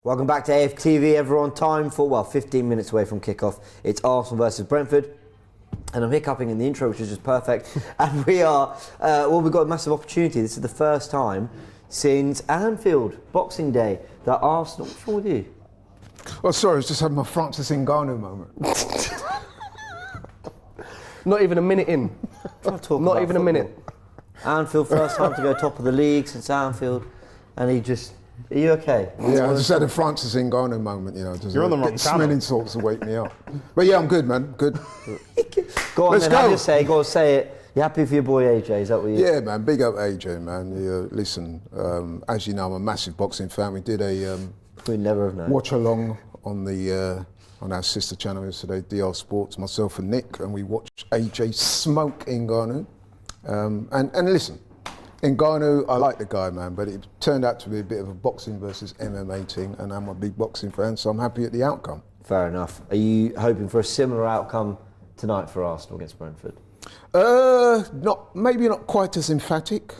Welcome back to AFTV, everyone. Time for, 15 minutes away from kickoff. It's Arsenal versus Brentford. And I'm hiccuping in the intro, which is just perfect. And we are, we've got a massive opportunity. This is the first time since Anfield, Boxing Day, that Arsenal... What's wrong with you? Oh, sorry, I was just having my Francis Ngannou moment. Not even a minute in. Not even a minute. Anfield, first time to go top of the league since Anfield. And he just... Are you okay? Yeah, I just had a Francis Ngannou moment, you know. Just You're on the wrong channel. Smelling salts to wake me up. But yeah, I'm good, man. Good. Go on, Let's then. go. Go on, say it. You happy for your boy AJ? Is that what you... Yeah, man. Big up AJ, man. Listen, as you know, I'm a massive boxing fan. We did a we never have known. watch along on the on our sister channel yesterday, DR Sports, myself and Nick, and we watched AJ smoke Ngannou. And listen, Ngannou, I like the guy, man, but it turned out to be a bit of a boxing versus MMA thing, and I'm a big boxing fan, so I'm happy at the outcome. Fair enough. Are you hoping for a similar outcome tonight for Arsenal against Brentford? Maybe not quite as emphatic.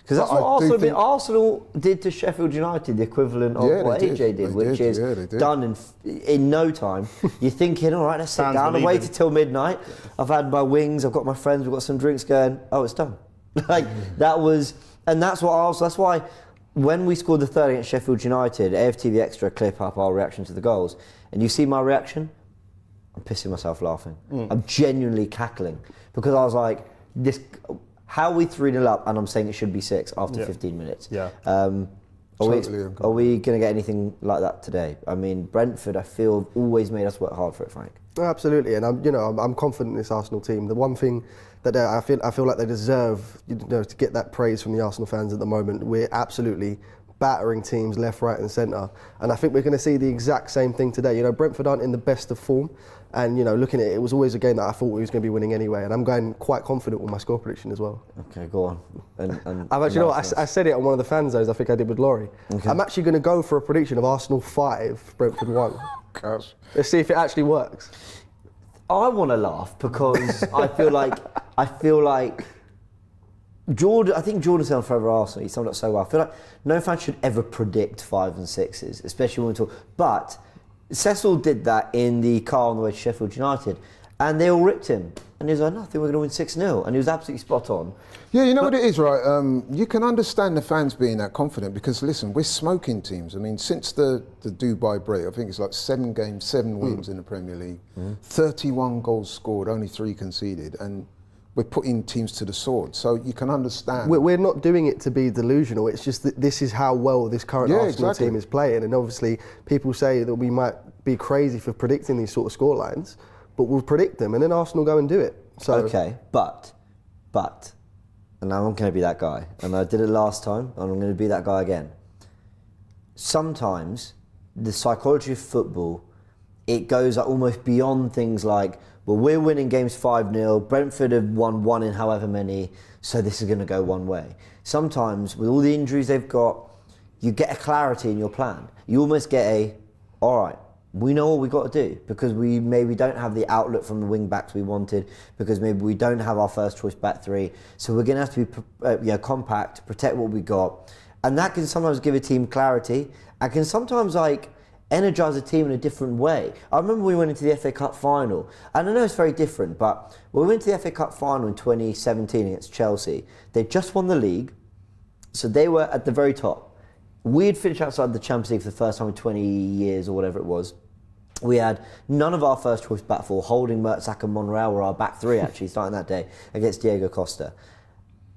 Because that's what Arsenal did to Sheffield United, the equivalent of what AJ did, which is done in no time. You're thinking, all right, let's sit down and wait until midnight. I've had my wings, I've got my friends, we've got some drinks going. Oh, it's done. That was, and that's what Arsenal. That's why when we scored the third against Sheffield United, AFTV Extra clip up our reaction to the goals, and you see my reaction, I'm pissing myself laughing. I'm genuinely cackling because I was like, "This, how are we 3-0 up?" And I'm saying it should be 6 after 15 minutes. Yeah. Are we going to get anything like that today? I mean, Brentford, I feel, have always made us work hard for it, Frank. Absolutely, and I'm confident in this Arsenal team. The one thing that I feel like they deserve, to get that praise from the Arsenal fans at the moment. We're absolutely battering teams left, right, and centre, and I think we're going to see the exact same thing today. Brentford aren't in the best of form, and looking at it, it was always a game that I thought we was going to be winning anyway, and I'm going quite confident with my score prediction as well. Okay, go on. I've actually, I said it on one of the fan zones. I think I did with Laurie. Okay. I'm actually going to go for a prediction of Arsenal 5, Brentford 1. Gosh. Let's see if it actually works. I want to laugh because I feel like Jordan. I think Jordan's on forever Arsenal. He summed up so well. I feel like no fan should ever predict 5 and 6s, especially when we talk. But Cecil did that in the car on the way to Sheffield United, and they all ripped him. And he was like, "No, I think we're going to win 6-0," and he was absolutely spot on. Yeah, what it is, right? You can understand the fans being that confident because, listen, we're smoking teams. I mean, since the Dubai break, I think it's like 7 games, 7 wins in the Premier League, 31 goals scored, only 3 conceded, and we're putting teams to the sword. So you can understand. We're not doing it to be delusional. It's just that this is how well this current Arsenal team is playing. And obviously, people say that we might be crazy for predicting these sort of scorelines, but we'll predict them, and then Arsenal go and do it. So okay, but, and now I'm going to be that guy, and I did it last time, and I'm going to be that guy again. Sometimes the psychology of football, it goes almost beyond things like, well, we're winning games 5-0, Brentford have won 1 in however many, so this is going to go one way. Sometimes, with all the injuries they've got, you get a clarity in your plan. You almost get all right, we know what we've got to do because we maybe don't have the outlet from the wing backs we wanted, because maybe we don't have our first choice back 3. So we're going to have to be compact, protect what we got. And that can sometimes give a team clarity and can sometimes energise a team in a different way. I remember we went into the FA Cup final, and I know it's very different, but when we went to the FA Cup final in 2017 against Chelsea, they just won the league, so they were at the very top. We had finished outside the Champions League for the first time in 20 years or whatever it was. We had none of our first choice back 4. Holding, Mert, Saka, Monreal were our back 3 actually, starting that day against Diego Costa.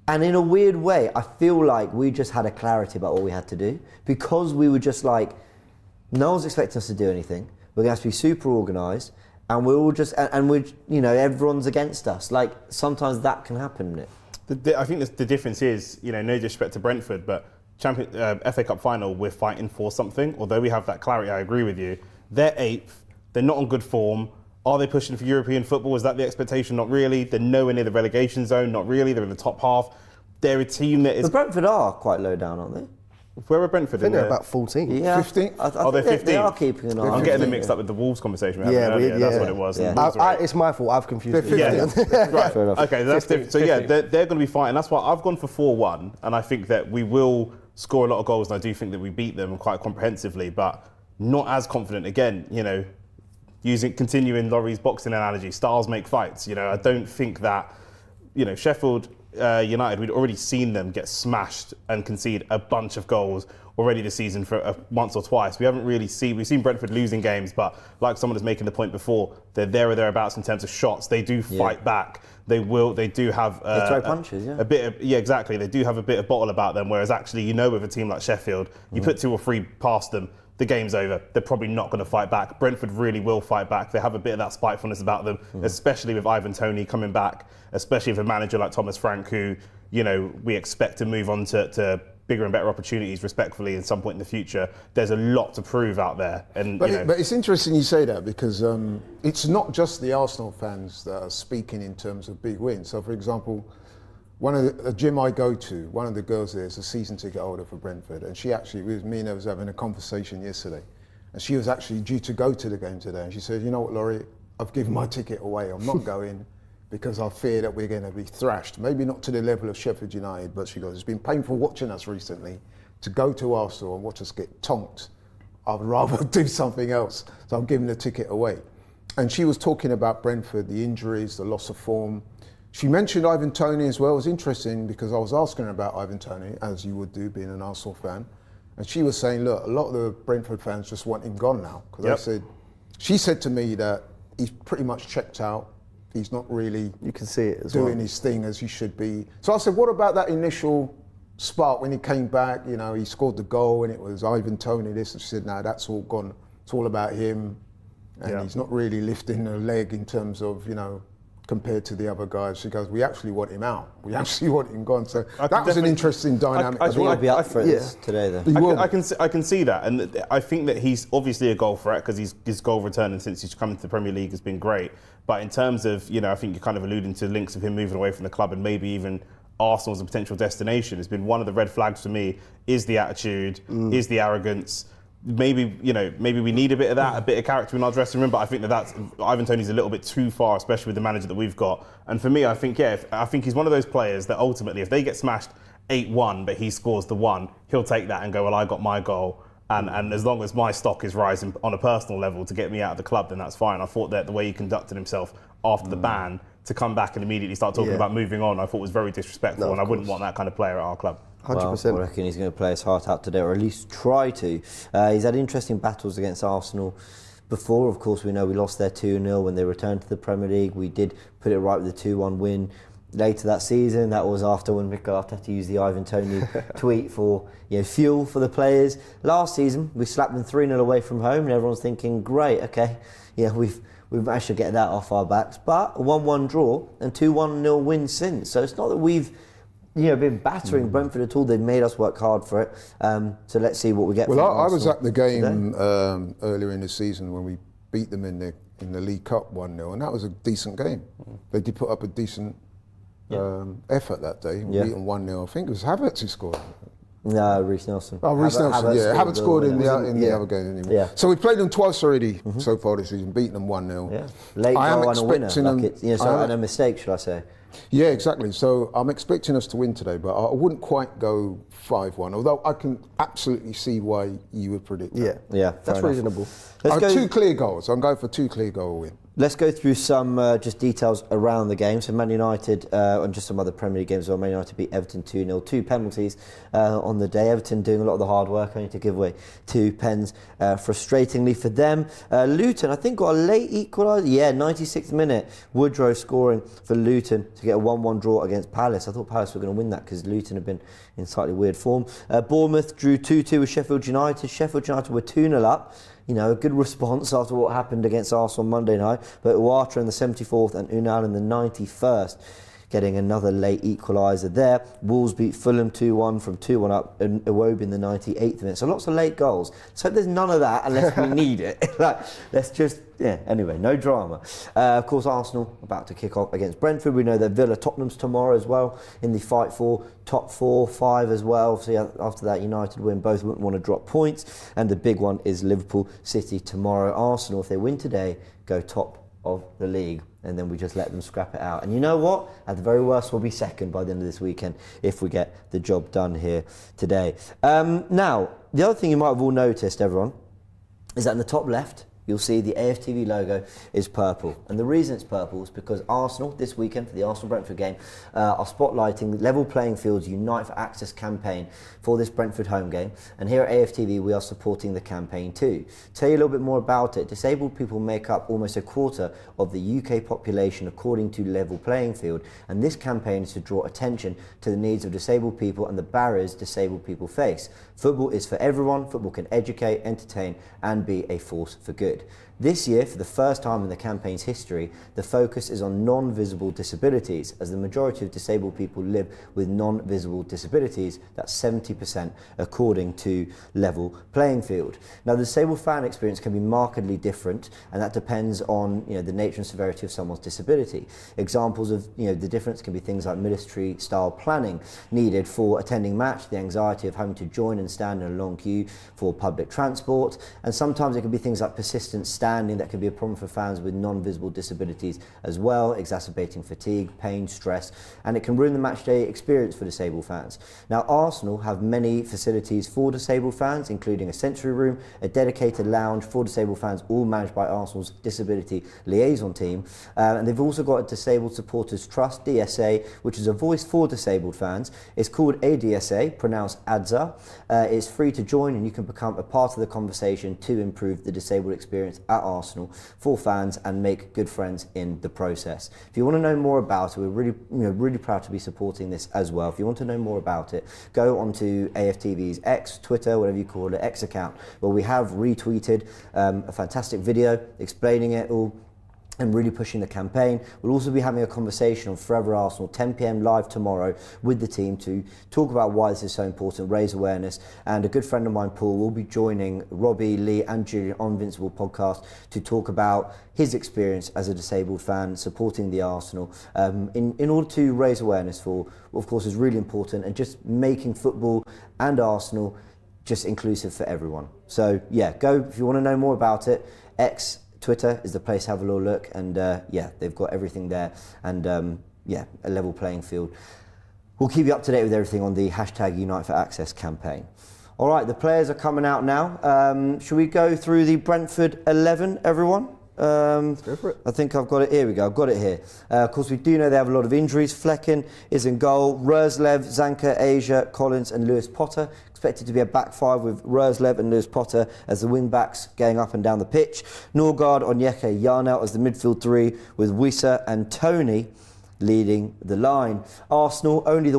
And in a weird way, I feel like we just had a clarity about what we had to do because we were just like, no one's expecting us to do anything. We're going to have to be super organised, and we're all just, and we're, everyone's against us. Like sometimes that can happen. I think the difference is, no disrespect to Brentford, but FA Cup final, we're fighting for something. Although we have that clarity, I agree with you. They're 8th. They're not on good form. Are they pushing for European football? Is that the expectation? Not really. They're nowhere near the relegation zone. Not really. They're in the top half. They're a team that is... But Brentford are quite low down, aren't they? Where are Brentford? I think they're about 14. Yeah. 15th? I they're 15th? They are keeping an eye. I'm getting them mixed up with the Wolves conversation we had earlier. That's what it was. Yeah. It's my fault. I've confused it. Yeah. Right. Okay, that's different. So they're going to be fighting. That's why I've gone for 4-1, and I think that we will score a lot of goals, and I do think that we beat them quite comprehensively. But not as confident. Again, continuing Laurie's boxing analogy, styles make fights. I don't think that, Sheffield United, we'd already seen them get smashed and concede a bunch of goals already this season for once or twice. We've seen Brentford losing games, but like someone was making the point before, they're there or thereabouts in terms of shots. They do fight back. They do have they throw punches, a bit of, exactly. They do have a bit of bottle about them, whereas actually, with a team like Sheffield, you put 2 or 3 past them, the game's over. They're probably not going to fight back. Brentford really will fight back. They have a bit of that spitefulness about them, especially with Ivan Toney coming back, especially with a manager like Thomas Frank, who, we expect to move on to bigger and better opportunities, respectfully, at some point in the future. There's a lot to prove out there. But it's interesting you say that, because it's not just the Arsenal fans that are speaking in terms of big wins. So, for example, a gym I go to, one of the girls there is a season ticket holder for Brentford, and she actually, with me and her, was having a conversation yesterday, and she was actually due to go to the game today, and she said, "You know what, Laurie, I've given my ticket away. I'm not going because I fear that we're going to be thrashed. Maybe not to the level of Sheffield United, but," she goes, "it's been painful watching us recently. To go to Arsenal and watch us get tonked, I'd rather do something else. So I'm giving the ticket away." And she was talking about Brentford, the injuries, the loss of form. She mentioned Ivan Toney as well. It was interesting because I was asking her about Ivan Toney, as you would do, being an Arsenal fan. And she was saying, look, a lot of the Brentford fans just want him gone now. Because she said to me that he's pretty much checked out. He's not really You can see it as doing his thing as he should be. So I said, what about that initial spark when he came back? He scored the goal and it was Ivan Toney this. And she said, no, that's all gone. It's all about him. And he's not really lifting a leg in terms of, compared to the other guys. She goes, we actually want him out. We actually want him gone. So that was an interesting dynamic. I think he'll be up for it today, though. I can see that. And I think that he's obviously a goal threat, because his goal return since he's come into the Premier League has been great. But in terms of, I think you're kind of alluding to links of him moving away from the club and maybe even Arsenal as a potential destination. It's been one of the red flags for me, is the attitude, is the arrogance. Maybe we need a bit of that, a bit of character in our dressing room, but I think that's Ivan Toney's a little bit too far, especially with the manager that we've got. And for me, I think he's one of those players that ultimately, if they get smashed 8-1, but he scores the 1, he'll take that and go, well, I got my goal. And as long as my stock is rising on a personal level to get me out of the club, then that's fine. I thought that the way he conducted himself after the ban, to come back and immediately start talking about moving on, I thought was very disrespectful, and I wouldn't want that kind of player at our club. 100%. Well, I reckon he's going to play his heart out today, or at least try to. He's had interesting battles against Arsenal before. Of course, we know we lost their 2-0 when they returned to the Premier League. We did put it right with the 2-1 win later that season. That was after when Mikel Arteta used the Ivan Toney tweet for fuel for the players. Last season, we slapped them 3-0 away from home, and everyone's thinking, great, okay, we've managed to get that off our backs. But a 1-1 draw and 2-1-0 wins since. So it's not that we've been battering Brentford at all. They've made us work hard for it. So let's see what we get. Well, I was at the game earlier in the season when we beat them in the League Cup 1-0, and that was a decent game. They did put up a decent effort that day. We beat them 1-0. I think it was Havertz who scored. No, Reece Nelson. Oh, Reece Nelson, Havertz scored in the other game anyway. Yeah. So we've played them twice already so far this season, beaten them 1-0. Yeah. Late goal and a winner. And a mistake, should I say. Yeah, exactly. So I'm expecting us to win today, but I wouldn't quite go 5-1, although I can absolutely see why you would predict that. Yeah, that's reasonable. 2 clear goals. I'm going for 2 clear goal win. Let's go through some just details around the game. So Man United and just some other Premier League games as well. Man United beat Everton 2-0. 2 penalties on the day. Everton doing a lot of the hard work, only to give away 2 pens, frustratingly for them. Luton, I think, got a late equaliser. Yeah, 96th minute. Woodrow scoring for Luton to get a 1-1 draw against Palace. I thought Palace were going to win that because Luton have been in slightly weird form. Bournemouth drew 2-2 with Sheffield United. Sheffield United were 2-0 up. A good response after what happened against Arsenal on Monday night. But Uwatra in the 74th and Unal in the 91st, getting another late equaliser there. Wolves beat Fulham 2-1 from 2-1 up, and Iwobi in the 98th minute. So lots of late goals. So there's none of that unless we need it. Let's just, anyway, no drama. Of course, Arsenal about to kick off against Brentford. We know that Villa Tottenham's tomorrow as well in the fight for top 4, 5 as well. So after that United win, both wouldn't want to drop points. And the big one is Liverpool City tomorrow. Arsenal, if they win today, go top of the league, and then we just let them scrap it out. And you know what? At the very worst, we'll be second by the end of this weekend if we get the job done here today. Now, the other thing you might have all noticed, everyone, is that in the top left, you'll see the AFTV logo is purple. And the reason it's purple is because Arsenal, this weekend for the Arsenal-Brentford game, are spotlighting Level Playing Field's Unite for Access campaign for this Brentford home game. And here at AFTV, we are supporting the campaign too. Tell you a little bit more about it. Disabled people make up almost a quarter of the UK population according to Level Playing Field. And this campaign is to draw attention to the needs of disabled people and the barriers disabled people face. Football is for everyone. Football can educate, entertain, and be a force for good. This year, for the first time in the campaign's history, the focus is on non-visible disabilities, as the majority of disabled people live with non-visible disabilities. That's 70% according to Level Playing Field. Now, the disabled fan experience can be markedly different, and that depends on the nature and severity of someone's disability. Examples of the difference can be things like military-style planning needed for attending match, the anxiety of having to join and stand in a long queue for public transport, and sometimes it can be things like persistent standing that can be a problem for fans with non-visible disabilities as well, exacerbating fatigue, pain, stress, and it can ruin the matchday experience for disabled fans. Now, Arsenal have many facilities for disabled fans, including a sensory room, a dedicated lounge for disabled fans, all managed by Arsenal's Disability Liaison team. And they've also got a Disabled Supporters Trust, DSA, which is a voice for disabled fans. It's called ADSA, pronounced ADSA. It's free to join and you can become a part of the conversation to improve the disabled experience at Arsenal for fans and make good friends in the process. If you want to know more about it, we're really proud to be supporting this as well. If you want to know more about it, go onto AFTV's X, Twitter, whatever you call it, X account, where we have retweeted a fantastic video explaining it all and really pushing the campaign. We'll also be having a conversation on Forever Arsenal, 10 p.m. live tomorrow with the team to talk about why this is so important, raise awareness. And a good friend of mine, Paul, will be joining Robbie, Lee and Julian on Invincible podcast to talk about his experience as a disabled fan supporting the Arsenal in order to raise awareness for what of course is really important and just making football and Arsenal just inclusive for everyone. So yeah, go if you want to know more about it. X, Twitter is the place to have a little look, and they've got everything there, and a level playing field. We'll keep you up to date with everything on the hashtag Unite for Access campaign. All right, the players are coming out now. Should we go through the Brentford 11, everyone? Let's go for it. I think I've got it. Here we go. I've got it here. Of course, we do know they have a lot of injuries. Flecken is in goal. Ramsdale, Zanka, Asia, Collins, and Lewis Potter. Expected to be a back five with Ramsdale and Lewis Potter as the wing backs going up and down the pitch. Odegaard, Onyeka, Yarnell as the midfield three with Wissa and Toney leading the line. Arsenal only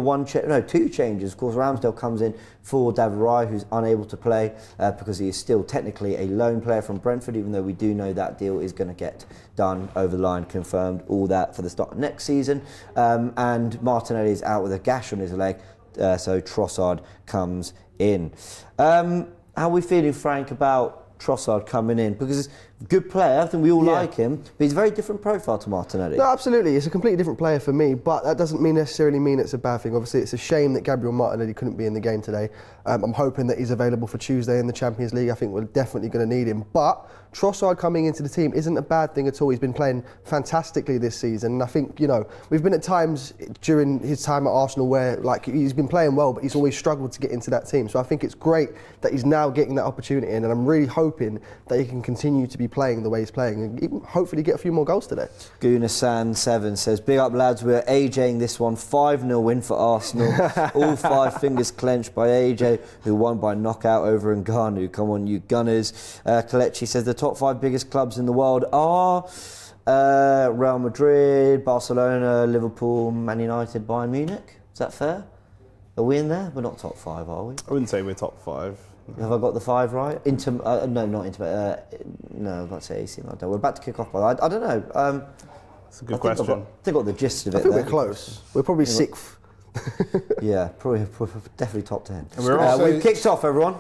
two changes. Of course, Ramsdale comes in for David Raya, who's unable to play because he is still technically a loan player from Brentford, even though we do know that deal is going to get done over the line, confirmed, all that for the start of next season. And Martinelli is out with a gash on his leg, so Trossard comes in. How are we feeling, Frank, about Trossard coming in? Because he's a good player, I think we all like him, but he's a very different profile to Martinelli. No, absolutely. It's a completely different player for me, but that doesn't necessarily mean it's a bad thing. Obviously, it's a shame that Gabriel Martinelli couldn't be in the game today. I'm hoping that he's available for Tuesday in the Champions League. I think we're definitely going to need him. But Trossard coming into the team isn't a bad thing at all. He's been playing fantastically this season. And I think, we've been at times during his time at Arsenal where he's been playing well, but he's always struggled to get into that team. So I think it's great that he's now getting that opportunity in, and I'm really hoping that he can continue to be playing the way he's playing and hopefully get a few more goals today. Gunasan7 says, big up lads, we're AJing this one, 5-0 win for Arsenal. All 5 fingers clenched by AJ, who won by knockout over Ngannou. Come on, you Gunners. Kalechi says, the top 5 biggest clubs in the world are Real Madrid, Barcelona, Liverpool, Man United, Bayern Munich. Is that fair? Are we in there? We're not top 5, are we? I wouldn't say we're top 5. Have I got the 5 right? No, not Inter. No, I was about to say AC Milan. We're about to kick off, by I don't know. It's a good question. I think I got the gist of it. I think we're close. We're probably 6th. Yeah, probably definitely top 10. And we've kicked off, everyone.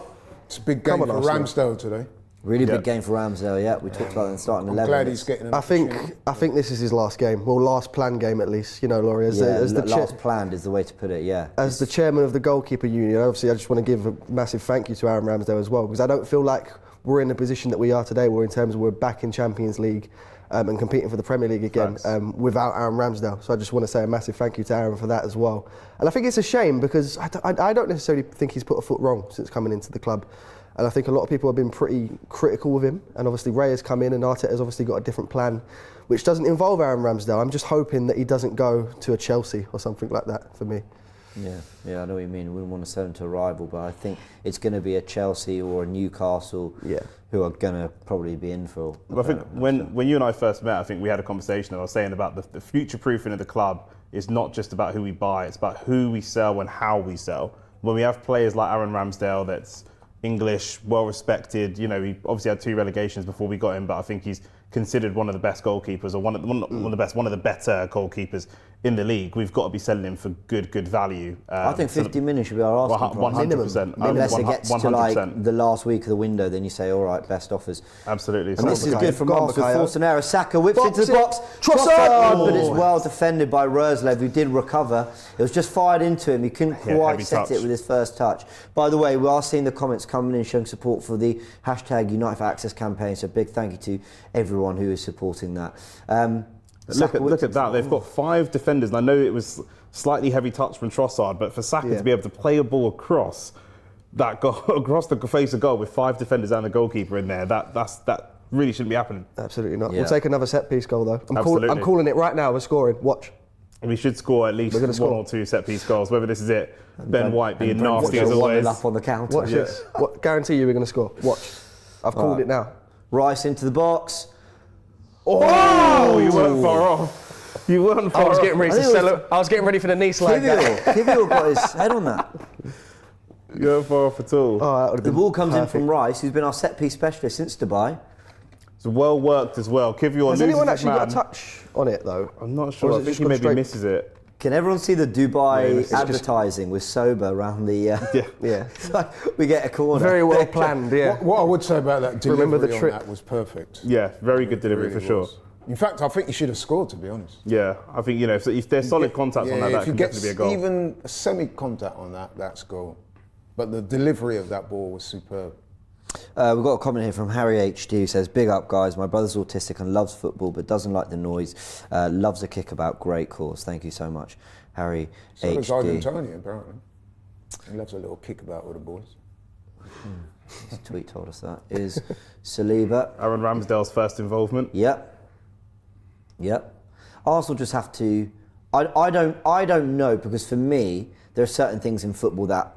It's a big game for Ramsdale today. Really big game for Ramsdale, yeah. We talked about it in starting 11. Glad he's getting an opportunity. I think this is his last game. Well, last planned game at least, Laurie. Last planned is the way to put it, yeah. As the chairman of the goalkeeper union, obviously I just want to give a massive thank you to Aaron Ramsdale as well, because I don't feel like we're in the position that we are today, where in terms of we're back in Champions League and competing for the Premier League again without Aaron Ramsdale. So I just want to say a massive thank you to Aaron for that as well. And I think it's a shame because I don't necessarily think he's put a foot wrong since coming into the club. And I think a lot of people have been pretty critical of him. And obviously Ray has come in and Arteta's obviously got a different plan, which doesn't involve Aaron Ramsdale. I'm just hoping that he doesn't go to a Chelsea or something like that for me. Yeah, I know what you mean. We wouldn't want to sell him to a rival, but I think it's going to be a Chelsea or a Newcastle who are going to probably be in for. But I think when you and I first met, I think we had a conversation and I was saying about the future proofing of the club is not just about who we buy, it's about who we sell and how we sell. When we have players like Aaron Ramsdale that's English, well respected, you know, he obviously had 2 relegations before we got him, but I think he's considered one of the best goalkeepers, or one of the better goalkeepers in the league. We've got to be selling him for good value. I think 50 million should be our asking price. 100%. Unless it gets to like the last week of the window, then you say, all right, best offers. Absolutely. And this is good from Arsenal. Forced an error. Saka whips into the box. Trossard! But it's well defended by Ramsdale, who did recover. It was just fired into him. He couldn't quite set it with his first touch. By the way, we are seeing the comments coming in showing support for the hashtag United for Access campaign. So big thank you to everyone who is supporting that. Look at that. They've got 5 defenders. And I know it was slightly heavy touch from Trossard, but for Saka to be able to play a ball across that goal, across the face of goal with 5 defenders and a goalkeeper in there, that really shouldn't be happening. Absolutely not. Yeah. We'll take another set piece goal though. Absolutely. I'm calling it right now. We're scoring. Watch. We should score at least 1 or 2 set piece goals. Whether this is it, Ben White being nasty as Brentford always. up on the counter. Watch this. Guarantee you we're going to score. Watch. I've called it now. Rice into the box. Oh, you weren't far off. You weren't far off. I was getting ready for the knee slide. Kiwior got his head on that. You weren't far off at all. The ball comes in from Rice, who's been our set piece specialist since Dubai. It's well worked as well. Kiwior Has loses anyone his actually man. got a touch on it though? I'm not sure. I think he maybe misses it. Can everyone see the Dubai advertising with Soba around the... Yeah. It's like we get a corner. Very well planned, yeah. What I would say about that delivery Remember the on trip. that was perfect. Yeah, very good delivery Really for sure. was. In fact, I think he should have scored, to be honest. Yeah, I think, you know, if there's solid contact on that if can you get definitely be a goal. even a semi-contact on that, that's goal. But the delivery of that ball was superb. We've got a comment here from Harry HD who says, big up guys, my brother's autistic and loves football but doesn't like the noise, loves a kickabout, great cause. Thank you so much, Harry So does HD. Toney, apparently. He loves a little kickabout with the boys. His tweet told us that. Is Saliba. Aaron Ramsdale's first involvement. Yep. Arsenal just have to... I don't know, because for me, there are certain things in football that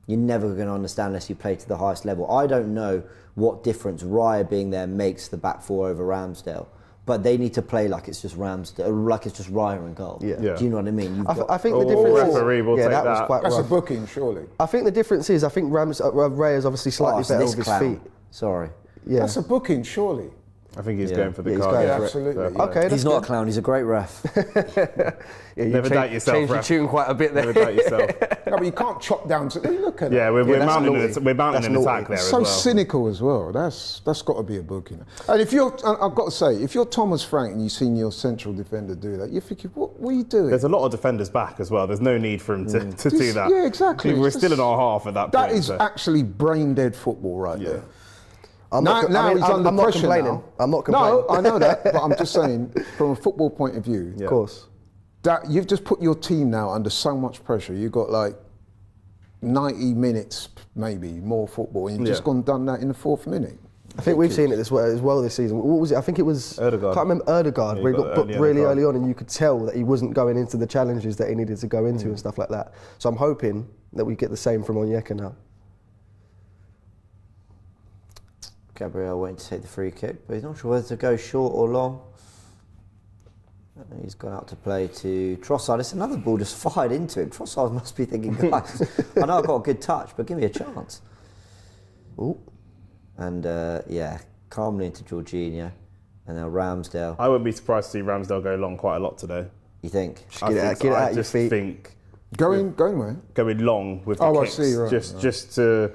you're never going to understand unless you play to the highest level. I don't know what difference Raya being there makes the back 4 over Ramsdale, but they need to play like it's just Ramsdale, like it's just Raya and goal. Yeah. Do you know what I mean? I think the difference is... referee will take that that. was quite That's rough. a booking, surely. I think the difference is, I think Ray is obviously slightly so better this with his clown. feet. Sorry. Yeah. That's a booking, surely. I think he's Yeah. going for the Yeah, he's card. going Yeah, for it. absolutely. Okay, that's He's not good. a clown, he's a great ref. Yeah, you Never doubt yourself, changed your ref. tune quite a bit there. Never doubt yourself. No, but you can't chop down to... Look at Yeah, that. we're that's mounting naughty. an attack That's there naughty. as So well. cynical as well. That's got to be a booking. And if you're... I've got to say, if you're Thomas Frank and you've seen your central defender do that, you're thinking, what are you doing? There's a lot of defenders back as well. There's no need for him to do that. Yeah, exactly. We're It's still in just- our half at that point. That is so. actually brain-dead football right there. I'm Now not, he's under I'm not pressure complaining. now. I'm not complaining. No, I know that, but I'm just saying, from a football point of view, Of course. that you've just put your team now under so much pressure. You've got like 90 minutes, maybe more football, and you've just gone and done that in the 4th minute. I think we've seen it as well this season. What was it? I think it was... Odegaard. I can't remember Odegaard, Yeah, where he he got got booked early really on the early on, and you could tell that he wasn't going into the challenges that he needed to go into and stuff like that. So I'm hoping that we get the same from Onyeka now. Gabriel waiting to take the free kick, but he's not sure whether to go short or long. He's gone out to play to Trossard. It's another ball just fired into him. Trossard must be thinking, guys, I know I've got a good touch, but give me a chance. Ooh. And calmly into Jorginho. And now Ramsdale. I wouldn't be surprised to see Ramsdale go long quite a lot today. You think? Get it out your just feet. think Going where? going long with the Oh, I kicks. see, right, Just to,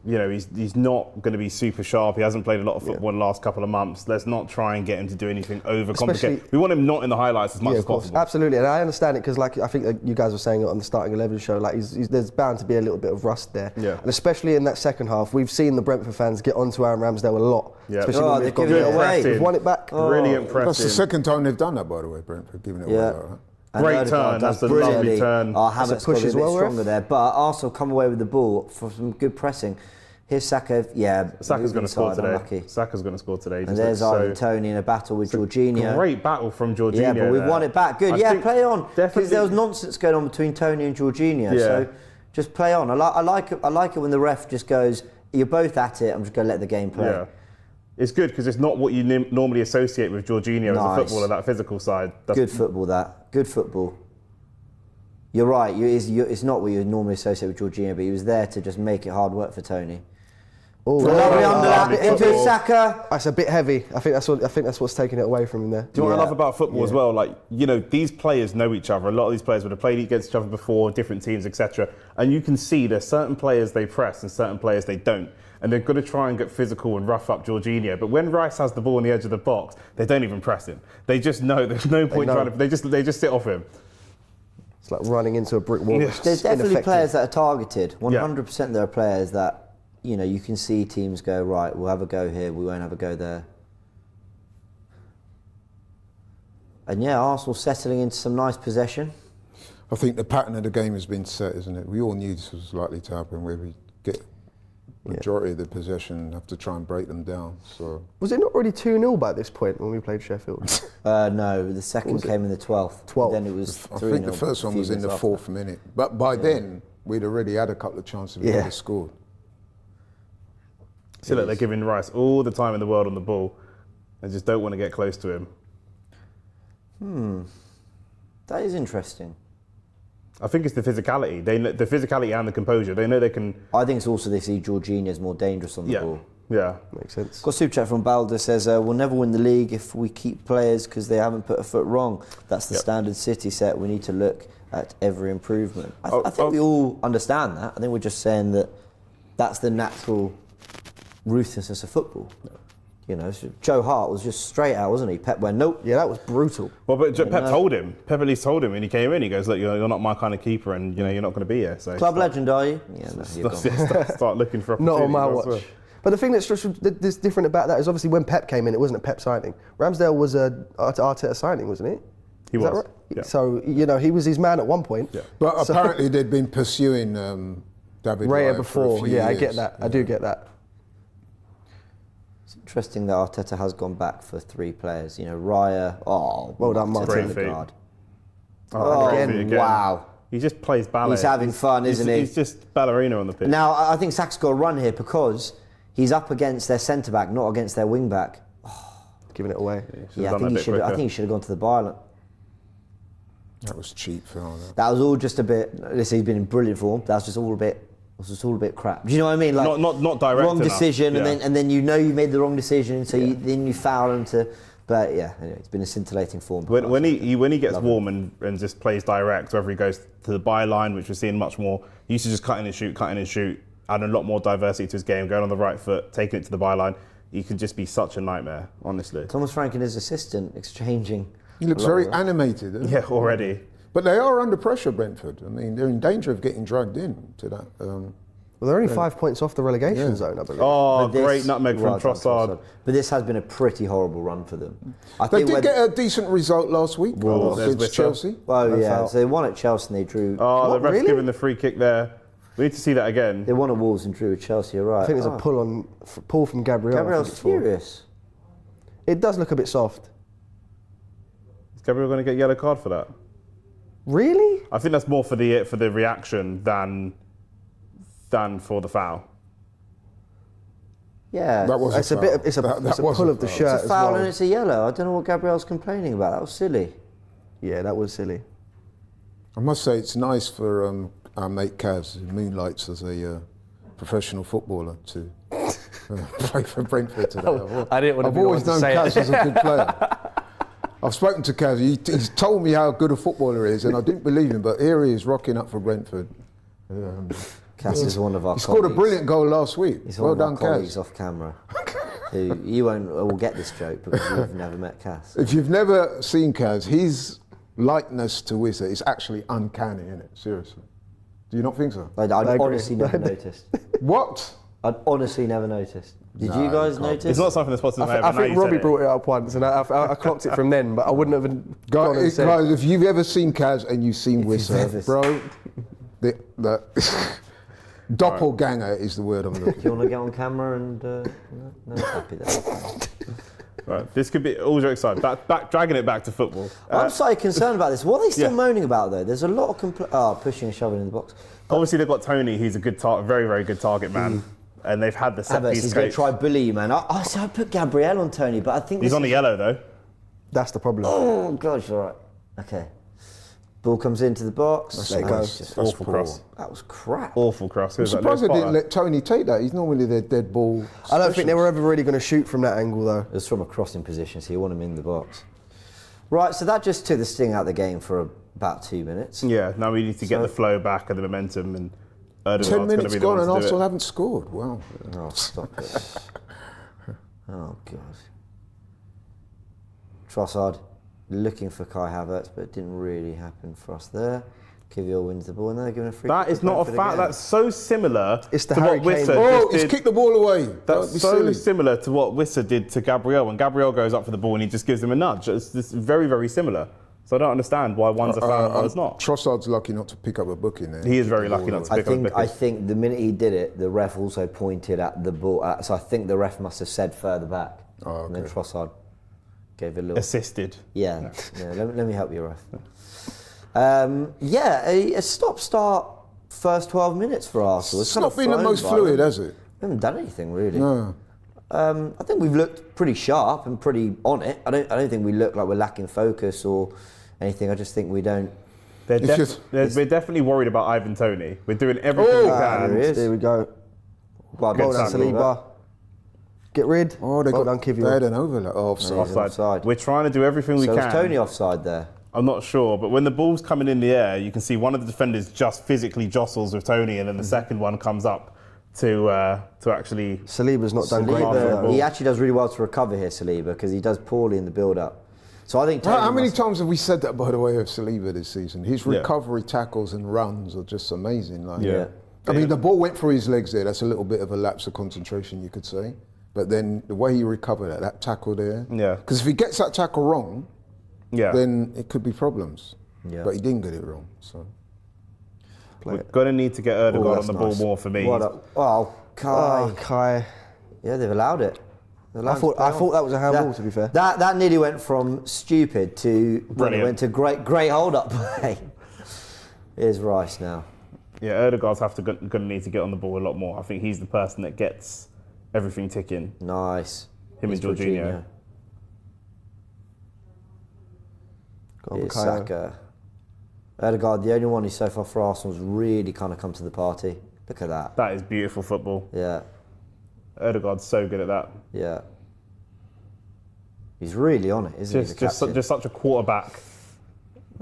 you know, he's not going to be super sharp. He hasn't played a lot of football in the last couple of months. Let's not try and get him to do anything overcomplicated. Especially- We want him not in the highlights as much Yeah, as of course, possible. absolutely, and I understand it because, like I think you guys were saying it on the starting 11 show, like there's bound to be a little bit of rust there, Yeah. and especially in that second half, we've seen the Brentford fans get onto Aaron Ramsdale a lot, Yeah. especially Oh, when they're they've gone giving it there. away. They've won it back. Brilliant That's the pressing. second time they've done that, by the way, Brentford, giving it away. Yeah. Like that. And Great Odegaard turn, does that's a lovely brilliantly. turn. Oh, That's a Havertz push got a as bit well, stronger ref. there, but Arsenal come away with the ball for some good pressing. Here's Saka, yeah. Saka's going to score inside, today. unlucky. Saka's going to score today. And there's Toney in a battle with Jorginho. Great battle from Jorginho. Yeah, but we've won it back. Good, play on. Because there was nonsense going on between Toney and Jorginho. Yeah. So just play on. I like it when the ref just goes, you're both at it, I'm just going to let the game play. Yeah. It's good because it's not what you normally associate with Jorginho as a footballer, that physical side. Good football, that. Good football. You're right, it's not what you normally associate with Jorginho, but he was there to just make it hard work for Toney. Oh, lovely underlap into Saka. That's a bit heavy. I think that's what's taking it away from him there. Do you know what I love about football as well? Like, you know, these players know each other. A lot of these players would have played against each other before, different teams, etc. And you can see there's certain players they press and certain players they don't. And they're going to try and get physical and rough up Jorginho. But when Rice has the ball on the edge of the box, they don't even press him. They just know there's no point trying to. They just sit off him. It's like running into a brick wall. There's definitely players that are targeted. 100% there are players that, you know, you can see teams go, right, we'll have a go here, we won't have a go there. And yeah, Arsenal settling into some nice possession. I think the pattern of the game has been set, isn't it? We all knew this was likely to happen, where we get majority of the possession, have to try and break them down. So was it not already 2-0 by this point when we played Sheffield? No, the second came in the 12th. Then it was 3-0. I think the first one was in the 4th minute. But by then, we'd already had a couple of chances we would have scored. So look, they're giving Rice all the time in the world on the ball and just don't want to get close to him. That is interesting. I think it's the physicality. The physicality and the composure. They know they can. I think it's also they see Jorginho is more dangerous on the ball. Yeah, makes sense. Got a super chat from Balder says, we'll never win the league if we keep players because they haven't put a foot wrong. That's the standard City set. We need to look at every improvement. I think we all understand that. I think we're just saying that that's the natural ruthlessness of football. You know, so Joe Hart was just straight out, wasn't he? Pep went, nope. Yeah, that was brutal. Well, but Pep told him. Pep at least told him when he came in. He goes, look, you're not my kind of keeper, and you know you're not going to be here. So club legend, are you? Yeah, no, you're gone. Start looking for opportunities. Not on my watch. Well. But the thing that's different about that is obviously when Pep came in, it wasn't a Pep signing. Ramsdale was a Arteta signing, wasn't he? He was. Is that right? Yeah. So you know he was his man at one point. Yeah. But apparently they'd been pursuing David Raya Raya before. For a few years. I get that. I do get that. Interesting that Arteta has gone back for 3 players. You know, Raya. Oh, well done, Martin. Odegaard. Again. Wow. He just plays ballet. He's having fun, isn't he? He's just ballerina on the pitch. Now, I think Saka's got a run here because he's up against their centre-back, not against their wing-back. Giving it away. Yeah, I think he should have gone to the byline. That was cheap, Phil. That was all just a bit. Listen, he's been in brilliant form. That was just all a bit. It was just all a bit crap. Do you know what I mean? Like not direct wrong enough. decision, Yeah. and then you know you made the wrong decision, so then you foul him to. But yeah, anyway, it's been a scintillating form. When he gets warm and just plays direct, whether he goes to the byline, which we're seeing much more, he used to just cutting and shoot, adding a lot more diversity to his game, going on the right foot, taking it to the byline. He can just be such a nightmare, honestly. Thomas Frank and his assistant exchanging. He looks very animated. Doesn't he? Yeah, already. But they are under pressure, Brentford. I mean, they're in danger of getting dragged into that. Well, they're only 5 points off the relegation zone, I believe. Oh, great nutmeg from Trossard. But this has been a pretty horrible run for them. They did get a decent result last week against Chelsea. Oh, yeah. So they won at Chelsea and they drew. Oh, the ref's given the free kick there. We need to see that again. They won at Wolves and drew at Chelsea, you're right. I think there's a pull from Gabriel. Gabriel's furious. It does look a bit soft. Is Gabriel going to get a yellow card for that? Really? I think that's more for the reaction than for the foul. Yeah, that was it's a bit. It's a pull of the shirt. It's a foul and it's a yellow. I don't know what Gabriel's complaining about. That was silly. Yeah, that was silly. I must say it's nice for our mate Kaz, who moonlights as a professional footballer, to play for Brentford today. I didn't want to I've always known Kaz as a good player. I've spoken to Kaz. He's told me how good a footballer he is, and I didn't believe him. But here he is rocking up for Brentford. Kaz is one of our. He scored a brilliant goal last week. He's well one done, of our colleagues Kaz. off camera. Who you won't get this joke because you've never met Kaz. If you've never seen Kaz, his likeness to Wizard is actually uncanny, isn't it? Seriously. Do you not think so? I'd honestly never noticed. What? I'd honestly never noticed. Did you guys notice? It's not something that's possible. I think Robbie brought it up once, and I clocked it from then, but I wouldn't have gone and said. Guys, if you've ever seen Kaz and you've seen Wizard, bro, Doppelganger is the word I'm looking Do you want to get on camera and no, happy there. Right, this could be all jokes aside. Back, dragging it back to football. I'm slightly concerned about this. What are they still moaning about though? There's a lot of pushing and shoving in the box. Obviously, they've got Toney. He's a good very, very good target man, and they've had the set Havertz piece is going coach. to try bully you, man. I put Gabriel on Toney, but I think He's on the yellow though. That's the problem. Oh gosh, all right. Okay. Ball comes into the box. Let it go. Just Awful cross. That was crap. Awful cross. I'm surprised they didn't let Toney take that. He's normally their dead ball. I don't think they were ever really going to shoot from that angle, though. It was from a crossing position, so you want him in the box. Right, so that just took the sting out of the game for about 2 minutes. Yeah, now we need to get the flow back and the momentum, and Odegaard's 10 going to minutes be the gone one and to do Arsenal it. haven't scored. Wow. Oh, stop it. Oh, God. Trossard looking for Kai Havertz, but it didn't really happen for us there. Kiwior wins the ball, and then they're giving a free That kick is to not a Brentford fact. again. That's so similar It's the to Harry what Kane. Wissa Oh, just he's did. kicked the ball away. That's Don't be so silly. similar to what Wissa did to Gabriel. When Gabriel goes up for the ball and he just gives him a nudge. It's very, very similar. So I don't understand why one's a foul and one's not. Trossard's lucky not to pick up a booking there. He is very lucky not to pick up a booking. I think the minute he did it, the ref also pointed at the ball. So I think the ref must have said further back. Oh, And then okay. Trossard gave a little. Assisted. Yeah. Let me help you, ref. A stop-start first 12 minutes for Arsenal. It's not been the most fluid, has it? We haven't done anything really. No. I think we've looked pretty sharp and pretty on it. I don't think we look like we're lacking focus or anything. I just think we don't. We're just- definitely worried about Ivan Toney. We're doing everything we there he can. is. There we go. Well Well done, done, Saliba. Get rid. Oh, they well got done, they had Kiwior. an overlap. Oh, offside. Offside. We're trying to do everything we So can. is Toney offside there? I'm not sure, but when the ball's coming in the air, you can see one of the defenders just physically jostles with Toney, and then the second one comes up to actually. Saliba's not done great Saliba- there. Ball. He actually does really well to recover here, Saliba, because he does poorly in the build-up. So I think Toney How many must- times have we said that, by the way, of Saliba this season? His recovery tackles and runs are just amazing. Like, Yeah. I mean, the ball went through his legs there. That's a little bit of a lapse of concentration, you could say. But then the way he recovered that tackle there. Yeah. Because if he gets that tackle wrong, Yeah. then it could be problems. Yeah. But he didn't get it wrong. So We're going to need to get Odegaard on that's the nice. ball more for me. Kai. Oh, Kai. Yeah, they've allowed it. I thought that was a handball, to be fair. That nearly went from stupid to Brilliant. went to great hold-up play. Here's Rice now. Yeah, Odegaard's going to need to get on the ball a lot more. I think he's the person that gets everything ticking. Nice. Him and Here's Jorginho. Go on, Here's Bukayo. Saka. Odegaard, the only one who so far for Arsenal's really kind of come to the party. Look at that. That is beautiful football. Yeah, Odegaard's so good at that. yeah. He's really on it, isn't he? The captain? Just such a quarterback.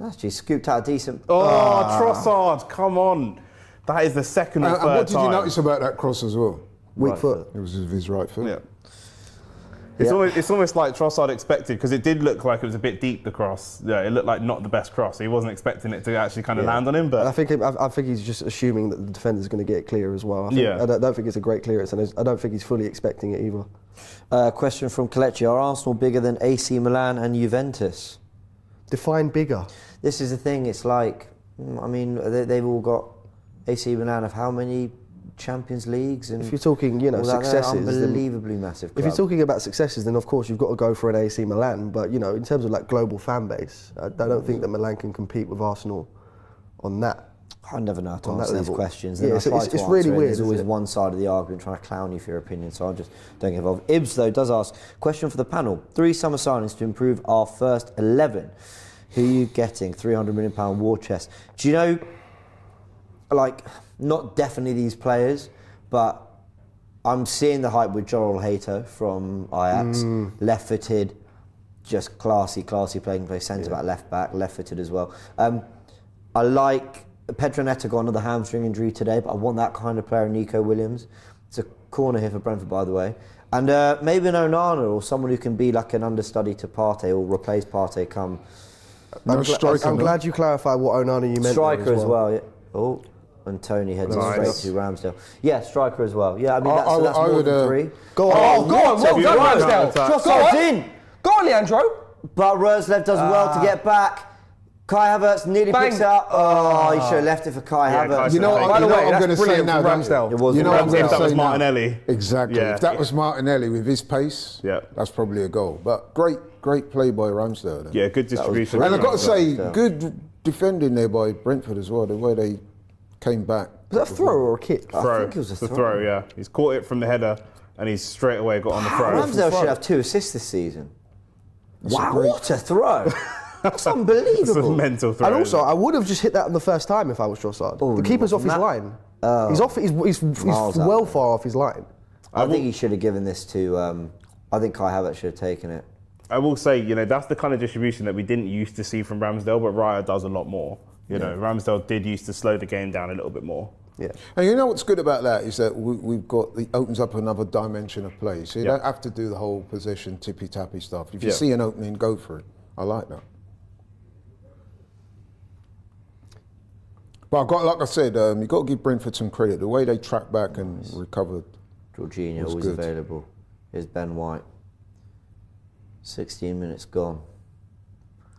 Actually scooped out a decent. Oh, Trossard, come on. That is the second or and third what did time. you notice about that cross as well? Weak Right foot. It was with his right foot. Yeah. It's almost like Trossard expected, because it did look like it was a bit deep, the cross. Yeah, it looked like not the best cross. He wasn't expecting it to actually kind of land on him, And I but think he's just assuming that the defender's going to get it clear as well. Yeah. I don't think it's a great clearance, and I don't think he's fully expecting it either. Question from Kelechi. Are Arsenal bigger than AC Milan and Juventus? Define bigger. This is the thing. It's like, I mean, they've all got AC Milan of how many Champions Leagues? And If you're talking, all that, they're successes, then- unbelievably massive. If you're club. talking about successes, then of course you've got to go for an AC Milan. But in terms of like global fan base, I don't think that Milan can compete with Arsenal on that. I never know how to on that answer these level. questions. Yeah, Then I it's- try it's- to it's answer really it, and weird, There's always isn't it? one side of the argument trying to clown you for your opinion, so I just don't get involved. Ibs, though, does ask, question for the panel. 3 summer signings to improve our first 11. Who are you getting? £300 million war chest. Do you know, like, not definitely these players, but I'm seeing the hype with Joel Hato from Ajax. Left-footed, just classy playing play. Centre back, left back, left-footed as well. I like Pedro Neto got another hamstring injury today, but I want that kind of player, Nico Williams. It's a corner here for Brentford, by the way. And maybe an Onana or someone who can be like an understudy to Partey or replace Partey come. I'm glad you clarified what Onana you meant. Striker there as well. Yeah. Oh, and Toney heads Nice. straight to Ramsdale. Yeah, striker as well. Yeah, I mean, I that's would, more than 3. Go on. well Well done, Ramsdale. Trossard's in. Go on, Leandro. But Roerslev does well to get back. Kai Havertz nearly Bang. picks it up. Oh, he should have left it for Kai Yeah, Havertz. Kai You know, By what the way, I'm that's going to say brilliant now. from Ramsdale. It was You know what I'm Ramsdale, going if to that was say now. Martinelli. Exactly. Yeah. If that was Martinelli with his pace, Yeah. that's probably a goal. But great play by Ramsdale. Then. Yeah, good distribution. And I've got to say, Ramsdale. good defending there by Brentford as well. The way they came back. Was that a throw or a kick? I think it was a The throw. throw, yeah. He's caught it from the header and he's straight away got on the throw. Ramsdale should have 2 assists this season. Wow, great- what a throw! That's It's a unbelievable. mental throw. And also, I would have just hit that on the first time if I was Trossard. Oh, The keeper's off his that- line. He's off. He's Miles out well there. far off his line. I think he should have given this to. I think Kai Havertz should have taken it. I will say, that's the kind of distribution that we didn't used to see from Ramsdale, but Raya does a lot more. Ramsdale did used to slow the game down a little bit more. Yeah. And you know what's good about that is that we've got, it opens up another dimension of play. So you Yeah. don't have to do the whole possession tippy-tappy stuff. If you Yeah. see an opening, go for it. I like that. But like I said, you've got to give Brentford some credit. The way they tracked back and recovered. Jorginho Was always good. available. Here's Ben White. 16 minutes gone.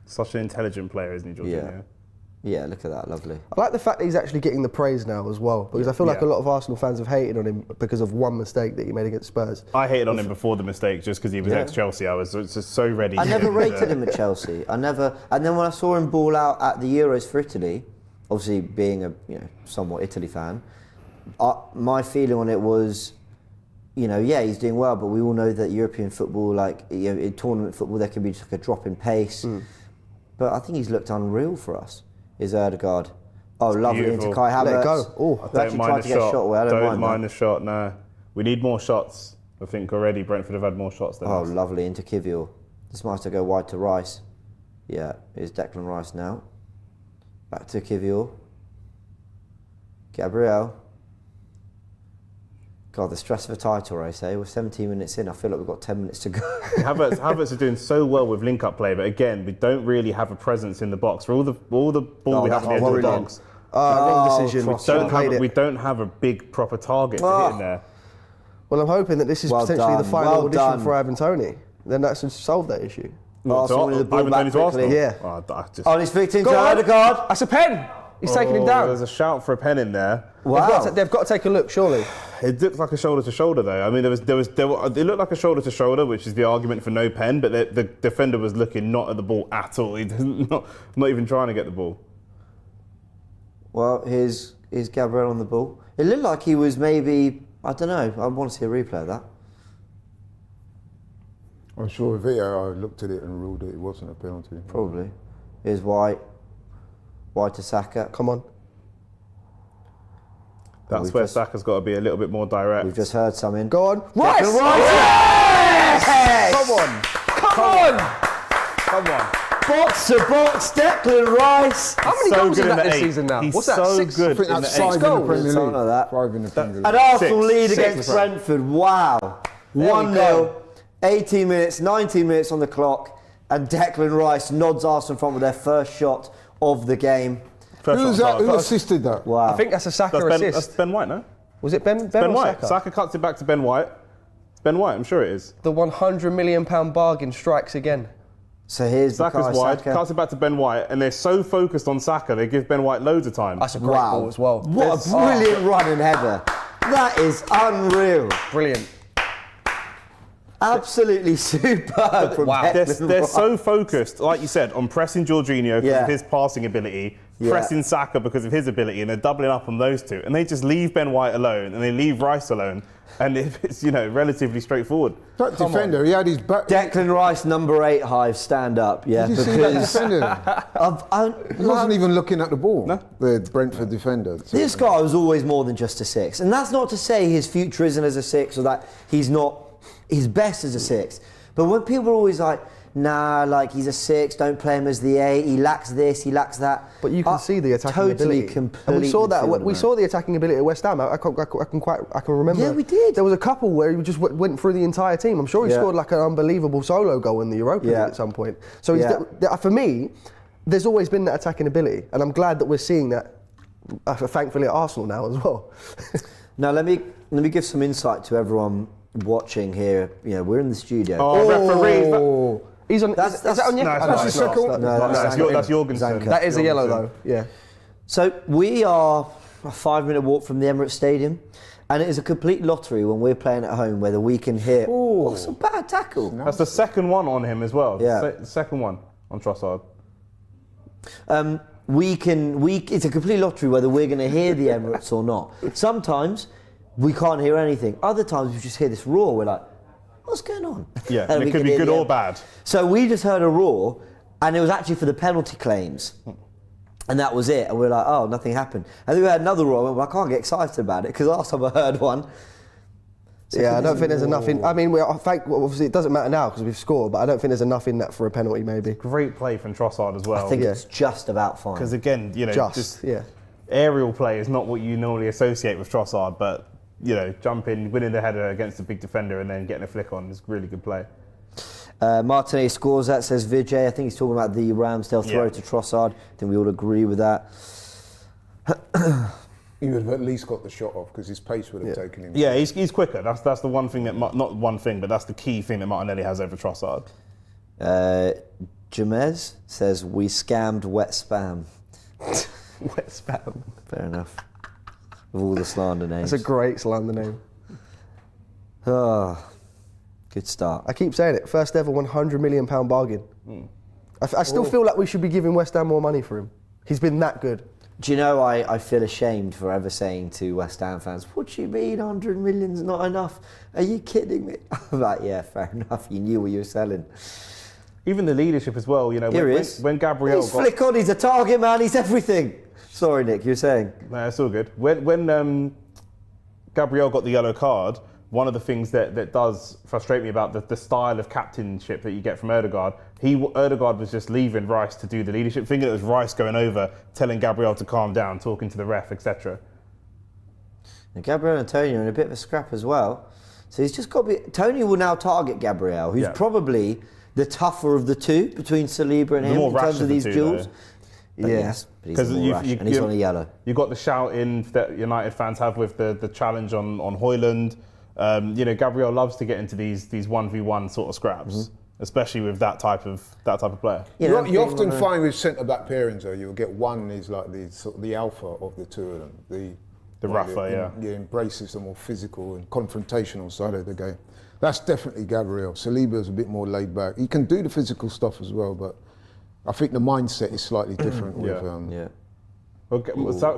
Such an intelligent player, isn't he, Jorginho? Yeah, look at that, lovely. I like the fact that he's actually getting the praise now as well, because I feel like a Yeah. lot of Arsenal fans have hated on him because of one mistake that he made against Spurs. I hated on him before the mistake just because he was Yeah. ex-Chelsea. I was just so ready. I never rated him at Chelsea. And then when I saw him ball out at the Euros for Italy, obviously being a somewhat Italy fan, my feeling on it was, he's doing well, but we all know that European football, in tournament football, there can be just like a drop in pace. But I think he's looked unreal for us. Is Odegaard? Oh, lovely beautiful. into Kai Havertz. Let it go. Oh, I've actually tried to get a shot away. I don't mind the shot. No, we need more shots. I think already Brentford have had more shots than Oh, us. lovely into Kiwior. This might have to go wide to Rice. Yeah, here's Declan Rice now. Back to Kiwior. Gabriel. God, the stress of a title race, eh? We're 17 minutes in. I feel like we've got 10 minutes to go. Havertz is doing so well with link-up play, but again, we don't really have a presence in the box. For all the ball we have that's at the end of the brilliant. box, Wrong decision. Trossard. we don't have a big proper target to hit in there. Well, I'm hoping that this is Well potentially the done, final well audition done. for Ivan Toney. Then that's solved that issue. Arsenal winning the ball Ivan back Toney to quickly. Arsenal? Yeah. Oh, I just- On his feet into Go on. Odegaard. That's a pen. He's taking him down. There's a shout for a pen in there. Wow. They've got to take a look, surely. It looked like a shoulder to shoulder though. I mean, it looked like a shoulder to shoulder, which is the argument for no pen. But the defender was looking not at the ball at all. He not even trying to get the ball. Well, here's Gabriel on the ball. It looked like he was maybe, I don't know, I want to see a replay of that. I'm sure VAR looked at it and ruled it wasn't a penalty. Probably. Here's White. White to Saka. Come on. That's We've where just- Saka's got to be a little bit more direct. We've just heard something. Go on. Rice! Declan Rice! Yes! Come on. Come on. Come on. Box to box, Declan Rice. How many So goals good is in that the this eight. season now? He's What's that, so 6? good. I think in that's the eight. 5 in the goals, Premier League. something like that. 5 in the Premier League. An Arsenal lead Six. against Brentford. Wow. we 1-0. go. 18 minutes, 19 minutes on the clock. And Declan Rice nods Arsenal in front with their first shot of the game. First Who was shot that? on Who target. assisted that? Wow. I think that's a Saka That's Ben, assist. that's Ben White, no? Was it Ben Ben or White. Saka? Saka cuts it back to Ben White. It's Ben White, I'm sure it is. The £100 million bargain strikes again. So here's Saka's Bukayo wide, Saka. cuts it back to Ben White, and they're so focused on Saka, they give Ben White loads of time. That's a great Wow. ball as well. What a brilliant run and header. That is unreal. Brilliant. Absolutely superb from Wow. Declan They're Rice. so focused, like you said, on pressing Jorginho because Yeah. of his passing ability, Yeah. pressing Saka because of his ability, and they're doubling up on those two. And they just leave Ben White alone, and they leave Rice alone. And it's, relatively straightforward. That defender, he had his back. Declan Rice, number 8, Hive, stand up. Yeah, Did you see that because defender? He wasn't even looking at the ball. No. The Brentford defender. So- this guy was always more than just a 6. And that's not to say his future isn't as a 6 or that he's not his best as a 6. But when people are always like, nah, like he's a 6, don't play him as the 8, he lacks this, he lacks that. But you can see the attacking totally, ability. completely. And we saw that. feel We it, saw man. the attacking ability at West Ham. I can remember. Yeah, we did. There was a couple where he just went through the entire team. I'm sure he Yeah. scored like an unbelievable solo goal in the Europa League Yeah. at some point. So he's Yeah. for me, there's always been that attacking ability, and I'm glad that we're seeing that. Thankfully at Arsenal now as well. Now let me give some insight to everyone watching here. We're in the studio. Oh, referees. He's on. Is that on No, Yeka? it's Oh, not. it's No, not. No, That's Jorgensen. Zanka. That is a yellow Jorgensen. though. Yeah. So we are a 5-minute walk from the Emirates Stadium, and it is a complete lottery when we're playing at home whether we can hit. Oh, it's a bad tackle. That's the second one on him as well. Yeah. The second one on Trossard. It's a complete lottery whether we're going to hear the Emirates or not. Sometimes we can't hear anything. Other times we just hear this roar. We're like, what's going on? Yeah, and we it could can be hear good the or Emirates. bad. So we just heard a roar, and it was actually for the penalty claims. And that was it. And we were like, oh, nothing happened. And then we had another roar. And we went, well, I can't get excited about it because last time I heard one. Yeah, I don't think there's enough in. I mean, obviously it doesn't matter now because we've scored, but I don't think there's enough in that for a penalty. Maybe. Great play from Trossard as well. I think it's just about fine. Because again, Yeah. aerial play is not what you normally associate with Trossard, but jumping, winning the header against a big defender and then getting a flick on is really good play. Martinez scores that, says Vijay. I think he's talking about the Ramsdale throw to Trossard. I think we all agree with that. He would have at least got the shot off because his pace would have taken him. Yeah, he's quicker. That's the one thing that, not one thing, but that's the key thing that Martinelli has over Trossard. Jamez says, we scammed wet spam. Wet spam. Fair enough. With all the slander names. That's a great slander name. Oh, good start. I keep saying it. First ever £100 million bargain. I still feel like we should be giving West Ham more money for him. He's been that good. Do you know, I feel ashamed for ever saying to West Ham fans, what do you mean 100 million's not enough? Are you kidding me? I'm like, yeah, fair enough. You knew what you were selling. Even the leadership as well. When Gabriel He's flick on, he's a target man, he's everything. Sorry, Nick, you were saying? No, it's all good. When Gabriel got the yellow card, one of the things that does frustrate me about the style of captainship that you get from Odegaard, Odegaard was just leaving Rice to do the leadership thing, and it was Rice going over, telling Gabriel to calm down, talking to the ref, etc. And Gabriel and Toney are in a bit of a scrap as well. So he's just got to be... Toney will now target Gabriel, who's probably the tougher of the two between Saliba and him in terms of these duels. Yes, but he's more rash, and he's on a yellow. You got the shout in that United fans have with the challenge on Højlund. Gabriel loves to get into these 1v1 sort of scraps, especially with that type of player. You often find with centre-back pairings, though, you'll get one is like the alpha of the two of them. The rougher, yeah, embraces the more physical and confrontational side of the game. That's definitely Gabriel. Saliba's a bit more laid back. He can do the physical stuff as well, but I think the mindset is slightly different with. But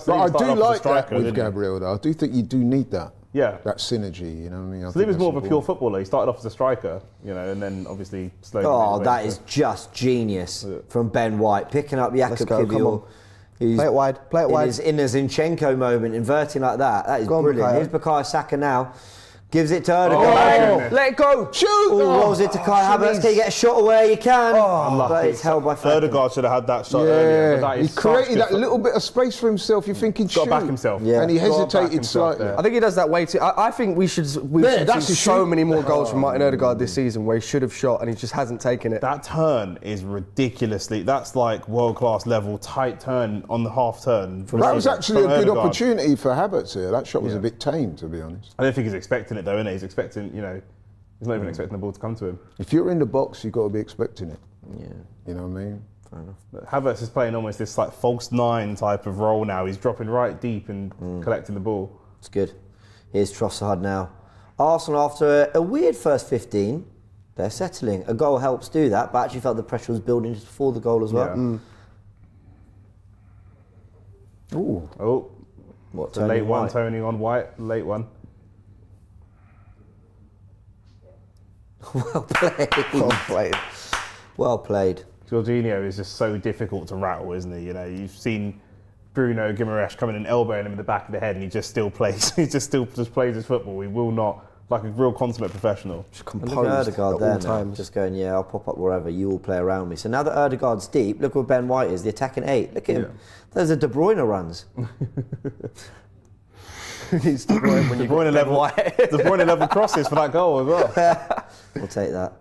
I do like that with Gabriel, though. I do think you do need that. Yeah. That synergy, you know what I mean? Saliba's more of a pure footballer. He started off as a striker, and then obviously slowly. Oh, that is just genius from Ben White, picking up Jakub Kiwior. Play it wide. In his Zinchenko moment, inverting like that. That is brilliant. Here's Bukayo Saka now. Gives it to Odegaard. Let it go. Shoot. Rolls it to Kai Havertz. Can you get a shot away? You can. But it's held by Flecken. Odegaard should have had that shot earlier. But He created that little bit of space for himself. You're thinking, shoot. Got back himself. And he hesitated slightly. I think he does that way too. I think we should see so many more goals from Martin Odegaard this season where he should have shot and he just hasn't taken it. That turn is ridiculously. That's like world-class level, tight turn on the half turn. That was actually a good opportunity for Havertz here. That shot was a bit tame, to be honest. I don't think he's expecting it though, innit? He's expecting, he's not even expecting the ball to come to him. If you're in the box, you've got to be expecting it. Yeah. You know what I mean? Fair enough. But Havertz is playing almost this like false nine type of role now. He's dropping right deep and collecting the ball. It's good. Here's Trossard now. Arsenal, after a weird first 15, they're settling. A goal helps do that, but I actually felt the pressure was building just before the goal as well. Yeah. Oh. What, The late one, Toney on White, late one. Well played. Well played. Jorginho is just so difficult to rattle, isn't he? You've seen Bruno Guimaraes coming and elbowing him in the back of the head, and he just still plays. He just plays his football. He will not, like a real consummate professional. Just Look composed at Odegaard at there all now, times. just going, I'll pop up wherever, you all play around me. So now that Odegaard's deep, look where Ben White is, the attacking 8. Look at him. There's a De Bruyne runs. He's De Bruyne when you De Bruyne level crosses for that goal as well. We'll take that.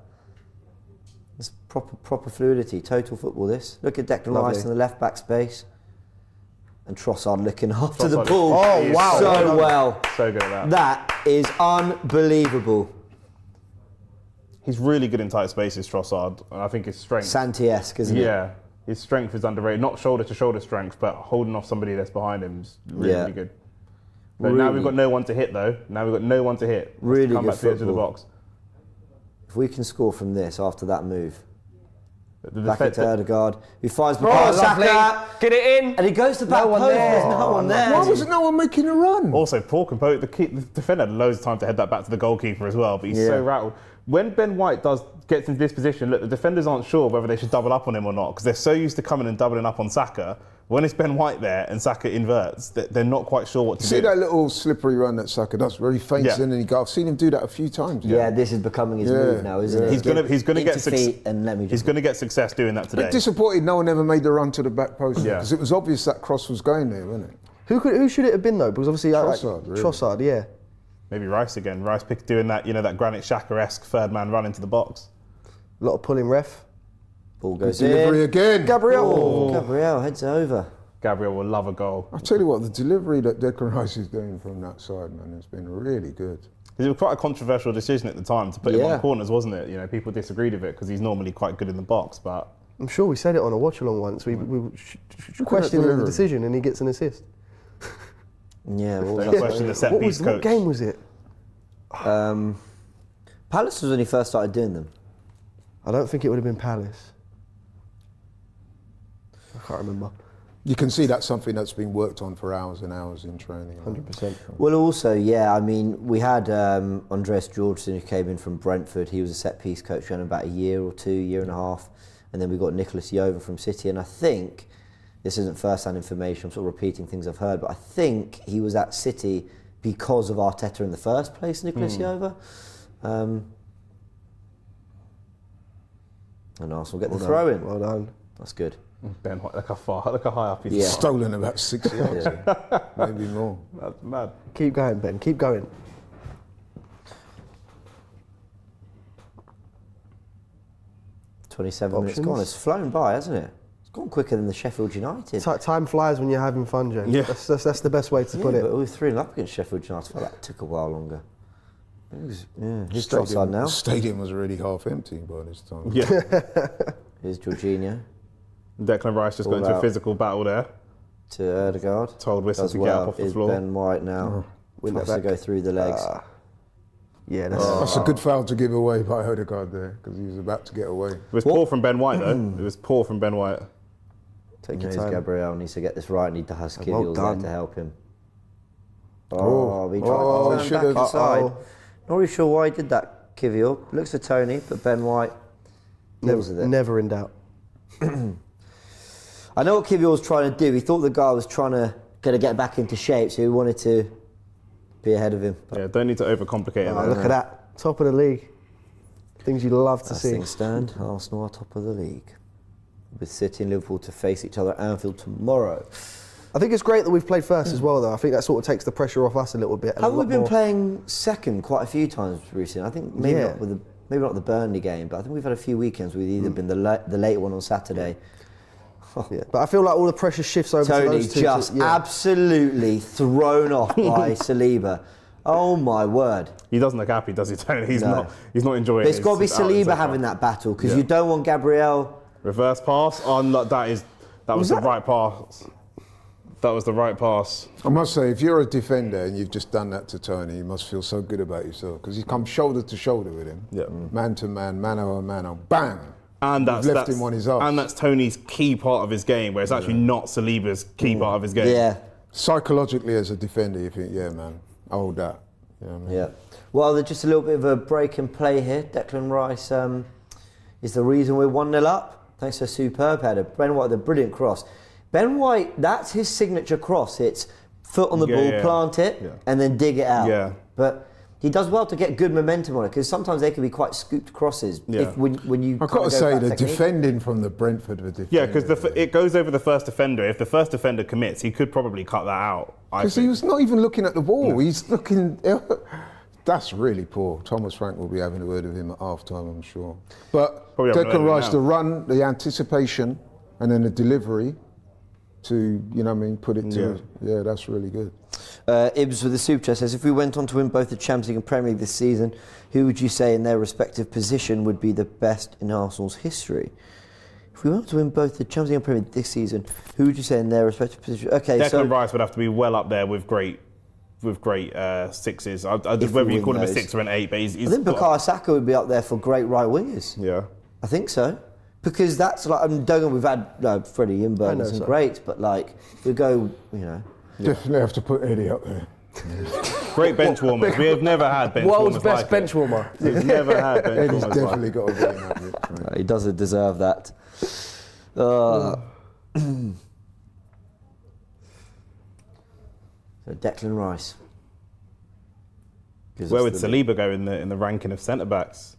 It's proper fluidity, total football this. Look at Declan Rice in the left back space. And Trossard looking after the ball. Oh, wow. So well. So good at that. That is unbelievable. He's really good in tight spaces, Trossard, and I think his strength. Santi-esque, isn't it? Yeah, his strength is underrated. Not shoulder to shoulder strength, but holding off somebody that's behind him is really good. But now we've got no one to hit though. Now we've got no one to hit. Really come good back to the edge of the football. box. If we can score from this after that move. The Back defense- into Odegaard, who finds Oh, Bukayo lovely. Saka, Get it in. and he goes to back one post. there. There's no one there. Why wasn't no one making a run? Also, poor composure. The defender had loads of time to head that back to the goalkeeper as well, but he's so rattled. When Ben White gets into this position, look, the defenders aren't sure whether they should double up on him or not because they're so used to coming and doubling up on Saka. When it's Ben White there and Saka inverts, they're not quite sure what to See do. that little slippery run that Saka does, where he feints in and he goes. I've seen him do that a few times. Yeah, this is becoming his move now, isn't it? He's gonna get and let me he's gonna get success doing that today. Bit disappointed no one ever made the run to the back post Yeah. because it was obvious that cross was going there, wasn't it? Who should it have been though? Because obviously Trossard, really. Trossard, yeah. Maybe Rice again. Rice doing that, that Granit Xhaka-esque third man run into the box. A lot of pulling ref. Ball goes Delivery in. again. Gabriel. Gabriel heads it over. Gabriel will love a goal. I tell you what, the delivery that Declan Rice is doing from that side, man, has been really good. It was quite a controversial decision at the time to put him Yeah. on corners, wasn't it? People disagreed with it because he's normally quite good in the box, but I'm sure we said it on a watch along once. We questioned the delivery. decision and he gets an assist. Yeah, what was don't that? question the set What piece what coach. game was it? Palace was when he first started doing them. I don't think it would have been Palace. I can't remember. You can see that's something that's been worked on for hours and hours in training. 100%. Well, also, yeah, I mean, we had Andreas Georgeson who came in from Brentford. He was a set-piece coach for about a year or two, year and a half. And then we got Nicholas Yova from City. And I think, this isn't first-hand information, I'm sort of repeating things I've heard, but I think he was at City because of Arteta in the first place, Nicholas Yova. And Arsenal get the throw in. Well done. That's good. Ben White, look how high up he's Yeah. Stolen about 6 yards, maybe more. That's mad. Keep going, Ben. Keep going. 27 minutes Options? gone. It's flown by, hasn't it? It's gone quicker than the Sheffield United. Time flies when you're having fun, James. Yeah. That's the best way to put Yeah, it. but we were 3-0 up against Sheffield United. I felt that took a while longer. Here's Trossard now. The stadium was already half empty by this time. Yeah. Here's Jorginho Declan Rice just got All into a out. physical battle there. to Odegaard. Told Whistle Does to get well. up off the Is floor. Ben White now. Win Tries that to back. go through the legs. Yeah, that's That's a good foul to give away by Odegaard there because he was about to get away. It was poor from Ben White though. It was poor from Ben White. take your Here's time. Gabriel needs to get this right and he has Well Kiwior there done. to help him. Oh. He tried Oh, to he turn should've- back inside. Uh-oh. Not really sure why he did that, Kiwior. Looks at Toney, but Ben White deals with it. Never in doubt. I know what Kiwior was trying to do. He thought the guy was trying to get back into shape, so he wanted to be ahead of him. Yeah, don't need to overcomplicate it. Oh, though. look at that. Top of the league. Things you'd love to As see. things stand, Arsenal are top of the league, with City and Liverpool to face each other at Anfield tomorrow. I think it's great that we've played first as well, though. I think that sort of takes the pressure off us a little bit. and a Haven't we lot been more- playing second quite a few times recently? I think maybe Yeah. not with maybe not the Burnley game, but I think we've had a few weekends. We've either been the late one on Saturday. Yeah, but I feel like all the pressure shifts over to Toney those two. just yeah. absolutely thrown off by Saliba. Oh my word! He doesn't look happy, does he, Tony? He's No. not. He's not enjoying. But it's got to be his outings so Saliba far. having that battle because Yeah. you don't want Gabriel. Reverse pass. Oh, no, that was the right pass. That was the right pass. I must say, if you're a defender and you've just done that to Toney, you must feel so good about yourself because you come shoulder to shoulder with him. Yeah. Man to man, mano a mano, bang! And You've left him on his arse. And that's Tony's key part of his game, where it's actually not Saliba's key part of his game. Yeah, Psychologically, as a defender, you think, yeah, man, I hold that. You know what I mean? yeah. Well, there's just a little bit of a break in play here. Declan Rice is the reason we're 1-0 up. Thanks to a superb header. Ben White, the brilliant cross. Ben White, that's his signature cross. It's foot on the Yeah, ball, yeah. plant it, Yeah. and then dig it out. Yeah. But he does well to get good momentum on it because sometimes they can be quite scooped crosses. Yeah. When you I've kinda got to go say, for the that technique. defending from the Brentford were defending. Yeah, because it goes over the first defender. If the first defender commits, he could probably cut that out. I Because he think. was not even looking at the ball. He's looking. That's really poor. Thomas Frank will be having a word with him at half time, I'm sure. But Probably having a word Declan with him Rice, now. the run, the anticipation, and then the delivery to, you know what I mean, put it to. Yeah, that's really good. Ibs with the super chat says, if we went on to win both the Champions League and Premier League this season, who would you say in their respective position would be the best in Arsenal's history? If we went on to win both the Champions League and Premier League this season, who would you say in their respective position? Okay, Declan Rice would have to be well up there with great sixes. Whether you call him a 6 or an 8, but he's I think Bukayo Saka would be up there for great right wingers. Yeah. I think so. Because that's like, don't know, we've had Freddie Imber and some greats, but like, we go, Definitely have to put Eddie up there. Great bench warmers. We have never had bench warmers. World's best bench warmer. We've never had bench Eddie's warmers. definitely got to be in that list. He doesn't deserve that. So Declan Rice. Where would Saliba go in the ranking of centre backs?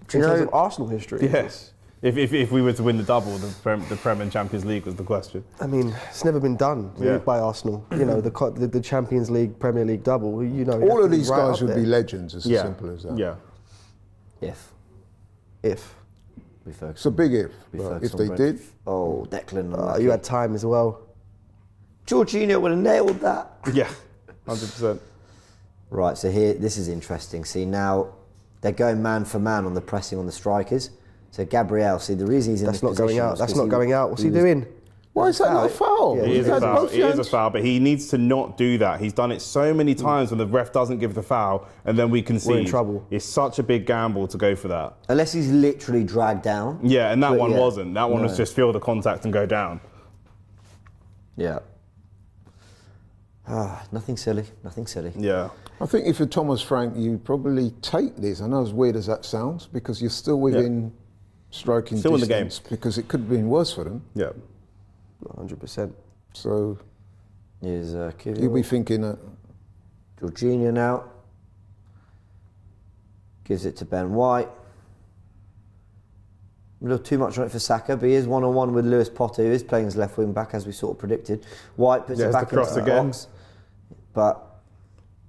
In terms of Arsenal history. Yes. If we were to win the double, the Prem and Champions League was the question. I mean, it's never been done by Arsenal. The Champions League, Premier League double. All of these guys would be legends. It's as simple as that. Yeah. If. It's a big if. But if they did. Oh, Declan. You had time as well. Jorginho would have nailed that. Yeah, 100%. Right, so here, this is interesting. See, now they're going man for man on the pressing on the strikers. So Gabriel, see, the reason he's in That's this not position going out. was That's 'cause not going out. What's he doing? Why is that not a foul? It is a foul. It is a foul, but he needs to not do that. He's done it so many times when the ref doesn't give the foul, and then we concede. We're in trouble. It's such a big gamble to go for that. Unless he's literally dragged down. Yeah, and that But one yeah, wasn't. That one was just feel the contact and go down. Yeah. Nothing silly. Yeah. I think if you're Thomas Frank, you probably take this. I know as weird as that sounds, because you're still within striking Still in distance. the game. Because it could have been worse for them. Yeah. 100%. So Here's Kiwior. you'll be thinking that. Jorginho now. Gives it to Ben White. A little too much on it for Saka, but he is one-on-one with Lewis Potter, who is playing as left wing back, as we sort of predicted. White puts it back the cross into the again. box, but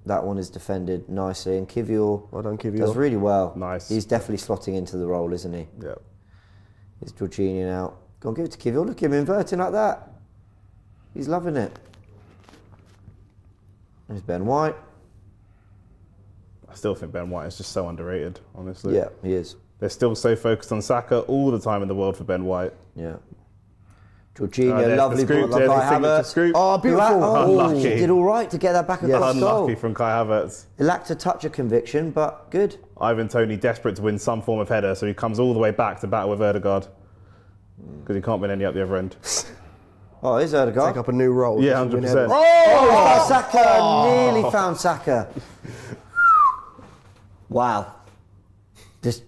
that one is defended nicely, and Kiwior Well done, Kiwior. does really well. Nice. He's definitely slotting into the role, isn't he? Yeah. It's Jorginho now. Go on, give it to Kiwior. Look at him inverting like that. He's loving it. There's Ben White. I still think Ben White is just so underrated, honestly. Yeah, he is. They're still so focused on Saka all the time in the world for Ben White. Yeah. Jorginho, there's lovely the scoop, ball. there's Kai the signature Havertz. scoop. Oh, beautiful. Unlucky. He did all right to get that back across the goal. Unlucky from Kai Havertz. It lacked a touch of conviction, but good. Ivan Toney desperate to win some form of header, so he comes all the way back to battle with Odegaard. Because he can't win any up the other end. Oh, here's Odegaard. Take up a new role. Yeah, 100%. Oh, Saka! Nearly found Saka. Wow.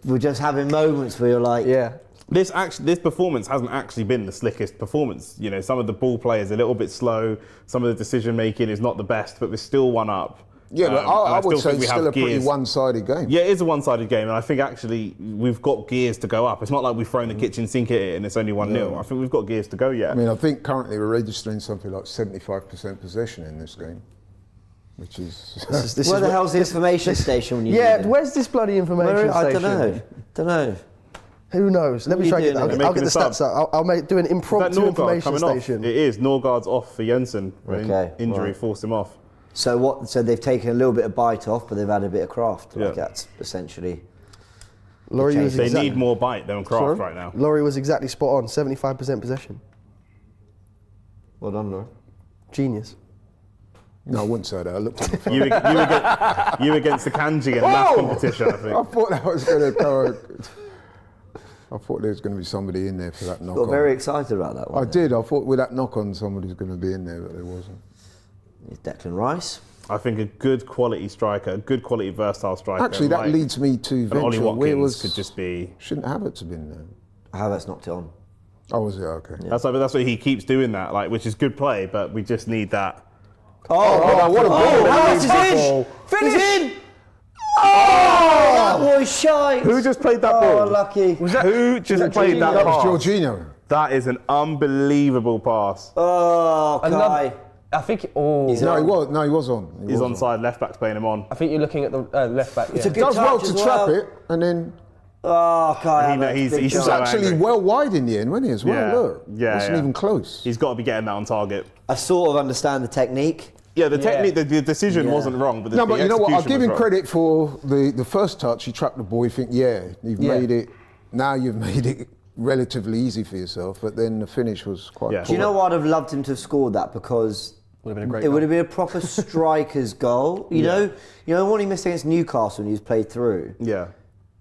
We're just having moments where you're like... Yeah. This performance hasn't actually been the slickest performance. You know, some of the ball play is a little bit slow. Some of the decision making is not the best, but we're still one up. Yeah, but I would say think we it's still have a pretty gears. one-sided game. Yeah, it is a one-sided game, and I think actually we've got gears to go up. It's not like we've thrown the kitchen sink at it and it's only 1-0. I think we've got gears to go yet. I mean, I think currently we're registering something like 75% possession in this game, which is... Where the hell's the information station when you need Yeah, it? where's this bloody information I station? don't know. Who knows? Let What me are try you and get doing? that. I'll get the Making a stats out. I'll do an Is that impromptu Norgard information coming station. off? It is. Norgard's off for Jensen. Okay, Injury right. forced him off. So what? So they've taken a little bit of bite off, but they've had a bit of craft. Yeah. Like that's essentially... Laurie was, They need more bite than craft right now. Laurie was exactly spot on. 75% possession. Well done, Laurie. Genius. No, I wouldn't say that. I looked at the phone. You against the Kanji in math competition, I think. I thought that was going to go... I thought there was going to be somebody in there for that knock-on. Got very excited about that one. I did. I thought with that knock-on somebody's going to be in there, but there wasn't. It's Declan Rice. I think a good quality striker, a good quality versatile striker. Actually, that like leads me to an Ollie venture. Where Watkins was... could just be. Shouldn't Havertz have been there? Havertz knocked it on. Oh, was it? Okay. That's why he keeps doing that, like, which is good play, but we just need that. Oh, what a ball! Havertz is in! Finish! He's in! Oh, that was shy. Who just played that Oh, ball? lucky. Who just played that That was pass? Jorginho. That is an unbelievable pass. Oh, Kai. I think. Oh, No, he was. No, he was on. He's onside, left back's playing him on. I think you're looking at the left back. It's Yeah. a good Does well touch to as trap well. it, and then Oh, Kai. He- Havertz, he's- big he's he was chance. so actually angry. well wide in the end, wasn't he? As well. Yeah. Look, Yeah, wasn't yeah. even close. He's got to be getting that on target. I sort of understand the technique. Yeah, the technique, the decision Yeah. wasn't wrong, but the No, but you know what? I'll execution give him was wrong. credit for the first touch. He trapped the ball. You think, you've made it. Now you've made it relatively easy for yourself. But then the finish was quite. Yeah. poor. Do you know what? I'd have loved him to have scored that because Would have been a great it goal. would have been a proper striker's goal. You know the one he missed against Newcastle when he was played through. Yeah.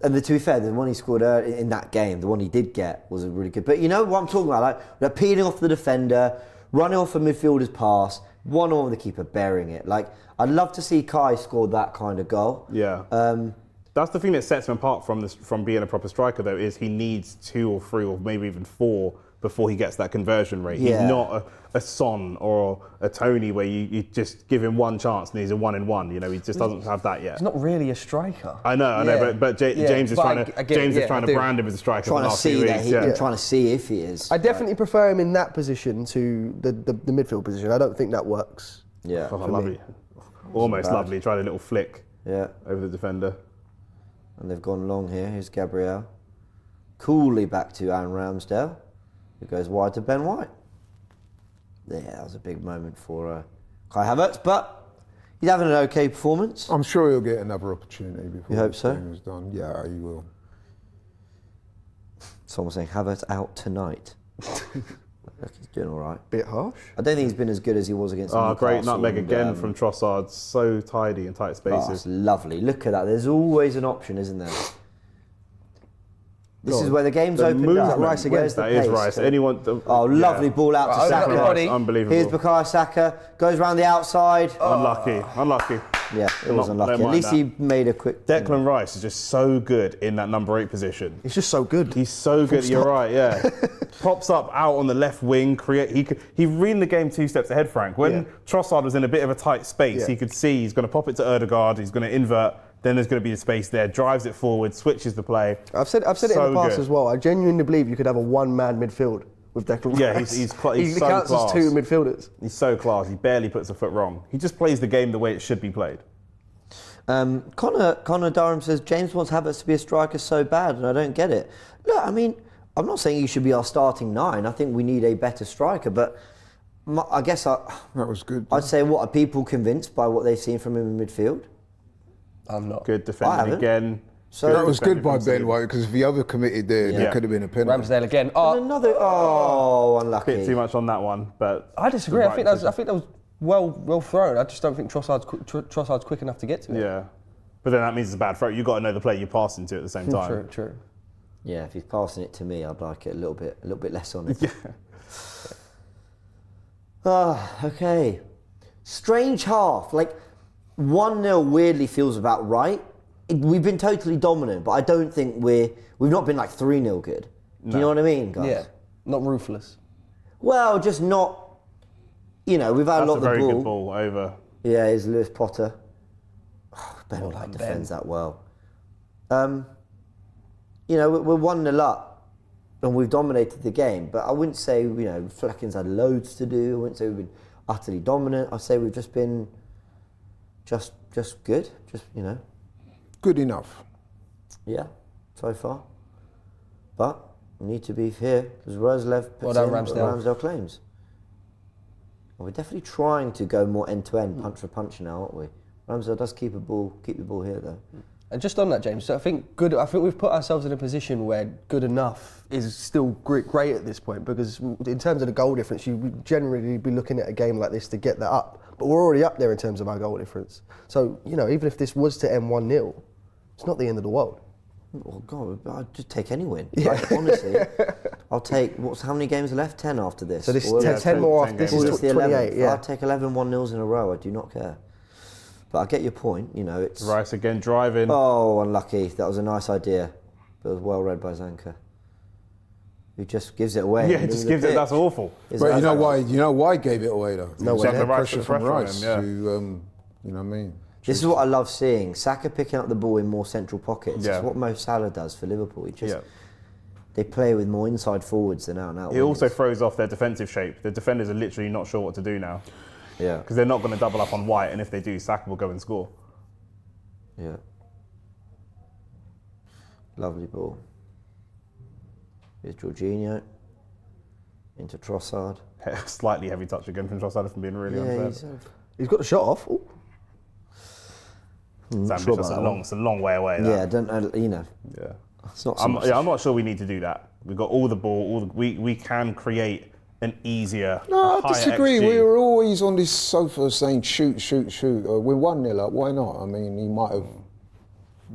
And to be fair, the one he scored in that game, the one he did get, was a really good. But you know what I'm talking about? Like peeling off the defender, running off a midfielder's pass, one on the keeper, burying it. Like I'd love to see Kai score that kind of goal. Yeah. That's the thing that sets him apart from being a proper striker, though, is he needs 2 or 3 or maybe even 4 before he gets that conversion rate. Yeah. He's not a Son or a Toney where you just give him one chance and he's a 1-in-1. You know, he just doesn't have that yet. He's not really a striker. I know, but James is trying to brand him as a striker. Trying for the to last few see that weeks, he, trying to see if he is. I definitely prefer him in that position to the midfield position. I don't think that works. Yeah. Oh, lovely. Almost lovely. Tried a little flick over the defender. And they've gone long here. Here's Gabriel. Coolly back to Aaron Ramsdale, who goes wide to Ben White. Yeah, that was a big moment for Kai Havertz, but he's having an okay performance. I'm sure he'll get another opportunity before You hope the so? game is done. Yeah, he will. Someone saying Havertz out tonight. Look, he's doing all right. Bit harsh. I don't think he's been as good as he was against Newcastle. Great nutmeg and, again from Trossard. So tidy in tight Oh, spaces. it's lovely. Look at that. There's always an option, isn't there? This is where the game's opened up. movement, Rice again. Where's the that is pace? Rice. Anyone? Lovely ball out to Right, Saka. everybody. Unbelievable. Here's Bukayo Saka. Goes round the outside. Unlucky. Yeah, it was Don't unlucky. At mind least that. he made a quick... Declan Rice is just so good in that number 8 position. He's just so good. He's so good. You're right. Yeah, pops up out on the left wing. He read the game 2 steps ahead. Frank, when Trossard was in a bit of a tight space, he could see he's going to pop it to Odegaard. He's going to invert. Then there's going to be a space there. Drives it forward. Switches the play. I've said it in So the past good. as well. I genuinely believe you could have a one-man midfield with Declan Yeah, Rice. he's he so counts class. as 2 midfielders. He's so class. He barely puts a foot wrong. He just plays the game the way it should be played. Connor Durham says, James wants Havertz to be a striker so bad, and I don't get it. Look, I mean, I'm not saying he should be our starting 9. I think we need a better striker, but I guess That was good. I'd say, what, are people convinced by what they've seen from him in midfield? I'm not. Good I defending haven't. again. So That was good by defending from Ben White, because if he ever committed there, there could have been a penalty. Ramsdale again. another, unlucky. Bit too much on that one, but I disagree. the I think right that was well thrown. I just don't think Trossard's quick enough to get to it. Yeah, but then that means it's a bad throw. You've got to know the player you're passing to at the same time. True. Yeah, if he's passing it to me, I'd like it a little bit less on it. Okay. Strange half. Like 1-0 weirdly feels about right. We've been totally dominant, but I don't think we've not been like 3-0 good. Do you know what I mean, guys? Yeah, not ruthless. Well, just not. You know, we've had That's a lot a of the very ball. good ball over. Yeah, it's Lewis Potter. Oh, Ben White defends that well. You know, we're 1-0 up and we've dominated the game, but I wouldn't say, you know, Flecken's had loads to do. I wouldn't say we've been utterly dominant. I'd say we've just been just good. Just, you know, Good enough. yeah, so far. But we need to be here because Roslev puts Well done, in what Ramsdale. Ramsdale claims. Well, we're definitely trying to go more end-to-end, punch for punch now, aren't we? Ramsdale does keep the ball here, though. And just on that, James, so I think we've put ourselves in a position where good enough is still great at this point, because in terms of the goal difference, you would generally be looking at a game like this to get that up. But we're already up there in terms of our goal difference. So, you know, even if this was to end 1-0, it's not the end of the world. Oh God, I'd just take any win. Like, honestly, I'll take. How many games are left? 10 after this. So this Or- 10 more after this Or is it's the 28, 11th. yeah. I'll take 11 1-0s in a row. I do not care. But I get your point. You know, it's. Rice again driving. Oh, unlucky. That was a nice idea, but it was well read by Zanka, who just gives it away. Yeah, just gives it. That's awful. But you know why? You know why he gave it away though? No way. He had Rice pressure put from pressure on Rice. him, yeah. Who, you know what I mean? This is what I love seeing. Saka picking up the ball in more central pockets. Yeah. It's what Mo Salah does for Liverpool. He just Yeah. they play with more inside forwards than out and out. It also throws off their defensive shape. The defenders are literally not sure what to do now yeah. because they're not going to double up on White, and if they do, Saka will go and score. Yeah. Lovely ball. Here's Jorginho into Trossard. Slightly heavy touch again from Trossard, if I'm being really unfair. He's got the shot off. Ooh. It's ambitious. It's a long way away. That. Yeah, don't know, you know. Yeah. It's not. I'm not sure we need to do that. We've got all the ball. We can create an easier. No, I higher disagree. XG. We were always on this sofa saying shoot. We're 1-0 up. Why not? I mean, he might have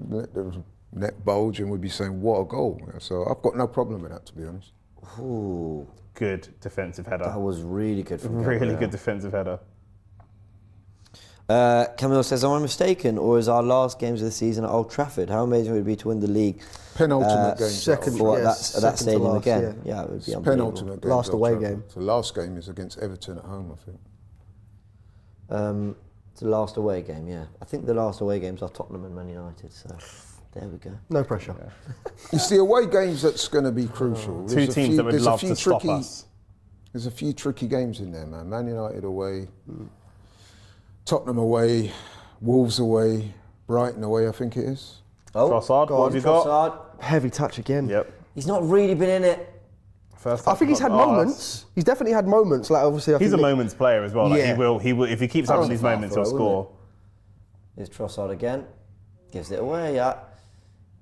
let the net bulge, and we'd be saying what a goal. So I've got no problem with that, to be honest. Ooh, Good defensive header. that was really good from Really Gabriel. good defensive header. Camille says, am I mistaken, or is our last games of the season at Old Trafford? How amazing would it be to win the league? Penultimate game. second- For Yeah, that second to stadium last, again. Yeah, it would be unbelievable. Penultimate game. Last Old away Trafford. game. So last game is against Everton at home, I think. It's the last away game, yeah. I think the last away games are Tottenham and Man United, so there we go. No pressure. It's the away games that's going to be crucial. Two There's a teams few- that would there's a love few to stop tricky- us. There's a few tricky games in there, man. Man United away, Tottenham away, Wolves away, Brighton away, I think it is. Oh, Trossard, go what on, have you got? Trossard. Heavy touch again. Yep. He's not really been in it. First I think he's had Oh, moments. He's definitely had moments. Like obviously, I He's a think moments player as well. Like Yeah. he will. If he keeps having was these a far moments, throw, he'll wasn't score. Here's Trossard again. Gives it away, yeah.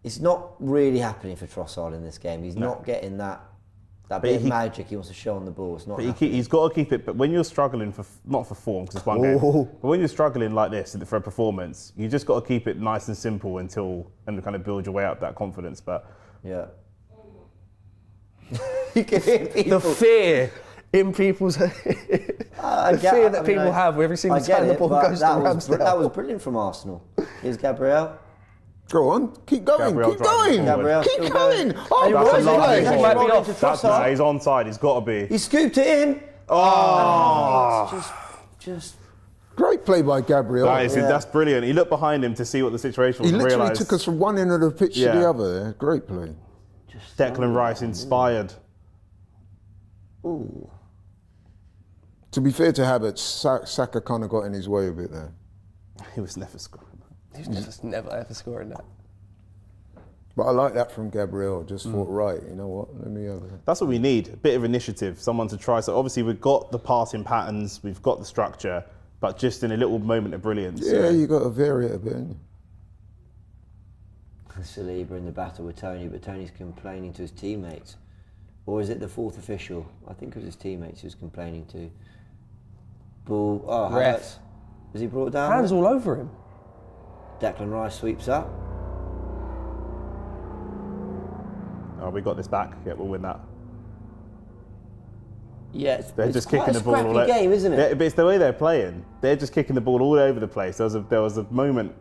It's not really happening for Trossard in this game. He's not getting that bit of magic he wants to show on the ball. It's not But happening. he's got to keep it. But when you're struggling not for form, because it's one game. But when you're struggling like this for a performance, you just got to keep it nice and simple and kind of build your way up that confidence. But Yeah. You can hear people. The fear in people's the fear that people have with every single time the ball goes to Ramsdale. That was brilliant from Arsenal. Here's Gabriel. Go on, keep going, Gabriel keep driving going, Gabriel keep still going. going. Oh, Hey, what that's is a lovely it? ball. He might be Rolling off. to that's Trossard. he's onside. He's got to be. He scooped it in. Oh, Just Great play by Gabriel. that's brilliant. He looked behind him to see what the situation was. He and literally realised took us from one end of the pitch to Yeah. the other. There. Great play. Declan Rice inspired. ooh. To be fair to Havertz, Saka kind of got in his way a bit there. He was never scoring. He's just never ever scoring that. But I like that from Gabriel. Just thought, right, you know what? Let me have it. That's what we need, a bit of initiative, someone to try. So obviously we've got the passing patterns, we've got the structure, but just in a little moment of brilliance. Yeah, you got to vary it a bit. Ain't you? Saliba in the battle with Toney, but Tony's complaining to his teammates. Or is it the fourth official? I think it was his teammates he was complaining to. Ball. Oh, Ref. Havertz. Has he brought it down? Hands all over him. Declan Rice sweeps up. Oh, we got this back. Yeah, we'll win that. Yeah, They're it's just quite kicking a the ball all scrappy game, isn't it? But it's the way they're playing. They're just kicking the ball all over the place. There was a moment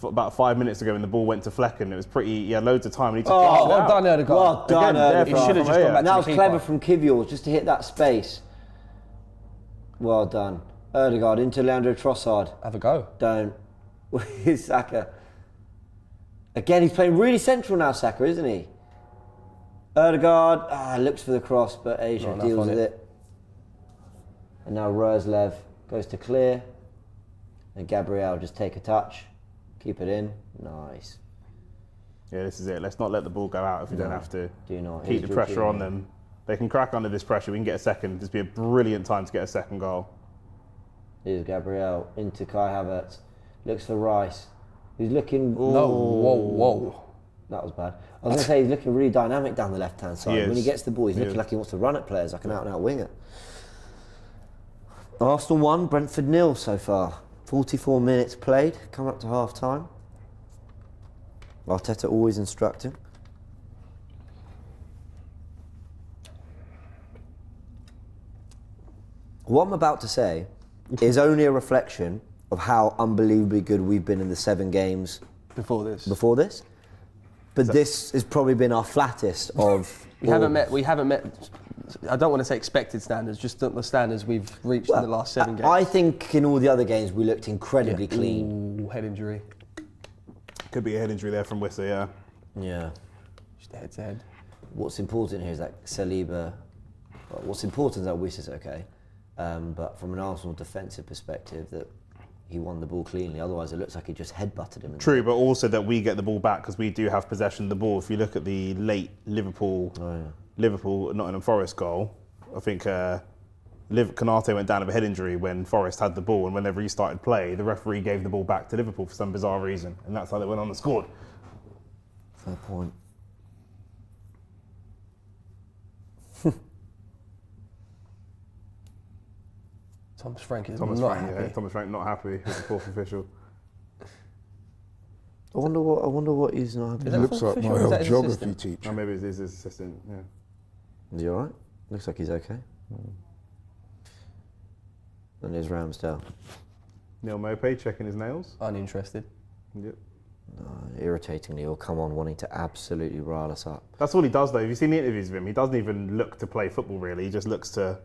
about 5 minutes ago when the ball went to Flecken. It was pretty. He had loads of time. And he just kicks it Well out. done, Odegaard. Well done, Again, Odegaard. he should have just gone back And that to was the clever keeper. from Kiwior, just to hit that space. Well done. Odegaard into Leandro Trossard. Have a go. Don't. Here's Saka. Again, he's playing really central now, Saka, isn't he? Odegaard looks for the cross, but Asia Not enough deals on with it. it. And now Roslev goes to clear. And Gabriel just take a touch. Keep it in. Nice. Yeah, this is it. Let's not let the ball go out if we don't have to. Do not. Keep Here's the pressure Jorginho. on them. They can crack under this pressure. We can get a second. This would be a brilliant time to get a second goal. Here's Gabriel into Kai Havertz. Looks for Rice. He's looking. No, whoa. That was bad. I was going to say he's looking really dynamic down the left-hand side. He When he is. gets the ball, he's looking like he wants to run at players like an out-and-out winger. Arsenal 1, Brentford 0 so far. 44 minutes played, come up to half-time. Arteta always instructing. What I'm about to say is only a reflection of how unbelievably good we've been in the 7 games Before this. before this. But this has probably been our flattest of. We haven't met. I don't want to say expected standards, just the standards we've reached in the last 7 games. I think in all the other games we looked incredibly clean. Ooh, head injury. Could be a head injury there from Wissa, yeah. Yeah. Just head to head. What's important here is that Saliba. Well, what's important is that Wiss is okay, but from an Arsenal defensive perspective, that he won the ball cleanly. Otherwise, it looks like he just headbutted him. True, but also that we get the ball back because we do have possession of the ball. If you look at the late Liverpool Nottingham Forest goal, I think Konate went down with a head injury when Forest had the ball, and when they restarted play, the referee gave the ball back to Liverpool for some bizarre reason, and that's how they went on and scored. Fair point. Thomas Frank is Thomas not Frank, happy. yeah, Thomas Frank not happy with the fourth official. I wonder what he's not happy. Is that Looks fourth like official my or is that old his geography assistant? teacher. Or maybe it's his assistant, yeah. Is he alright? Looks like he's okay. And there's Ramsdale. Neil Maupay checking his nails. Uninterested. Yep. Irritatingly, or come on, wanting to absolutely rile us up. That's all he does though. If you've seen the interviews with him, he doesn't even look to play football really. He just looks to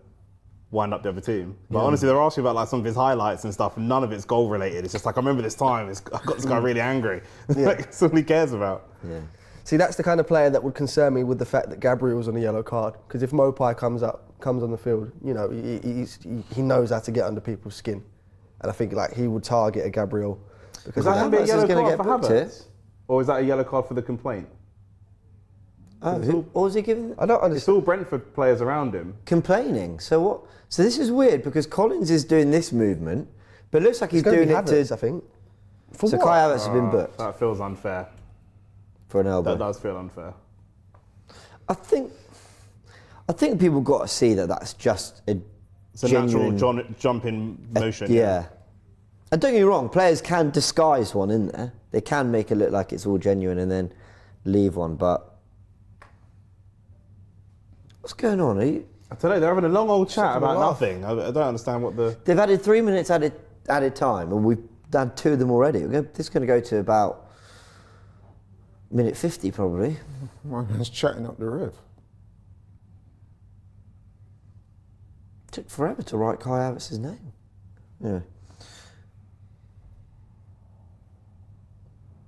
wind up the other team. But honestly, they're asking about like some of his highlights and stuff, and none of it's goal related. It's just like, I remember this time, I got this guy really angry. Like, that's all he cares about. Yeah. See, that's the kind of player that would concern me with the fact that Gabriel's on a yellow card. Because if Maupay comes on the field, you know, he knows how to get under people's skin, and I think like he would target a Gabriel. Because Is that going to be a Havertz is yellow gonna card get for booked here. Havertz? Or is that a yellow card for the complaint? Oh, what was he giving? I don't It's understand. all Brentford players around him. Complaining. So what? So this is weird because Collins is doing this movement, but it looks like he's It's gonna doing be it Havertz, to. I think. For So what? Kai Havertz has been booked That feels unfair. for an elbow. That does feel unfair. I think people got to see that that's just a It's a genuine, natural jump in motion. Yeah. And don't get me wrong, players can disguise one in there. They can make it look like it's all genuine and then leave one. But what's going on? I don't know, they're having a long old chat Something about to laugh. nothing. I don't understand what the... They've added 3 minutes added time, and we've done 2 of them already. This is going to go to about minute 50 probably. My man's chatting up the ref. Took forever to write Kai Havertz's name. Yeah.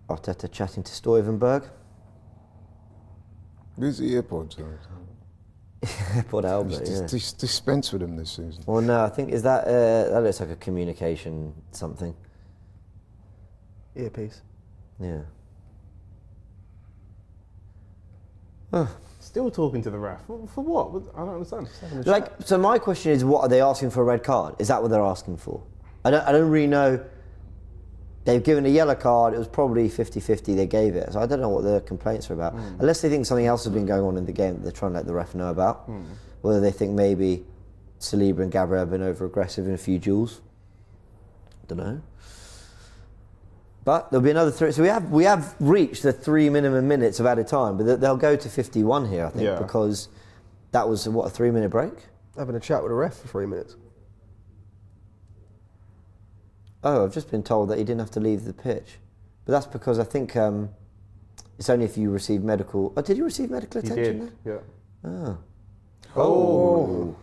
Arteta chatting to Stuyvenberg. Where's the earpods? Put Albert, yeah. Dispense with them this season. Well, no, I think, is that looks like a communication something. Earpiece. Yeah. Still talking to the ref. For what? I don't understand. Like, so my question is, what are they asking for a red card? Is that what they're asking for? I don't really know. They've given a yellow card. It was probably 50-50 they gave it. So I don't know what the complaints are about. Unless they think something else has been going on in the game that they're trying to let the ref know about. Whether they think maybe Saliba and Gabriel have been over-aggressive in a few duels. Don't know. But there'll be another 3. So we have reached the 3 minimum minutes of added time, but they'll go to 51 here, I think, Yeah. because that was, what, a 3-minute break? Having a chat with a ref for 3 minutes. Oh, I've just been told that he didn't have to leave the pitch. But that's because I think it's only if you receive medical... Oh, did you receive medical He attention did, yeah. there? Oh. Oh.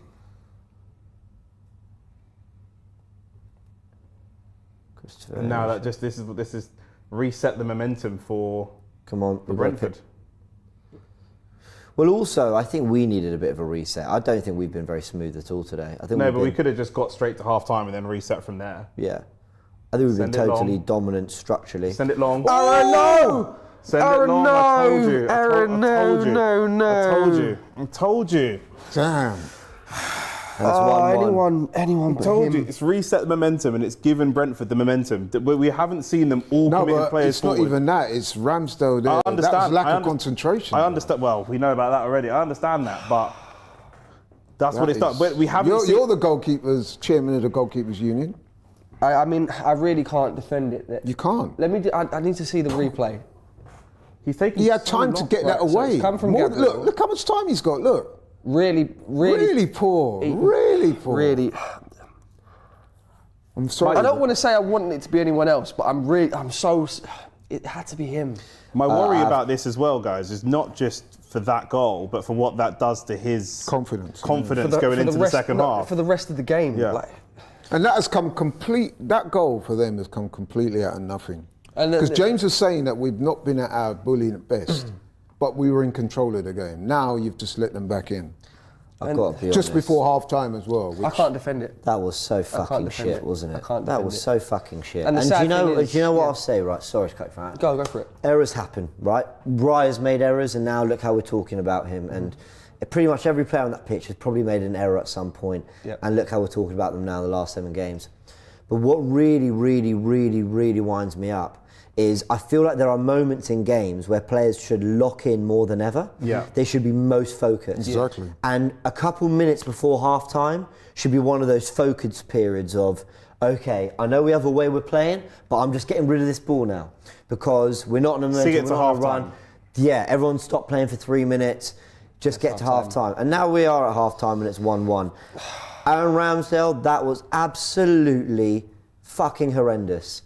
Christopher. And now that this is reset the momentum for Come on, Brentford. Well, also, I think we needed a bit of a reset. I don't think we've been very smooth at all today. I think No, we've but we been- could have just got straight to half time and then reset from there. Yeah. I think we've been Send it totally long. dominant structurally. Send it long. Aaron, no! Send it Aaron, long. no! I told you. Aaron, no, no, no. I told you. Damn. That's 1-1. Anyone I but told him. you. It's reset the momentum and it's given Brentford the momentum. We haven't seen them all No, committing but players it's forward. not even that. It's Ramsdale there. I understand. That was lack I of concentration. I understand. Well, we know about that already. I understand that, but that's what it's done. is- But we haven't seen. You're the goalkeepers, chairman of the goalkeepers union. I mean, I really can't defend it. You can't. Let me. I need to see the replay. He's taking. He had so time to long. get that Right, so away. it's come from Gabriel. Look how much time he's got. Look, Really really poor. Really poor. Really. I'm sorry. I don't want to say I want it to be anyone else, but I'm so. It had to be him. My worry about this as well, guys, is not just for that goal, but for what that does to his Confidence. going For into the rest- second no, half. For the rest of the game. Yeah. Like, And that has come that goal for them has come completely out of nothing. And Because James was saying that we've not been at our bullying at best, but we were in control of the game. Now you've just let them back in. I've got to be Just honest. before half time as well. I can't defend it. That was so can't fucking defend shit, it. wasn't I it? can't That defend was it. so fucking shit. And the do sad you know? thing is- do you know what yeah. I'll say? Right, sorry to cut you out. Go for it. Errors happen, right? Raya's made errors, and now look how we're talking about him. And pretty much every player on that pitch has probably made an error at some point. Yep. And look how we're talking about them now in the last 7 games. But what really, really, really, really winds me up is I feel like there are moments in games where players should lock in more than ever. Yeah. They should be most focused. Exactly. And a couple minutes before half-time should be one of those focus periods of, okay, I know we have a way we're playing, but I'm just getting rid of this ball now because we're not in a momentum, See it we're to not on a half-time. run. Yeah, everyone stop playing for 3 minutes, just get to half-time. And now we are at half-time and it's 1-1. Aaron Ramsdale, that was absolutely fucking horrendous.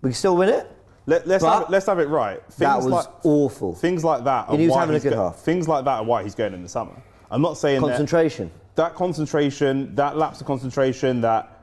We can still win it? Let's have it right. That was awful. Things like that. And he was having a good half. Things like that are why he's going in the summer. I'm not saying Concentration. that concentration, that lapse of concentration, that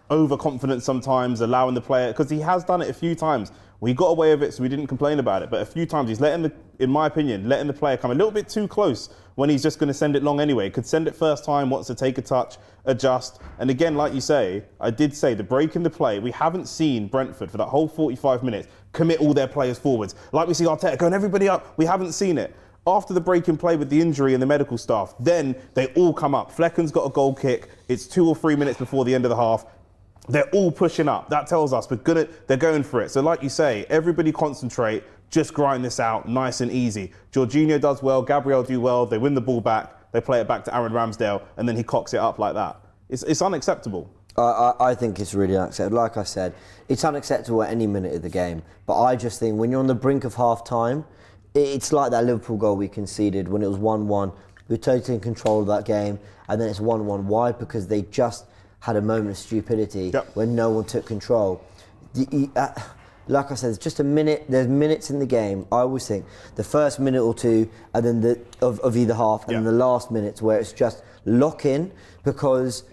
overconfidence sometimes, allowing the player, because he has done it a few times. We got away with it, so we didn't complain about it. But a few times he's in my opinion, letting the player come a little bit too close when he's just going to send it long anyway. Could send it first time, wants to take a touch, adjust. And again, like you say, I did say the break in the play, we haven't seen Brentford for that whole 45 minutes commit all their players forwards. Like we see Arteta going everybody up, we haven't seen it. After the break in play with the injury and the medical staff, then they all come up. Flecken's got a goal kick. It's 2 or 3 minutes before the end of the half. They're all pushing up. That tells us they're going for it. So like you say, everybody concentrate, just grind this out nice and easy. Jorginho does well, Gabriel do well, they win the ball back, they play it back to Aaron Ramsdale, and then he cocks it up like that. It's unacceptable. I think it's really unacceptable. Like I said, it's unacceptable at any minute of the game. But I just think when you're on the brink of half-time, it's like that Liverpool goal we conceded when it was 1-1. We were totally in control of that game, and then it's 1-1. Why? Because they just had a moment of stupidity when no one took control. Like I said, it's just a minute. There's minutes in the game. I always think the first minute or two, and then of either half, and then the last minutes where it's just lock in, because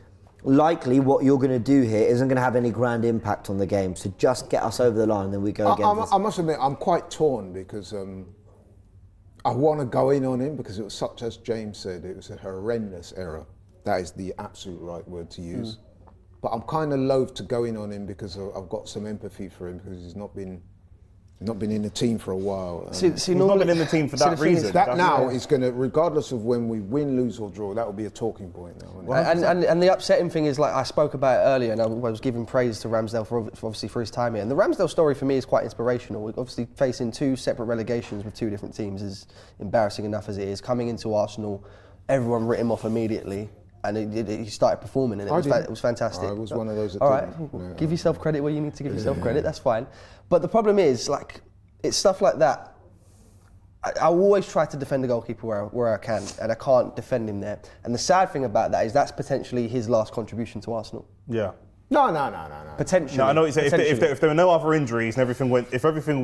likely what you're going to do here isn't going to have any grand impact on the game. So just get us over the line, and then we go again. I must admit, I'm quite torn because I want to go in on him because it was such, as James said, it was a horrendous error. That is the absolute right word to use. But I'm kind of loath to go in on him because I've got some empathy for him because he's not been in the team for a while. He's not been in the team for that reason. That now is going to, regardless of when we win, lose or draw, that will be a talking point now. And the upsetting thing is, like I spoke about it earlier, and I was giving praise to Ramsdale for his time here. And the Ramsdale story for me is quite inspirational. We're obviously facing 2 separate relegations with 2 different teams, as embarrassing enough as it is. Coming into Arsenal, everyone writ him off immediately. And he started performing, and it was fantastic. I was one of those that all right, give yourself credit where you need to give yourself credit. That's fine. But the problem is, like, it's stuff like that. I always try to defend the goalkeeper where I can, and I can't defend him there. And the sad thing about that is that's potentially his last contribution to Arsenal. Yeah. No. Potentially. No, I know what you're saying. If there were no other injuries and everything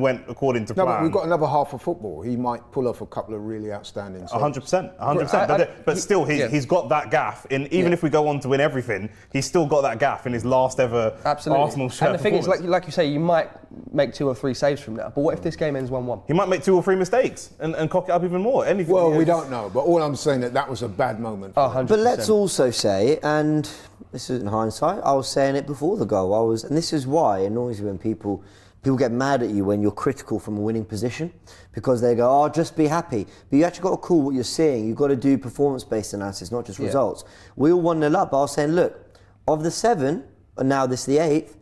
went according to plan. No, but we've got another half of football. He might pull off a couple of really outstanding saves. 100%. But still, he's got that gaff in. Even if we go on to win everything, he's still got that gaff in his last ever Arsenal shirt. And the thing is, like you say, you might make 2 or 3 saves from that. But what if this game ends 1-1? He might make 2 or 3 mistakes and cock it up even more. Anything. Well, we don't know. But all I'm saying that was a bad moment. 100%. But let's also say, and this isn't hindsight, I was saying it before the goal. And this is why it annoys me when people get mad at you when you're critical from a winning position, because they go, oh, just be happy. But you actually got to call what you're seeing. You've got to do performance-based analysis, not just results. We all 1-0 up, but I was saying, look, of the 7, and now this is the 8th,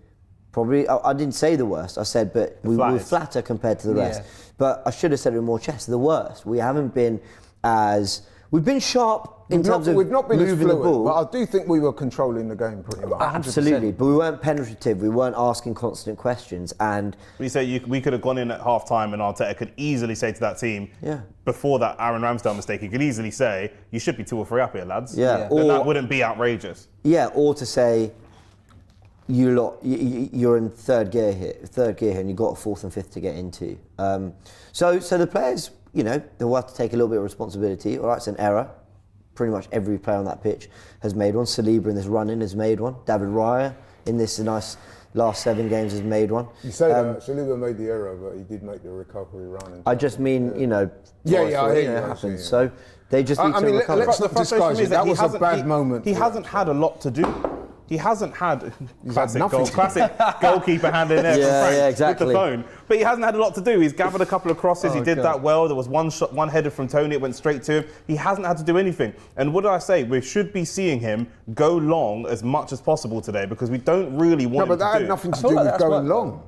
probably, I didn't say the worst. I said, but we were flatter compared to the rest. But I should have said it with more chest. The worst. We haven't been as... We've been sharp in terms of we've not been moving as fluid, the ball. But I do think we were controlling the game pretty much. Absolutely, but we weren't penetrative. We weren't asking constant questions. And we could have gone in at half time, and Arteta could easily say to that team, before that Aaron Ramsdale mistake, he could easily say, "You should be 2 or 3 up here, lads." Yeah. Or that wouldn't be outrageous. Yeah, or to say, you're in third gear here, and you've got a 4th and 5th to get into. So the players, they'll have to take a little bit of responsibility. All right, it's an error. Pretty much every player on that pitch has made one. Saliba in this run-in has made one. David Raya in this nice last 7 games has made one. You say that Saliba made the error, but he did make the recovery run. I just mean, I hear you. It happens. So they just need to recover. Let's not disguise it. That was a bad moment. He hasn't had a lot to do. he hasn't had classic, nothing. classic goalkeeper hand in there from Yeah, Frank yeah, exactly. with the phone. But he hasn't had a lot to do. He's gathered a couple of crosses. He did that well. There was one shot, one header from Toney. It went straight to him. He hasn't had to do anything. And what did I say? We should be seeing him go long as much as possible today because we don't really want him but to that do. had nothing to feel do like with that's going what- long.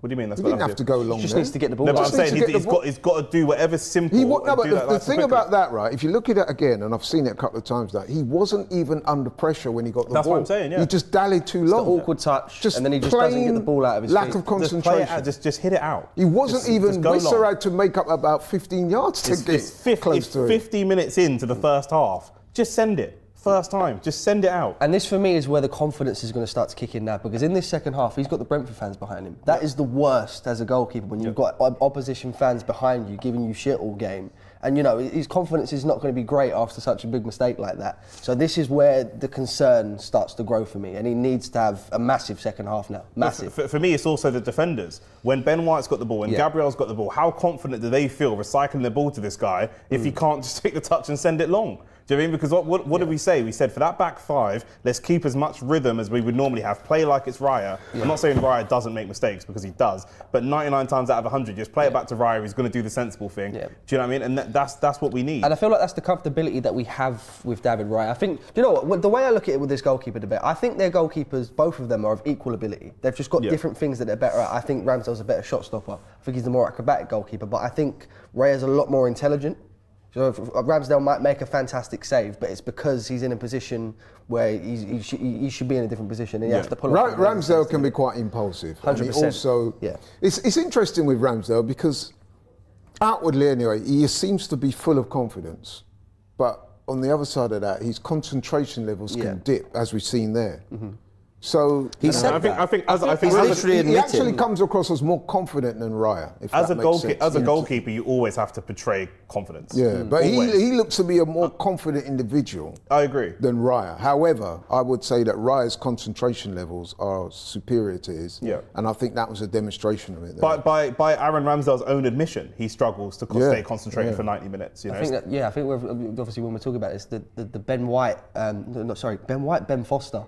What do you mean? That's He what didn't I have to feel. go long. He just there. needs to get the ball. No, but I'm Just needs saying to get the ball. he's got to do whatever's simple. But and do that the nice and thing quickly. about that, right, if you look at it again, and I've seen it a couple of times now, he wasn't even under pressure when he got the That's ball. what I'm saying, yeah. He just dallied too The long. awkward touch, and then he just doesn't get the ball out of his lack feet. of Just play concentration. it out. Just hit it out. He wasn't Just even. go Wissa long. had to make up about 15 yards to get close to it. 50 minutes into the first half. Just send it. First time. Just send it out. And this, for me, is where the confidence is going to start to kick in now, because in this second half, he's got the Brentford fans behind him. That is the worst as a goalkeeper, when you've got opposition fans behind you giving you shit all game. And, you know, his confidence is not going to be great after such a big mistake like that. So this is where the concern starts to grow for me, and he needs to have a massive second half now. Massive. For me, it's also the defenders. When Ben White's got the ball and Gabriel's got the ball, how confident do they feel recycling the ball to this guy if he can't just take the touch and send it long? Do you know what I mean? Because what did we say? We said for that back five, let's keep as much rhythm as we would normally have. Play like it's Raya. I'm not saying Raya doesn't make mistakes, because he does. But 99 times out of 100, just play it back to Raya. He's going to do the sensible thing. Yeah. Do you know what I mean? And that's what we need. And I feel like that's the comfortability that we have with David Raya. I think, do you know what, the way I look at it with this goalkeeper debate, I think their goalkeepers, both of them, are of equal ability. They've just got different things that they're better at. I think Ramsdale's a better shot stopper. I think he's the more acrobatic goalkeeper, but I think Raya's a lot more intelligent. So Ramsdale might make a fantastic save, but it's because he's in a position where he should be in a different position, and he has to pull up. Ramsdale can be quite impulsive. 100%. And he also, Yeah. it's interesting with Ramsdale because outwardly anyway, he seems to be full of confidence. But on the other side of that, his concentration levels can dip, as we've seen there. So He said I think as He's literally he admitted. actually comes across as more confident than Raya. If as that a makes sense. goalkeeper, you always have to portray confidence. Yeah, but Always. he looks to be a more confident individual. I agree. Than Raya. However, I would say that Raya's concentration levels are superior to his. Yeah. And I think that was a demonstration of it. there. By Aaron Ramsdale's own admission, he struggles to stay concentrated for 90 minutes. You know? I think obviously when we're talking about this, the Ben White, Ben Foster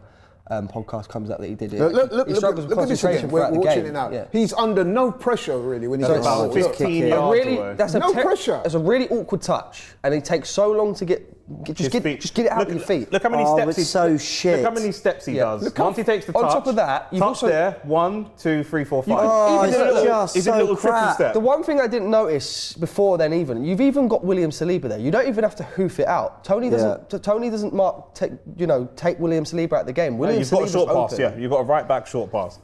podcast comes up that he did. Look, He struggles with look at this concentration again. We're throughout the watching game. it now. Yeah. He's under no pressure really when he So gets about the ball. 15 Look. yards Really, away. that's No pressure. It's a really awkward touch, and it takes so long to get it out of your feet. Look how many Oh, steps it's so shit. Look how many steps he does. Look Once he takes the on touch, top of that, you've touch also- there, 1, 2, 3, 4, 5. Oh, Even it's a little- just Is it a so little triple crap. step? The one thing I didn't notice before then, you've even got William Saliba there. You don't even have to hoof it out. Toney doesn't take William Saliba out of the game. William You've got a Saliba's short pass, open. You've got a right back short pass.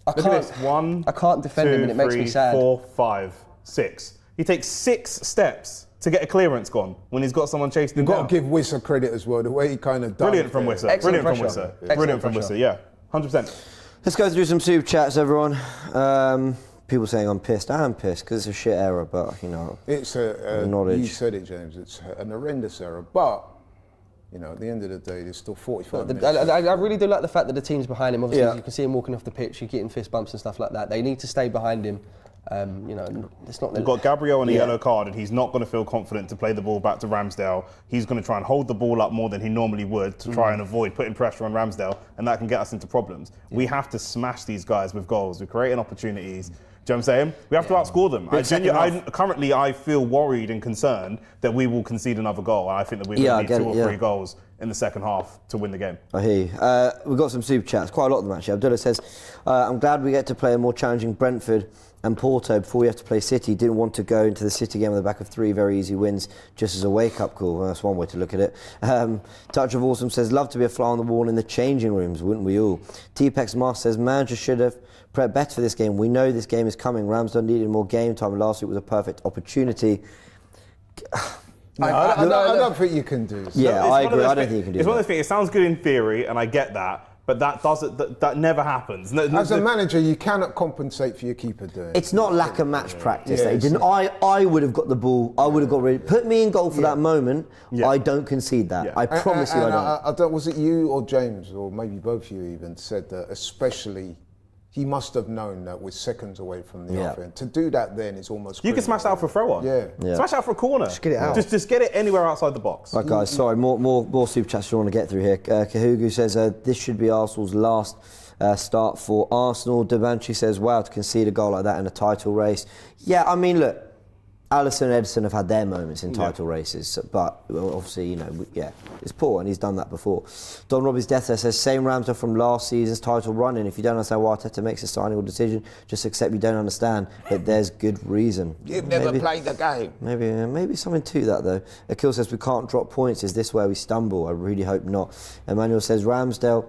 I Look at can't. this. 1, I can't defend him, and it makes me 3, sad. 4, 5, 6. He takes 6 steps to get a clearance gone when he's got someone chasing him You've got down. to give Wissa credit as well, the way he kind of done. Brilliant from Wissa. Excellent Brilliant from pressure. Wissa. Excellent Brilliant from pressure. Wissa, yeah. 100%. Let's go through some super chats, everyone. People saying I'm pissed. I am pissed because it's a shit error, but you know. It's knowledge. you said it, James. It's an horrendous error, but you know, at the end of the day, there's still 45 minutes. I really do like the fact that the team's behind him. Obviously, Yeah. you can see him walking off the pitch, you're getting fist bumps and stuff like that. They need to stay behind him. It's not. We've got Gabriel on a yellow card, and he's not going to feel confident to play the ball back to Ramsdale. He's going to try and hold the ball up more than he normally would to try and avoid putting pressure on Ramsdale, and that can get us into problems. We have to smash these guys with goals. We're creating opportunities. Do you know what I'm saying? We have to outscore them. Currently, I feel worried and concerned that we will concede another goal. I think that we're going to need 2 or 3 goals in the second half to win the game. I hear you. We've got some super chats, quite a lot of them actually. Abdullah says, I'm glad we get to play a more challenging Brentford and Porto before we have to play City. Didn't want to go into the City game on the back of 3 very easy wins just as a wake-up call. Well, that's one way to look at it. Touch of Awesome says, love to be a fly on the wall in the changing rooms, wouldn't we all? T-Pex Master says, manager should have prepped better for this game. We know this game is coming. Ramsdale needed more game time. Last week was a perfect opportunity. I don't think you can do this. Yeah, It's I one of agree. those I don't thi- think you can do It's one that. of those things. It sounds good in theory, and I get that, but that never happens. As a manager, you cannot compensate for your keeper doing it. It's not lack of match practice. Yeah, that he didn't. I would have got the ball. I would have got rid. Put me in goal for that moment. Yeah. I don't concede that. Yeah. I promise you, I don't. I don't. Was it you or James, or maybe both of you even, said that especially he must have known that we're seconds away from the Yeah. offense. To do that then is almost You can smash that out for a throw on. Yeah. Smash it out for a corner. Just get it out. Just get it anywhere outside the box. Right, guys, sorry, more super chats you want to get through here. Kahugu says this should be Arsenal's last start for Arsenal. Devanchi says, wow, to concede a goal like that in a title race. Yeah, I mean, look, Alisson and Edison have had their moments in title races, but obviously, it's poor, and he's done that before. Don Robbie's Death says, same Ramsdale from last season's title run, and if you don't understand why Arteta makes a signing or decision, just accept you don't understand, but there's good reason. You've never played the game. Maybe something to that, though. Akil says, we can't drop points. Is this where we stumble? I really hope not. Emmanuel says, Ramsdale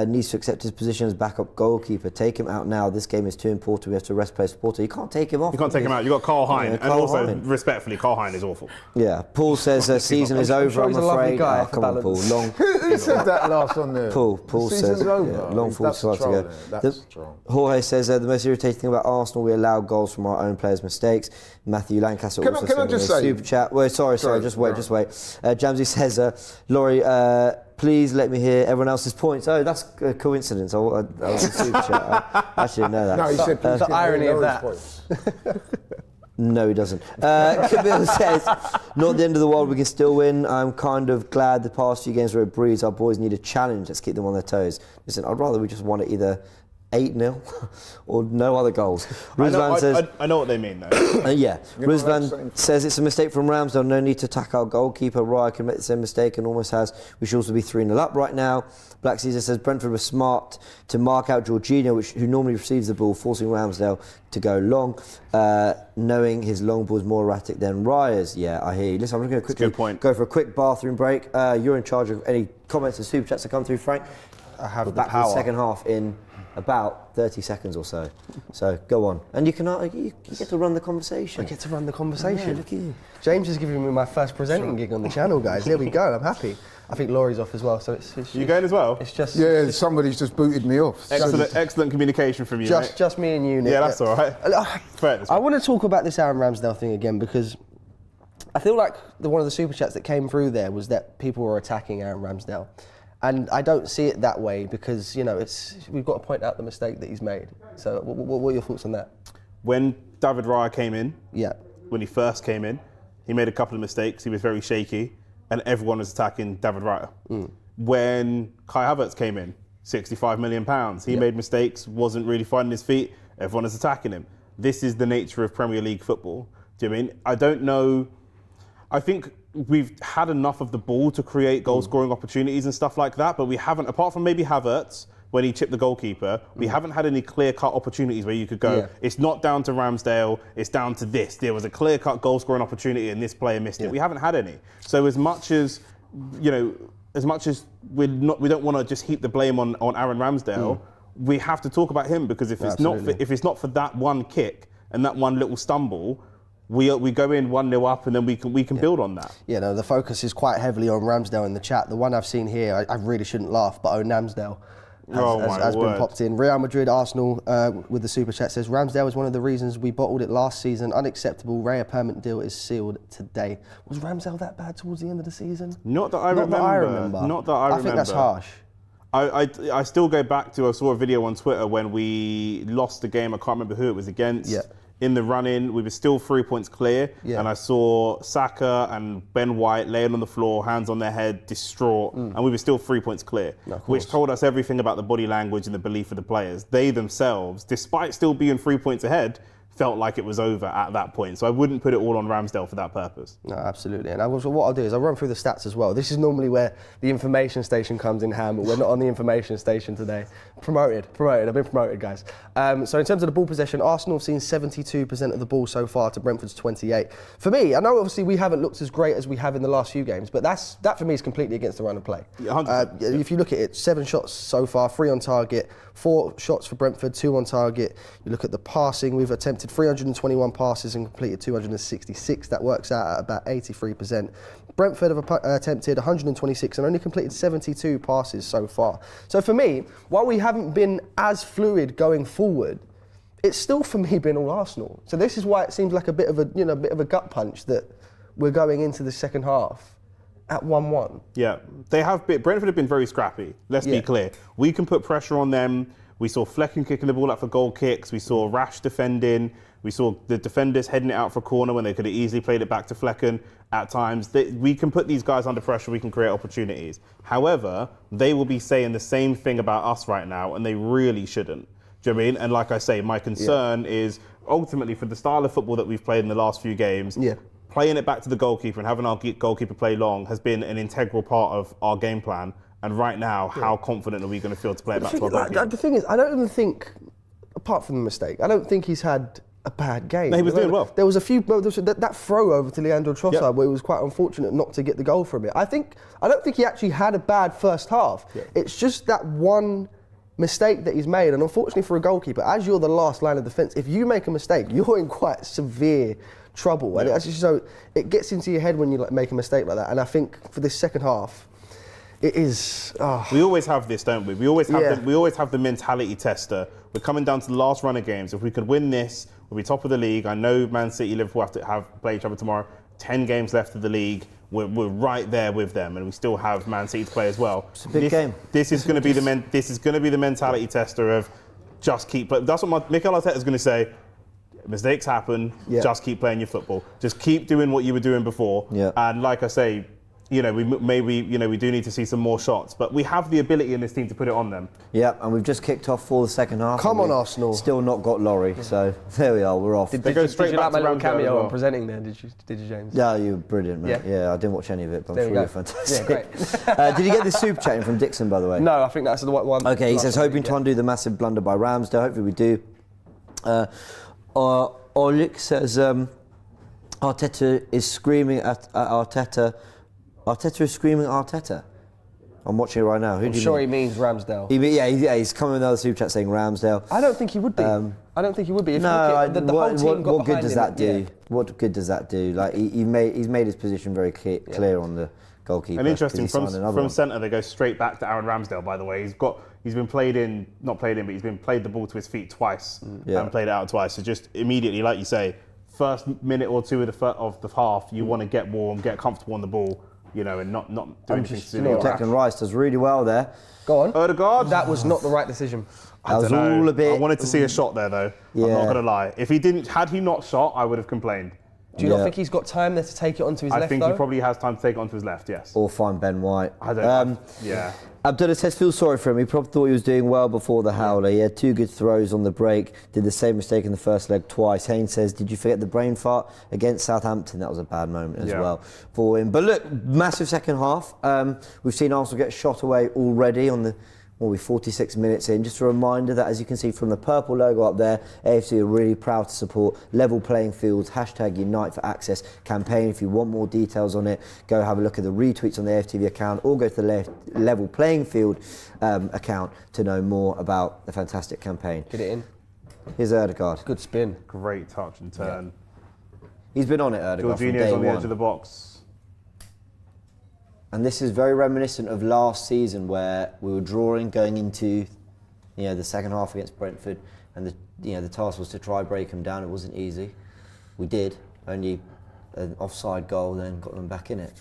needs to accept his position as backup goalkeeper. Take him out now. This game is too important. We have to rest play supporter. You can't take him off. You can't take him out. You've got Carl Hein. And Carl also, Hein. respectfully, Carl Hein is awful. Yeah. Paul says season is over, sure I'm he's a lovely afraid. guy, Oh, for come on, Paul. balance. Who said that last on there? Paul The says, season's over. long 45 to go. That's strong. Jorge says the most irritating thing about Arsenal, we allow goals from our own players' mistakes. Matthew Lancaster Can also I saying just in a say- super chat. Well, sorry, just wait. Jamsey says, Laurie, please let me hear everyone else's points. Oh, that's a coincidence. That was a super chat. I actually didn't know that. No, he said, please the give me irony of Laurie's that. points. No, he doesn't. Gabriel says, not the end of the world, we can still win. I'm kind of glad the past few games were a breeze. Our boys need a challenge. Let's keep them on their toes. Listen, I'd rather we just won it either 8-0 or no other goals. Ruslan says, I know what they mean, though. yeah. You know what I'm Ruslan saying? says it's a mistake from Ramsdale. No need to attack our goalkeeper. Raya can make the same mistake and almost has. We should also be 3-0 up right now. Black Caesar says Brentford was smart to mark out Jorginho, who normally receives the ball, forcing Ramsdale to go long, knowing his long ball is more erratic than Raya's. Yeah, I hear you. Listen, I'm just going to go for a quick bathroom break. You're in charge of any comments and super chats that come through, Frank. I have We're the back power. to the second half in about 30 seconds or so. So go on. And you get to run the conversation. I get to run the conversation. Yeah, look at you. James is giving me my first presenting gig on the channel, guys. There we go. I'm happy. I think Laurie's off as well, so it's You going as well? It's just Yeah, somebody's just booted me off. Excellent communication from you, mate. just me and you, Nick. Yeah, that's all right. Fair, I want to talk about this Aaron Ramsdale thing again because I feel like one of the super chats that came through there was that people were attacking Aaron Ramsdale. And I don't see it that way because, we've got to point out the mistake that he's made. So what are your thoughts on that? When David Raya came in, Yeah. when he first came in, he made a couple of mistakes. He was very shaky, and everyone was attacking David Raya. When Kai Havertz came in, £65 million, he made mistakes, wasn't really finding his feet. Everyone is attacking him. This is the nature of Premier League football. Do you know what I mean? I don't know. I think we've had enough of the ball to create goal-scoring opportunities and stuff like that, but we haven't, apart from maybe Havertz, when he chipped the goalkeeper, we haven't had any clear-cut opportunities where you could go, it's not down to Ramsdale, it's down to this. There was a clear-cut goal-scoring opportunity and this player missed it. We haven't had any. So as much as we don't want to just heap the blame on Aaron Ramsdale, we have to talk about him because if it's not for that one kick and that one little stumble, we go in 1-0 up and then we can build on that. Yeah, no, the focus is quite heavily on Ramsdale in the chat. The one I've seen here, I really shouldn't laugh, but Namsdale has been popped in. Real Madrid, Arsenal, with the super chat says, Ramsdale is one of the reasons we bottled it last season. Unacceptable. Raya permanent deal is sealed today. Was Ramsdale that bad towards the end of the season? Not that I remember. Not that I remember. I think that's harsh. I still go back to, I saw a video on Twitter when we lost the game, I can't remember who it was against. Yeah. In the run-in, we were still 3 points clear, and I saw Saka and Ben White laying on the floor, hands on their head, distraught, and we were still 3 points clear, which told us everything about the body language and the belief of the players. They themselves, despite still being 3 points ahead, felt like it was over at that point. So I wouldn't put it all on Ramsdale for that purpose. No, absolutely. And what I'll do is I'll run through the stats as well. This is normally where the information station comes in hand, but we're not on the information station today. Promoted. I've been promoted, guys. So in terms of the ball possession, Arsenal have seen 72% of the ball so far to Brentford's 28. For me, I know obviously we haven't looked as great as we have in the last few games, but that for me is completely against the run of play. Yeah, if you look at it, 7 shots so far, 3 on target, 4 shots for Brentford, 2 on target. You look at the passing, we've attempted 321 passes and completed 266. That works out at about 83%. Brentford have attempted 126 and only completed 72 passes so far. So for me, while we haven't been as fluid going forward, it's still for me been all Arsenal. So this is why it seems like a bit of a gut punch that we're going into the second half at 1-1. Yeah, Brentford have been very scrappy. Let's be clear. We can put pressure on them. We saw Flecken kicking the ball out for goal kicks. We saw rash defending. We saw the defenders heading it out for a corner when they could have easily played it back to Flecken at times. We can put these guys under pressure. We can create opportunities. However, they will be saying the same thing about us right now, and they really shouldn't. Do you know what I mean? And like I say, my concern is ultimately for the style of football that we've played in the last few games, playing it back to the goalkeeper and having our goalkeeper play long has been an integral part of our game plan. And right now, how confident are we going to feel to play it back to our goalkeeper? The thing is, I don't even think, apart from the mistake, I don't think he's had a bad game. No, he was doing well. There was a few, that throw over to Leandro Trossard where it was quite unfortunate not to get the goal from it. I don't think he actually had a bad first half. It's just that one mistake that he's made, and unfortunately for a goalkeeper, as you're the last line of defence, if you make a mistake, you're in quite severe trouble. And it's just, so it gets into your head when you make a mistake like that. And I think for this second half, it is. We always have this, don't we? We always have the mentality tester. We're coming down to the last run of games. If we could win this, we'll be top of the league. I know Man City, Liverpool have to play each other tomorrow. 10 games left of the league. We're right there with them, and we still have Man City to play as well. It's a big game. This is going to be the mentality tester of just keep. That's what Mikel Arteta is going to say. Mistakes happen. Just keep playing your football. Just keep doing what you were doing before. And like I say, we do need to see some more shots, but we have the ability in this team to put it on them. Yeah, and we've just kicked off for the second half. Come on, Arsenal. Still not got Laurie, so there we are. We're off. Did you like my little cameo on presenting there? Did you, James? Yeah, you were brilliant, mate. Yeah, I didn't watch any of it, but I'm sure you're fantastic. Yeah, great. Did you get the super chat in from Dixon, by the way? No, I think that's the one. Okay, he says, hoping to undo the massive blunder by Ramsdale. Hopefully we do. Olik says, Arteta is screaming at Arteta. Arteta is screaming at Arteta. I'm watching it right now. I'm sure he means Ramsdale. He's coming with another super chat saying Ramsdale. I don't think he would be. I don't think he would be. What good does that do? What good does that do? Like he's made his position very clear on the goalkeeper. And interesting, from centre they go straight back to Aaron Ramsdale. By the way, he's been played the ball to his feet twice and played it out twice. So just immediately, like you say, first minute or two of the half, you want to get warm, get comfortable on the ball. And not do anything to do. Declan Rice does really well there. Go on. Odegaard. That was not the right decision. That was all a bit. I wanted to see a shot there, though. I'm not going to lie. Had he not shot, I would have complained. Do you not think he's got time there to take it onto his left? I think he probably has time to take it onto his left. Yes. Or find Ben White. Yeah. Abdullah says, feel sorry for him. He probably thought he was doing well before the howler. He had 2 good throws on the break, did the same mistake in the first leg twice. Haynes says, did you forget the brain fart against Southampton? That was a bad moment as well for him. But look, massive second half. We've seen Arsenal get shot away already on the 46 minutes in. Just a reminder that, as you can see from the purple logo up there, AFC are really proud to support Level Playing Fields, #Unite for Access campaign. If you want more details on it, go have a look at the retweets on the AFTV account or go to the Level Playing Field account to know more about the fantastic campaign. Get it in. Here's Odegaard. Good spin. Great touch and turn. He's been on it, Odegaard, from day Jorginho's on the one. edge of the box. And this is very reminiscent of last season where we were drawing going into the second half against Brentford, and the task was to try break them down. It wasn't easy. We did. Only an offside goal then got them back in it.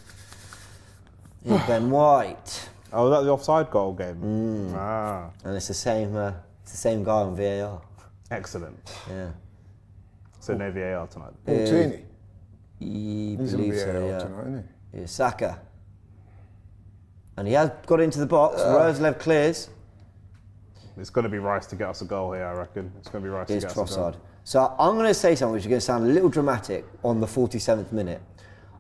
Here's Ben White. Oh, that's the offside goal game. And it's the same guy on VAR. Excellent. Yeah. So no VAR tonight. Toney. He's on VAR tonight, isn't he? Yeah, Saka. And he has got into the box. Roslev clears. It's going to be Rice to get us a goal here, I reckon. It's going to be Rice to get us a goal. Trossard. So I'm going to say something which is going to sound a little dramatic on the 47th minute.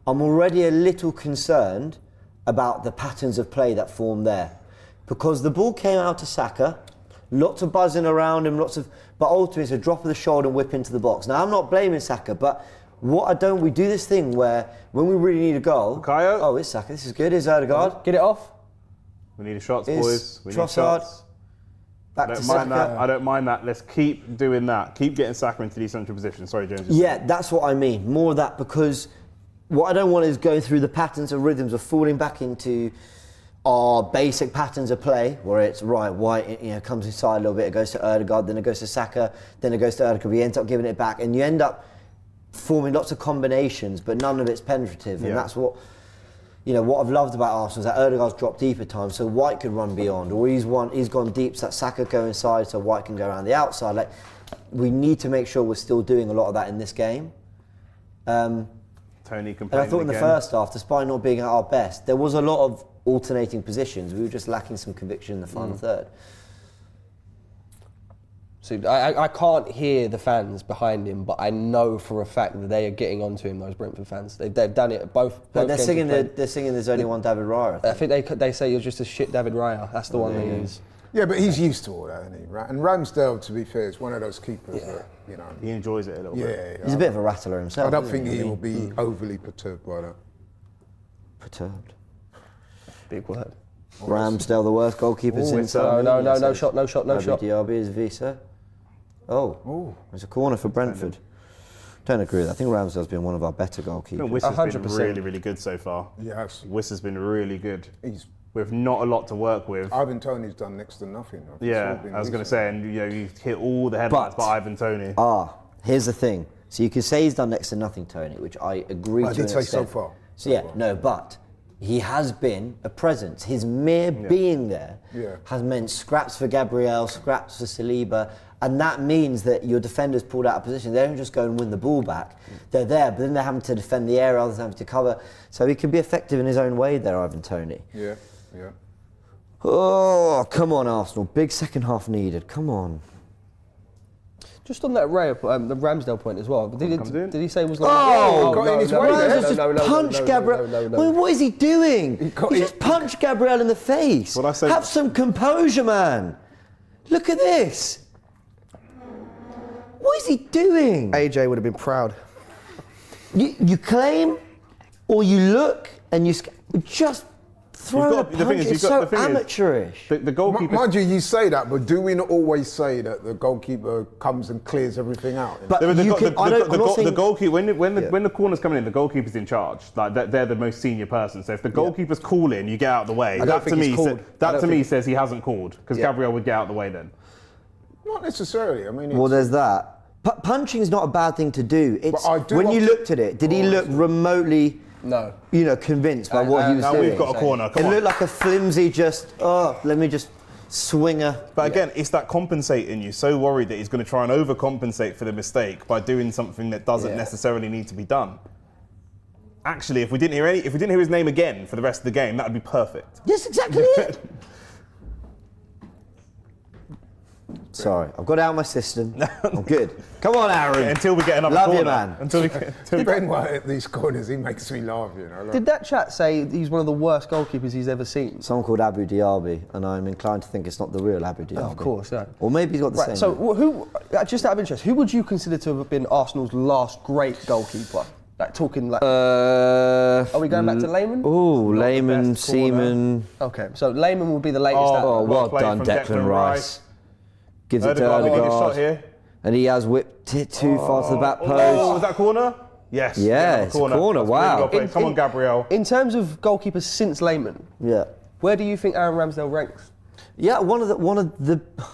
I'm already a little concerned about the patterns of play that form there. Because the ball came out to Saka, lots of buzzing around him, but ultimately it's a drop of the shoulder and whip into the box. Now I'm not blaming Saka, but we do this thing where when we really need a goal. Bukayo. Oh, it's Saka. This is good. Here's Odegaard. Get it off. We need shots, boys. We need Trossard. shots. Back to Saka. I don't mind that. Let's keep doing that. Keep getting Saka into these central positions. Sorry, James. Yeah, that's what I mean. More of that, because what I don't want is going through the patterns and rhythms of falling back into our basic patterns of play, where it's White, comes inside a little bit, it goes to Odegaard, then it goes to Saka, then it goes to Odegaard. We end up giving it back, and you end up forming lots of combinations, but none of it's penetrative, and that's what you know, what I've loved about Arsenal is that Odegaard's dropped deep at times, so White could run beyond, or he's gone deep, so that Saka go inside, so White can go around the outside. Like, we need to make sure we're still doing a lot of that in this game. Toney And complaining I thought in the again. first half, despite not being at our best, there was a lot of alternating positions. We were just lacking some conviction in the final third. So I can't hear the fans behind him, but I know for a fact that they are getting onto him. Those Brentford fans, they've done it at both. But they're games singing, we've played. they're singing there's only one David Raya. I think they say you're just a shit David Raya. That's the one they use. Yeah, but he's used to all that, isn't he? Right? And Ramsdale, to be fair, is one of those keepers that, you know. He enjoys it a little bit. Yeah, He's a bit of a rattler himself. I don't isn't think he? he will be overly perturbed by that. Perturbed. Big word. Ramsdale, the worst goalkeeper since... No shot. DRB is Visa. Oh, there's a corner for Brentford. Don't agree with that. I think Ramsdale's been one of our better I think goalkeepers. Wiss has been 100%. really, really good so far. Yes. Wiss has been really good. He's With not a lot to work with. Ivan Toney's done next to nothing. Yeah, I was going to say, and you know, you've hit all the headlines But- by Ivan Toney. Here's the thing. So you can say he's done next to nothing, Toney, which I agree to. I did an say so extent. far. So yeah, no, but he has been a presence. His mere being there has meant scraps for Gabriel, scraps for Saliba, and that means that your defenders pulled out of position. They don't just go and win the ball back. They're there, but then they're having to defend the area, others having to cover. So he can be effective in his own way there, Ivan Toney. Yeah. Oh, come on, Arsenal. Big second half needed. Come on. Just on that the Ramsdale point as well. Did he say it was like? got in his way there. Just punch Gabriel. Well, what is he doing? He just punched Gabriel in the face. What I said- Have some composure, man. Look at this. What is he doing? AJ would have been proud. You claim, or you look, and you just throw a got- the thing punch. is, It's you've got- so the thing is- amateurish. The goalkeeper. Mind you say that, but do we not always say that the goalkeeper comes and clears everything out? But you can, I'm not saying... the goalkeeper, when the corner's coming in, the goalkeeper's in charge. Like they're the most senior person. So if the goalkeeper's calling, you get out of the way. don't That think to he's me, called. that to me says he hasn't called because Gabriel would get out of the way then. Not necessarily. I mean, Well, there's that. Punching's not a bad thing to do. It's I do when you want- looked at it, did he look remotely, No. convinced by what he was Now doing? we've got a corner. It Come on. looked like a flimsy let me just swing a... But again, it's that compensating. You're so worried that he's going to try and overcompensate for the mistake by doing something that doesn't necessarily need to be done. Actually, if we didn't hear his name again for the rest of the game, that would be perfect. Yes, exactly it. Sorry, I've got it out of my system. I'm good. Come on, Aaron. Until we get another Love corner. you, man. Until we get, Ben White at these corners, he makes me laugh. You know. Did that chat say he's one of the worst goalkeepers he's ever seen? Someone called Abu Diaby, and I'm inclined to think it's not the real Abu Diaby. Of course, yeah. Or maybe he's got the Right. same. So name. who? Just out of interest, who would you consider to have been Arsenal's last great goalkeeper? Like talking like. Are we going back to Lehmann? Oh, Lehmann, best corner. Seaman. Okay, so Lehmann would be the latest. Oh, well play done, from Declan Rice. Gives it to Odegaard, the biggest shot Odegaard. here. And he has whipped it too far to the back Oh, post. was that corner? Yes. Yeah, another it's a corner, That's wow. really well played. Come on, Gabriel. In terms of goalkeepers since Lehmann, Yeah. where do you think Aaron Ramsdale ranks? Yeah, one of the.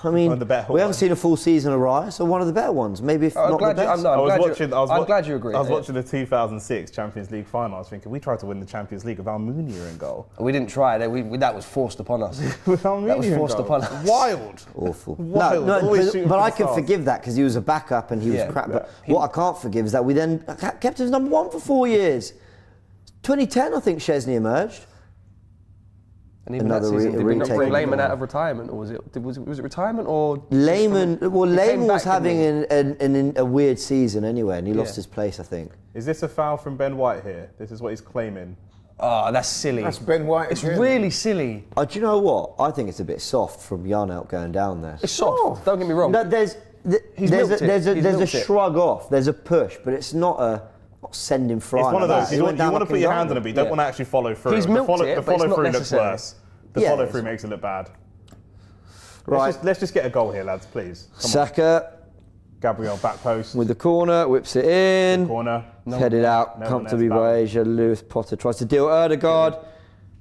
I mean, One of the better we haven't ones. seen a full season of Raya, so one of the better ones. Maybe if I'm not glad the best. I'm glad you agree. I was watching the 2006 Champions League final. I was thinking, we tried to win the Champions League with Almunia in goal. We didn't try. That was forced upon us. With Almunia That was in forced goal. upon us. Wild. Awful. Wild. No, Always but, shooting but for I the can stars. forgive that because he was a backup and he Yeah. was crap. But what I can't forgive is that we then kept him as number one for 4 years. 2010, I think Chesney emerged. And even Another that season, did we not retake bring of Lehmann goal. out of retirement, or was it retirement or? Lehmann came was back, having a weird season anyway, and he lost his place, I think. Is this a foul from Ben White here? This is what he's claiming. Oh, that's silly. That's Ben White. It's again. really silly. Do you know what? I think it's a bit soft from Yarnelt going down there. It's soft. Don't get me wrong. No, there's milked it. He's a milked it. shrug off. There's a push, but it's not sending flying. It's one of like those. that. You It want went down to like put your a hand on it, but you don't Yeah. want to actually follow through. He's milked the it, but it's follow not through looks necessary. worse. The Yeah, follow it's- through makes it look bad. Right. Let's just get a goal here, lads, please. Come on. Saka Gabriel back post. with the corner, whips it in. Corner. Headed out No one comfortably else by back. Asia. Lewis Potter tries to deal Odegaard.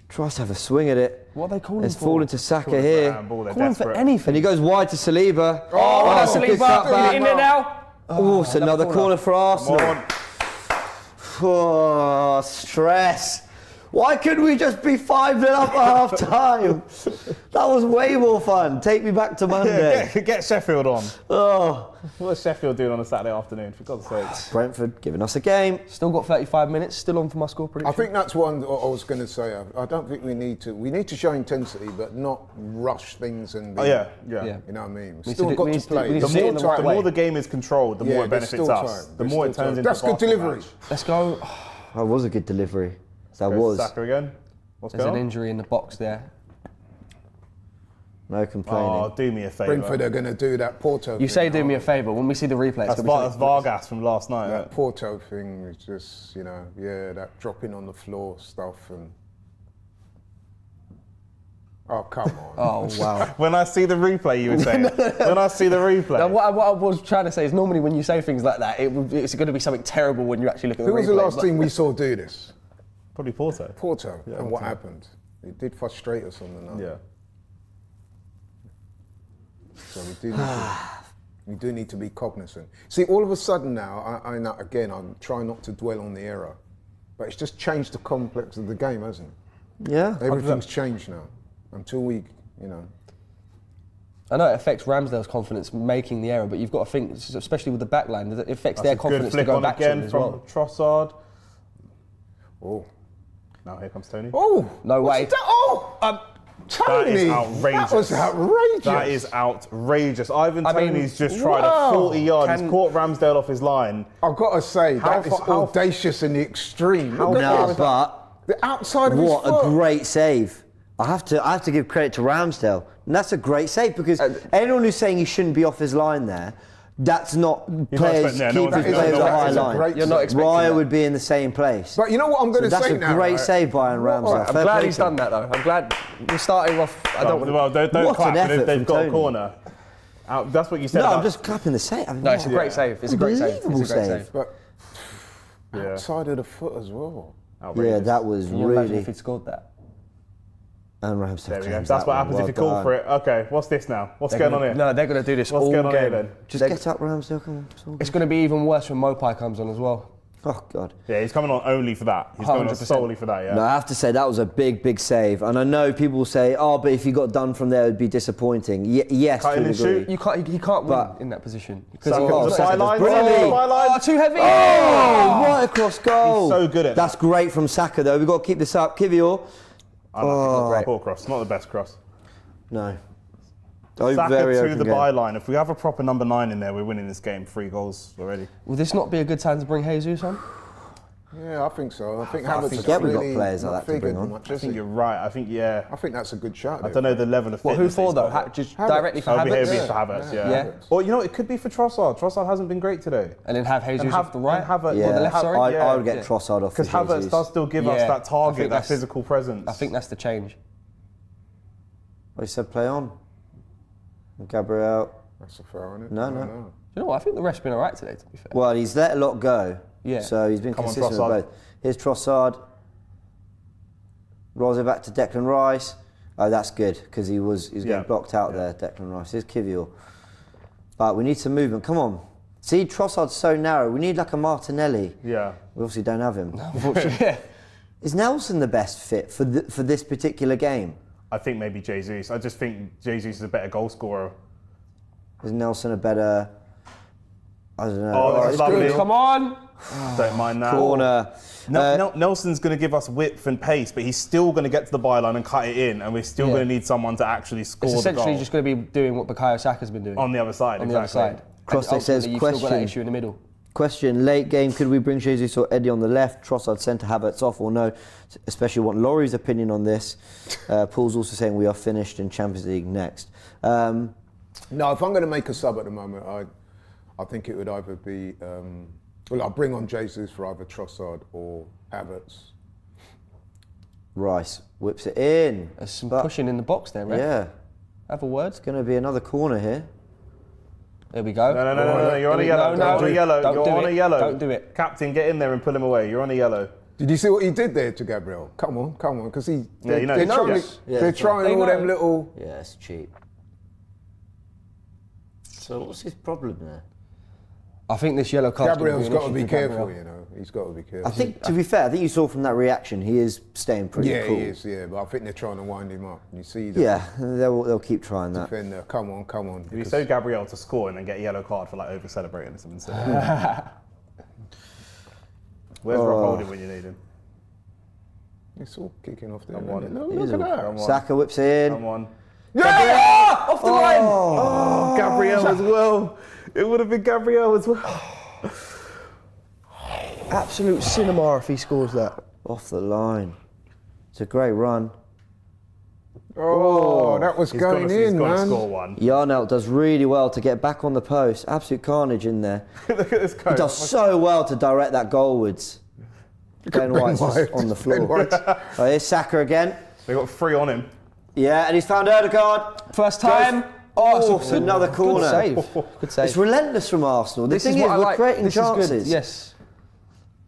Tries to have a swing at it. What are they calling It's for? fallen to Saka Calling for a here. handball, they're Calling for desperate. anything. And he goes wide to Saliba. Oh, that's good Saliba. cutback. In there now. Oh, it's another corner for Come Arsenal. on. Oh, stress. Why couldn't we just be 5-0 up at half time? That was way more fun. Take me back to Monday. Get Sheffield on. Oh, What's Sheffield doing on a Saturday afternoon, for God's sake? Brentford giving us a game. Still got 35 minutes, still on for my score prediction. I think that's one I was going to say. I don't think we need to show intensity, but not rush things and be, Oh, yeah. you know what I mean. We Still need got to to do- play. we need The to sit more in the time, right The way. more the game is controlled, the more it there's benefits still us. time. The There's more it still turns time. into That's good basketball delivery. match. Let's go. That was a good delivery. That Goes was. Saka again. What's There's an going on? injury in the box there. No complaining. Oh, do me a favour. Brentford are going to do that Porto. You say do me a favour. When we see the replay, it's That's, gonna be that's something- Vargas from last night. That Porto thing is just, that dropping on the floor stuff and. Oh, come on. Oh, wow. When I see the replay, you were saying. When I see the replay. Now, what I was trying to say is normally when you say things like that, it's going to be something terrible when you actually look at the Who replay. was the last but- team we saw do this? Probably Porto. Porto. And what happened? It did frustrate us on the night. Yeah. So we do need to be cognizant. See, all of a sudden now, I'm trying not to dwell on the error, but it's just changed the complex of the game, hasn't it? Yeah. Everything's changed now. Until we, I know it affects Ramsdale's confidence making the error, but you've got to think, especially with the back line, that it affects their That's a good confidence to flick go on back to again him as from well. Trossard. Oh. Now here comes Toney. Oh! No what's way. That? Oh! Toney! That is outrageous. That was outrageous. That is outrageous. Ivan I mean, Toney's just tried wow. a 40 yard. He's Can- caught Ramsdale off his line. I've got to say, How that is far- how- audacious in the extreme. Look at No, this. but The outside of what his foot. a great save. I have to give credit to Ramsdale. And that's a great save because anyone who's saying he shouldn't be off his line there, that's not players, expecting- no, no keepers one's players expecting at that. high That is a line. great You're not save. expecting Raya that. would be in the same place. But you know what I'm going to That's say a now, great right? save by Ramsdale. Right, I'm Fair glad play he's to him. done that though. I'm glad we're starting off. I don't. Well, don't What clap. an effort They've from got a Toney. corner. That's what you said. No, I'm about- just clapping the save. I mean, No, it's a what? great save. It's a great save. It's a Unbelievable great save. save. But Yeah. outside of the foot as well. Yeah, Outrageous. that was Can you imagine really. if he'd scored that? And Ramsdale There we go. claims That's that what one. happens Well if you call done. for it. Okay, what's this now? What's They're going on gonna- here? No, they're going to do this What's all going on here game. then? Just They're- get up, Ramsdale. Come on. It's all good. It's going to be even worse when Mopai comes on as well. Oh God. Yeah, he's coming on only for that. He's going on 100%. solely for that. Yeah. No, I have to say that was a big, big save. And I know people will say, "Oh, but if he got done from there, it'd be disappointing." Yes, Cut to in a and degree. shoot. You can't. He can't But- win in that position. Saka Oh, on the Saka sideline. does brilliantly. Oh, too heavy. Oh, right across goal. He's so good at That's that. great from Saka, though. We've got to keep this up. Kiwior. Poor cross. Not the best cross. No. Oh, Saka very to open the game. byline. If we have a proper number 9 in there, we're winning this game. 3 goals already. Will this not be a good time to bring Jesus on? Yeah, I think so. I think I Havertz think has yeah, we've got really players like not that to bring figured on. much, I has think he? you're right. I think, yeah. I think that's a good shot. I don't know the level of Well, fitness. who for that though? he's got. Just Havertz. directly for It'll be Havertz? for Havertz, yeah. Yeah. Or you know, it could be for Trossard. Trossard hasn't been great today. And then have Jesus off the right? and Havertz, Yeah, Or the left, sorry? I would get Yeah. Trossard off for Because Havertz Jesus. does still give us Yeah, that I target, think that that's- physical presence. I think that's the change. Well, he said play on. Gabriel. That's a foul, isn't it? No, I no. don't know. You know what? I think the ref's been alright today, to be fair. Well, he's let a lot go. Yeah. So he's been Come on, consistent Trossard. with both. Here's Trossard. Rolls it back to Declan Rice. Oh, that's good because he was Yeah. getting blocked out there, Declan Rice. Here's Kiwior. But we need some movement. Come on. See, Trossard's so narrow. We need like a Martinelli. Yeah. We obviously don't have him. Yeah. Is Nelson the best fit for this particular game? I think maybe Jesus. I just think Jesus is a better goal scorer. Is Nelson a better? I don't know. Oh, this is lovely. Come on! Don't mind that. Corner. Nelson's going to give us width and pace, but he's still going to get to the byline and cut it in, and we're still Yeah. going to need someone to actually score It's the essentially goal just going to be doing what Bukayo Saka's been doing. on the other side. on the other exactly. side. Cross And it says ultimately, you've still got that question. issue in the middle. Question, late game, could we bring Jesus or Eddie on the left? Trossard centre, Havertz off or no? Especially want Laurie's opinion on this. Paul's also saying we are finished in Champions League next. No, if I'm going to make a sub at the moment, I think it would either be, well, I'll bring on Jesus for either Trossard or Havertz. Rice whips it in. There's some But- pushing in the box there, right? Yeah, Have a word. it's going to be another corner here. There we go. No, you're on a yellow. No, You're on a yellow. don't You're do on a it. yellow. Don't do it. Captain, get in there and pull him away. You're on a yellow. Did you see what he did there to Gabriel? Come on, because Yeah, you know, they're he trying, knows. Yeah, they're they trying all know. them little. Yeah, it's cheap. So what's his problem there? I think this yellow card. Gabriel's got to be careful, you know. He's got to be careful. I think, to be fair, I think you saw from that reaction, he is staying pretty cool. Yeah, he is, yeah. But I think they're trying to wind him up. You see that? Yeah, they'll keep trying that. Defender, come on. If you show Gabriel to score and then get a yellow card for like over celebrating or something. Where's Rob Holding when you need him? It's all kicking off there. Come on. Look at that. Saka whips in. Come on. Yeah! Off the line! Oh, Gabriel as well. It would have been Gabriel as well. Absolute cinema if he scores that. Off the line. It's a great run. Oh, that was going in, He's got to man. score one. Yarnelt does really well to get back on the post. Absolute carnage in there. Look at this He coach. does so well to direct that goalwards. Ben White's White. on the floor. Ben White. Oh, here's Saka again. They got 3 on him. Yeah, and he's found Odegaard. First time. Oh, it's another corner. Good save. Good save. It's relentless from Arsenal. The This thing is is, what I we're like. creating This is chances. good. Yes.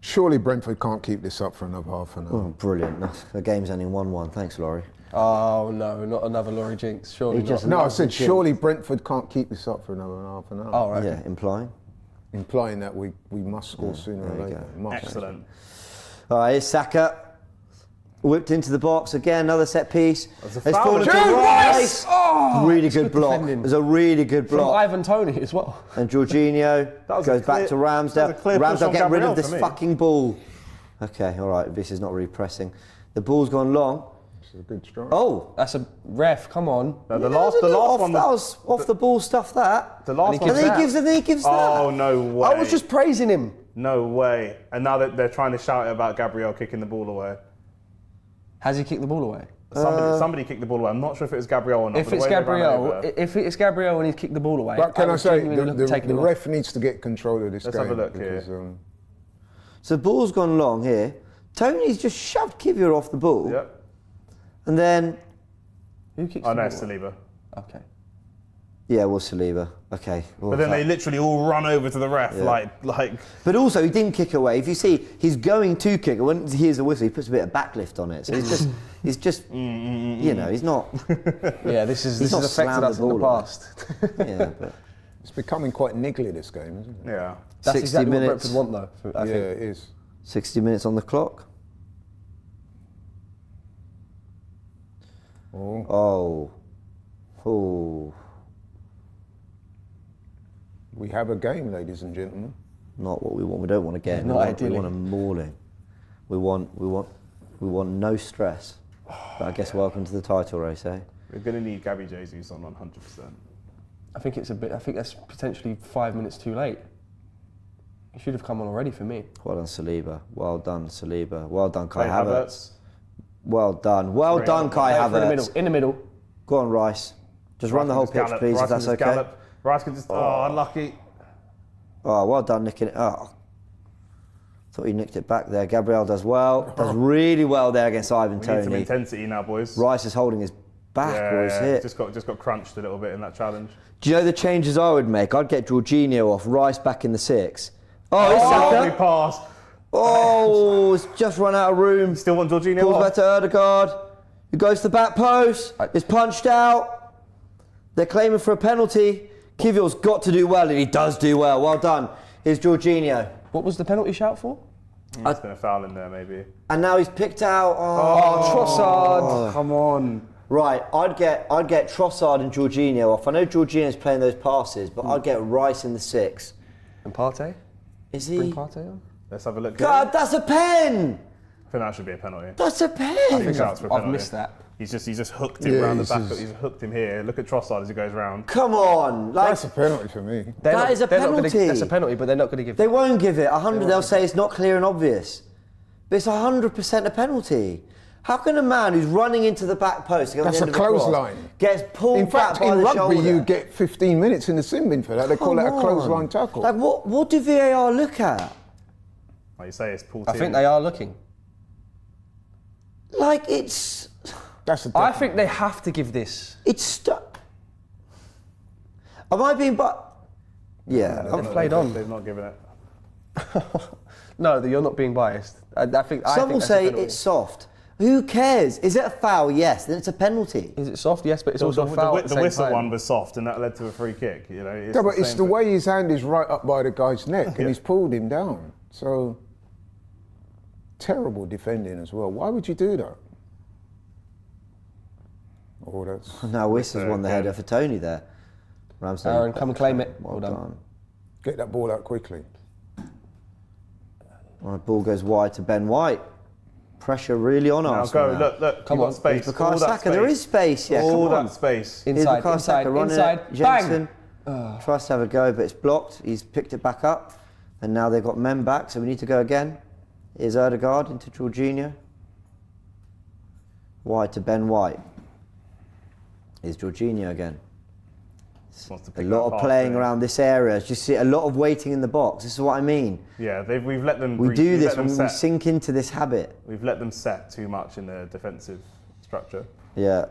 Surely Brentford can't keep this up for another half an hour. Oh, brilliant. The game's ending 1-1. Thanks, Laurie. Oh no, not another Laurie Jinx. Surely He just- not. No, I loves said the surely Brentford can't keep this up for another half an hour. Oh right. Yeah, implying. Implying that we must score sooner or there you later. go. Must. Excellent. All right, here's Saka. Whipped into the box again, another set piece. There's a It's foul. fallen to Dude, Rice. Oh, Really good block. defending. It was a really good From block. Ivan Toney as well. And Jorginho was goes a back clear- to that Ramsdale. was a clear push Ramsdale, on get rid Gabriel of this for me. fucking ball. Okay, all right, this is not really pressing. The ball's gone long. This is a good strike. Oh, That's a ref. Come on. No, the yeah, last that one. was off the ball stuff. That. The last one. And then he gives that. Oh no way! I was just praising him. No way! And now they're trying to shout about Gabriel kicking the ball away. Has he kicked the ball away? Somebody kicked the ball away. I'm not sure if it was Gabriel or not. If but the it's way they ran Gabriel, over- if it's Gabriel and he's kicked the ball away, But can I would say, genuinely look at the taking him off. ref needs to get control of this Let's game. have a look because, here. So the ball's gone long here. Tony's just shoved Kiwior off the ball. Yep. And then, Who kicks Oh the no, ball it's away? Saliba. Okay. yeah, well, Saliba. Okay. But then they literally all run over to the ref like. But also, he didn't kick away. If you see, he's going to kick. When he hears the whistle, he puts a bit of backlift on it. So he's just, you know, he's not. Yeah, this has not affected slammed us the in the ball away. past. Yeah, but It's becoming quite niggly, this game, isn't it? Yeah. That's 60 exactly minutes. what Brentford want, though. I Yeah, think. it is. 60 minutes on the clock. Oh, Oh. we have a game, ladies and gentlemen. Not what we want. We don't want a game. Not we ideally. want a mauling. We want no stress. But I guess welcome to the title race, eh? We're going to need Gabby Jesus on 100%. I think it's a bit. I think that's potentially 5 minutes too late. He should have come on already for me. Well done, Saliba. Well done, Saliba. Well done, Kai Kai Havertz. Well done. Well Great. done, Kai Right, in the Havertz. middle. In the middle. Go on, Rice. Just run the whole pitch, please, if that's okay. Rice can just. Oh, unlucky. Oh, well done, nicking it. Oh. Thought he nicked it back there. Gabriel does well. Does really well there against Ivan We need some Toney. intensity now, boys. Rice is holding his back or his hip. Just got crunched a little bit in that challenge. Do you know the changes I would make? I'd get Jorginho off, Rice back in the 6. Oh, it's Lovely Saka. pass. Oh, it's just run out of room. Still want Jorginho Balls off. back to Odegaard. He goes to the back post. It's punched out. They're claiming for a penalty. Kiwior's got to do well, and he does do well. Well done. Here's Jorginho. What was the penalty shout for? There's been a foul in there, maybe. And now he's picked out. Oh, Trossard. Come on. Right, I'd get Trossard and Jorginho off. I know Jorginho's playing those passes, but I'd get Rice in the 6. And Partey? Is Bring he? Partey on? Let's have a look. Here. God, that's a pen. I think that should be a penalty. That's a I pen. think that's for a I've penalty. missed that. He's just hooked him Yeah, round the he's back. just- He's hooked him here. Look at Trossard as he goes round. Come on, like That's a penalty for me. That is a they're not gonna- penalty. that's a penalty, but they're not going to give they it. won't give it 100. They'll say it's not clear and obvious, but it's 100% a penalty. How can a man who's running into the back post, to go on That's the a end of cross, clothesline. gets pulled In back fact, by in the rugby, shoulder? you get 15 minutes in the sin bin for that. They call it a Come clothesline on. tackle. Like what do VAR look at? Like you say, it's pulled I in. think they are looking. Like it's That's a I think they have to give this. stuck. Am I being Yeah. They've played on. They've not given it. No, you're not being biased. I think. Some will that's a say penalty. it's soft, Who cares? Is it a foul? Yes. Then it's a penalty. Is it soft? Yes, but it's also a foul. at The same whistle time. one was soft, and that led to a free kick. You know, Yeah, but it's the way his hand is right up by the guy's neck and he's pulled him down. So, terrible defending as well. Why would you do that? Oh, that's... No, Whistle's won the header for Toney there. Ramsdale. Aaron, come and claim it. Well done. Get that ball out quickly. Well, the ball goes wide to Ben White. Pressure really on Now Arsenal. go, look, Come you've on. got space. Bukayo all that Saka, space. there is space, yeah, All come on. that space. Here's Inside, Bukayo inside, Saka running inside. it. Jensen Bang! tries to have a go, but it's blocked. He's picked it back up, and now they've got men back, so we need to go again. Here's Odegaard into Jorginho. Wide to Ben White. Here's Jorginho again. Wants to A pick lot that of pass, playing doesn't he? around this area. You see a lot of waiting in the box. This is what I mean. Yeah, we've let them. We do we've this let them when we set. sink into this habit. We've let them set too much in the defensive structure. Yeah.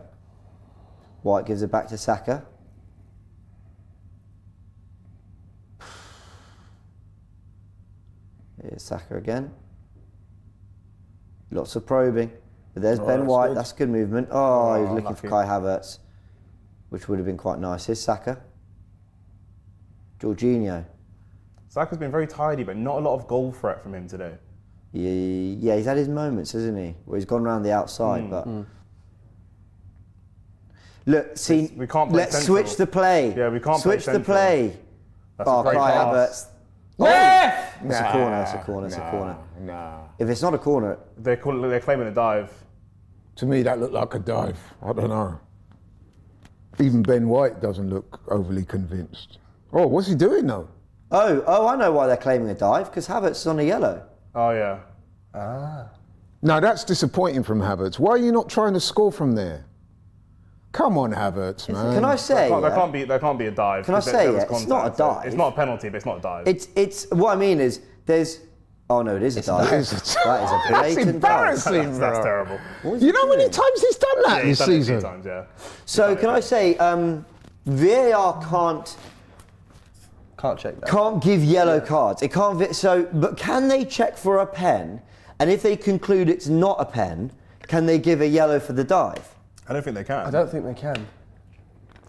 White gives it back to Saka. Here's Saka again. Lots of probing. But there's Ben that's White. good. That's good movement. Oh, he's looking for unlucky. Kai Havertz, which would have been quite nice. Here's Saka. Jorginho. Saka's been very tidy, but not a lot of goal threat from him today. Yeah, he's had his moments, hasn't he? Where he's gone around the outside, but... Look, see, We can't play let's central. switch the play. Yeah, we can't play switch the central. play. That's Oh, a great Kai pass. Havertz. Ref! It's a corner, it's a corner, it's a corner. Nah. If it's not a corner, They're claiming a dive. To me, that looked like a dive. I don't know. Even Ben White doesn't look overly convinced. Oh, what's he doing now? oh, I know why they're claiming a dive, because Havertz is on a yellow. Oh yeah. Now, that's disappointing from Havertz. Why are you not trying to score from there? Come on, Havertz, man. Can I say, There yeah, can't be a dive. Can I 'cause say, there was yeah, it's not a contact, so dive. It's not a penalty, but it's not a dive. it's what I mean is, there's, oh no, it is a dive. That is That is a That's blatant dive. embarrassing, That's bro. terrible. You know how many times he's done that Yeah, this he's done it a few season? times, yeah. So can I say, VAR Can't check that. can't give yellow cards. It can't. But can they check for a pen? And if they conclude it's not a pen, can they give a yellow for the dive? I don't think they can. I don't think they can.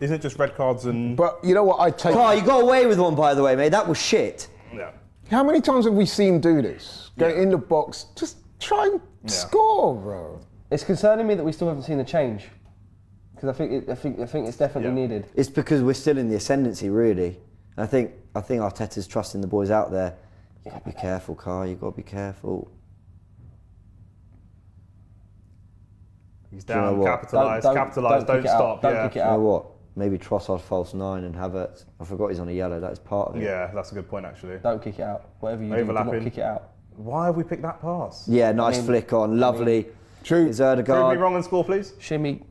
Isn't it just red cards and? But you know what? I take. Kai, you got away with one, by the way, mate. That was shit. Yeah. How many times have we seen him do this? Go in the box, just try and score, bro. It's concerning me that we still haven't seen the change, because I think it's definitely needed. It's because we're still in the ascendancy, really. I think Arteta's trusting the boys out there. You got to be careful, Kai. You got to be careful. He's you know down. what? Capitalise. Don't Capitalise. Don't kick it out. stop. Don't Yeah. kick it You know out. what? Maybe Trossard false 9 and Havertz. I forgot he's on a yellow. That is part of it. Yeah, that's a good point actually. Don't kick it out. Whatever you do, do not Overlapping. kick it out. Why have we picked that pass? Yeah, nice flick on. Lovely. True. Here's Prove me Odegaard. wrong and score, please. Shimmy.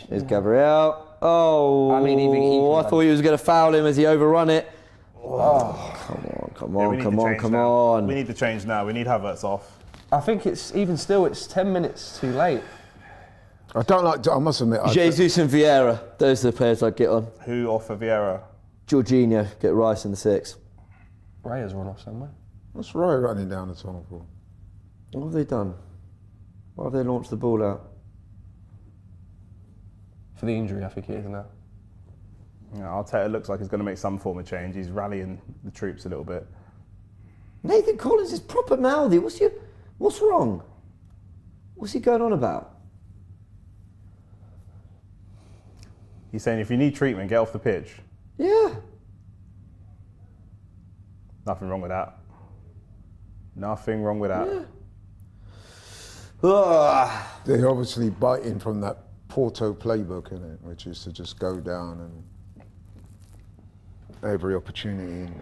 Here's Gabriel. Oh, I mean, even he I can- thought he was going to foul him as he overrun it. Yeah, Come we on, need come to on, change come now. on. We need to change now. We need Havertz off. I think it's even still. It's 10 minutes too late. I don't like. I must admit. Jesus and Vieira. Those are the players I'd get on. Who off for Vieira? Jorginho, get Rice in the 6. Raya's run off somewhere. What's Roy running down the tunnel for? What have they done? Why have they launched the ball out? For the injury, I think it is now. Yeah, Arteta looks like he's going to make some form of change. He's rallying the troops a little bit. Nathan Collins is proper mouthy. What's wrong? What's he going on about? He's saying if you need treatment, get off the pitch. Yeah. Nothing wrong with that. Nothing wrong with that. Ugh. They're obviously biting from that Porto playbook, isn't it? Which is to just go down and every opportunity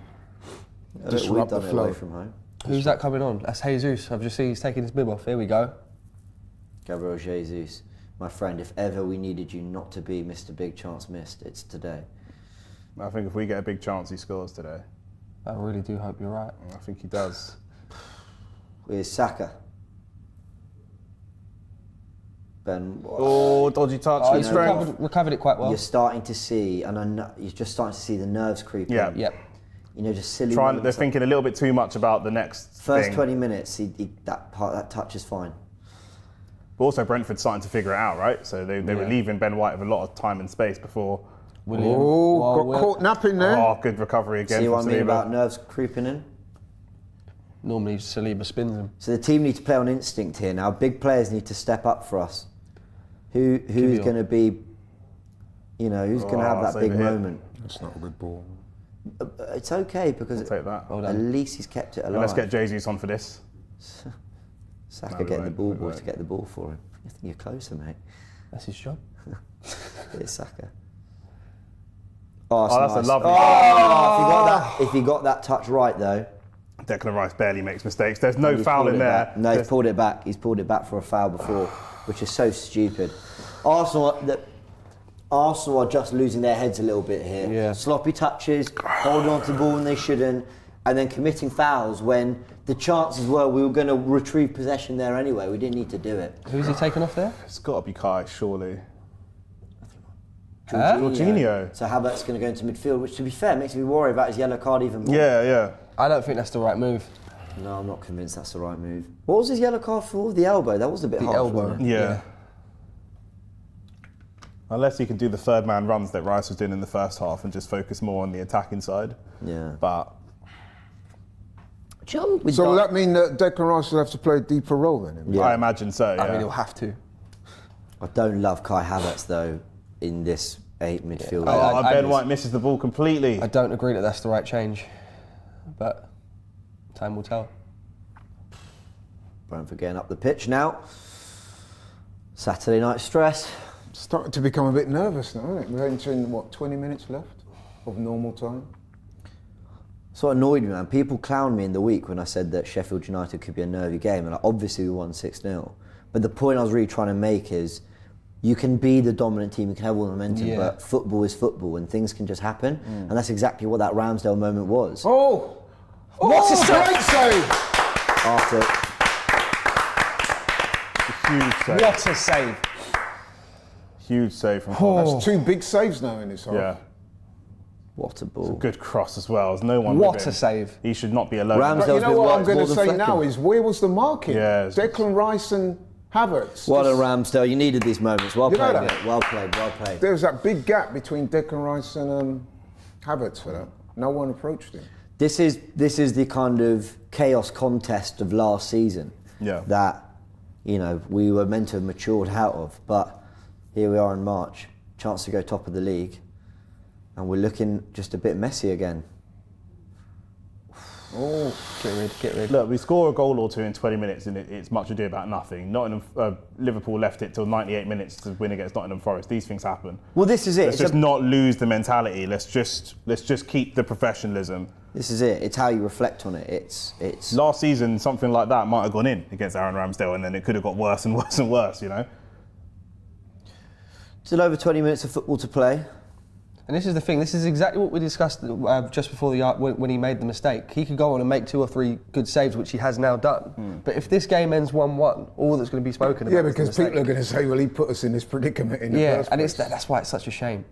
We've disrupt the done it flow. away from home. Who's that coming on? That's Jesus. I've just seen he's taking his bib off. Here we go. Gabriel Jesus. My friend, if ever we needed you not to be Mr. Big Chance Missed, it's today. I think if we get a big chance, he scores today. I really do hope you're right. I think he does. Here's Saka. Ben, Oh, dodgy touch. Oh, with he's strength. recovered it quite well. you're starting to see, and I know, you're just starting to see the nerves creeping. Yeah. Yep. You know, just silly. They're moments. thinking a little bit too much about the next First thing. 20 minutes, that touch is fine. But also Brentford starting to figure it out, right? So they were leaving Ben White with a lot of time and space before. Got caught napping there. Oh, good recovery again. See from what I mean Saliba. about nerves creeping in? Normally Saliba spins them. So the team need to play on instinct here now. Big players need to step up for us. Who's Kiwior. going to be, who's going to have that it's big over here. moment? That's not a good ball. It's okay because I'll take that. Well at done. least he's kept it alive. And let's get Jesus on for this. Saka No, we getting the won't, ball we boy won't. to get the ball for him. I think you're closer, mate. That's his job. It's Saka. Oh, that's nice. a lovely. If he got that touch right though, Declan Rice barely makes mistakes. There's no he's foul pulled in it there. back. No, he's pulled it back. He's pulled it back for a foul before, which is so stupid. Arsenal are just losing their heads a little bit here. Yeah. Sloppy touches, holding on to the ball when they shouldn't, and then committing fouls when the chances were we were going to retrieve possession there anyway. We didn't need to do it. Who's he taking off there? It's got to be Kai, surely. Jorginho. Jorginho. So Havertz going to go into midfield, which to be fair makes me worry about his yellow card even more. Yeah. I don't think that's the right move. No, I'm not convinced that's the right move. What was his yellow card for? The elbow. That was a bit The harsh, elbow. wasn't it? Yeah. Unless he can do the third man runs that Rice was doing in the first half and just focus more on the attacking side. Yeah. But So So will that mean that Declan Rice will have to play a deeper role then? Yeah. I imagine so, yeah. I mean, he'll have to. I don't love Kai Havertz though in this 8 midfield. Ben White misses the ball completely. I don't agree that that's the right change, but time will tell. Brentford getting up the pitch now. Saturday night stress. Starting to become a bit nervous now, isn't it? We're entering, 20 minutes left of normal time? So it annoyed me, man. People clowned me in the week when I said that Sheffield United could be a nervy game, and obviously we won 6-0. But the point I was really trying to make is you can be the dominant team, you can have all the momentum, but football is football and things can just happen. And that's exactly what that Ramsdale moment was. What a great save! After Huge save. What a save! Huge save from That's 2 big saves now in this half. Yeah. what a ball. Good cross as well. There's no one What with a him. save. He should not be alone. Ramsdale- But you know been what I'm worked going more to than say now Flecking. is where was the marking? Yeah. Declan Rice and Havertz. Well done, Ramsdale. You needed these moments. Well You know played, that? mate. Well played, well played. There was that big gap between Declan Rice and Havertz for that. No one approached him. This is the kind of chaos contest of last season that we were meant to have matured out of, but here we are in March, chance to go top of the league, and we're looking just a bit messy again. Oh, Get rid. Look, we score a goal or two in 20 minutes and it's much ado about nothing. Liverpool left it till 98 minutes to win against Nottingham Forest. These things happen. Well, this is it. Let's just not lose the mentality. Let's just keep the professionalism. This is it. It's how you reflect on it. It's. Last season, something like that might have gone in against Aaron Ramsdale, and then it could have got worse and worse and worse. Still over 20 minutes of football to play. And this is the thing. This is exactly what we discussed just before when he made the mistake. He could go on and make 2 or 3 good saves, which he has now done. But if this game ends 1-1, all that's going to be spoken about. yeah, is the because mistake. people are going to say, well, he put us in this predicament in the first and place. that's why it's such a shame.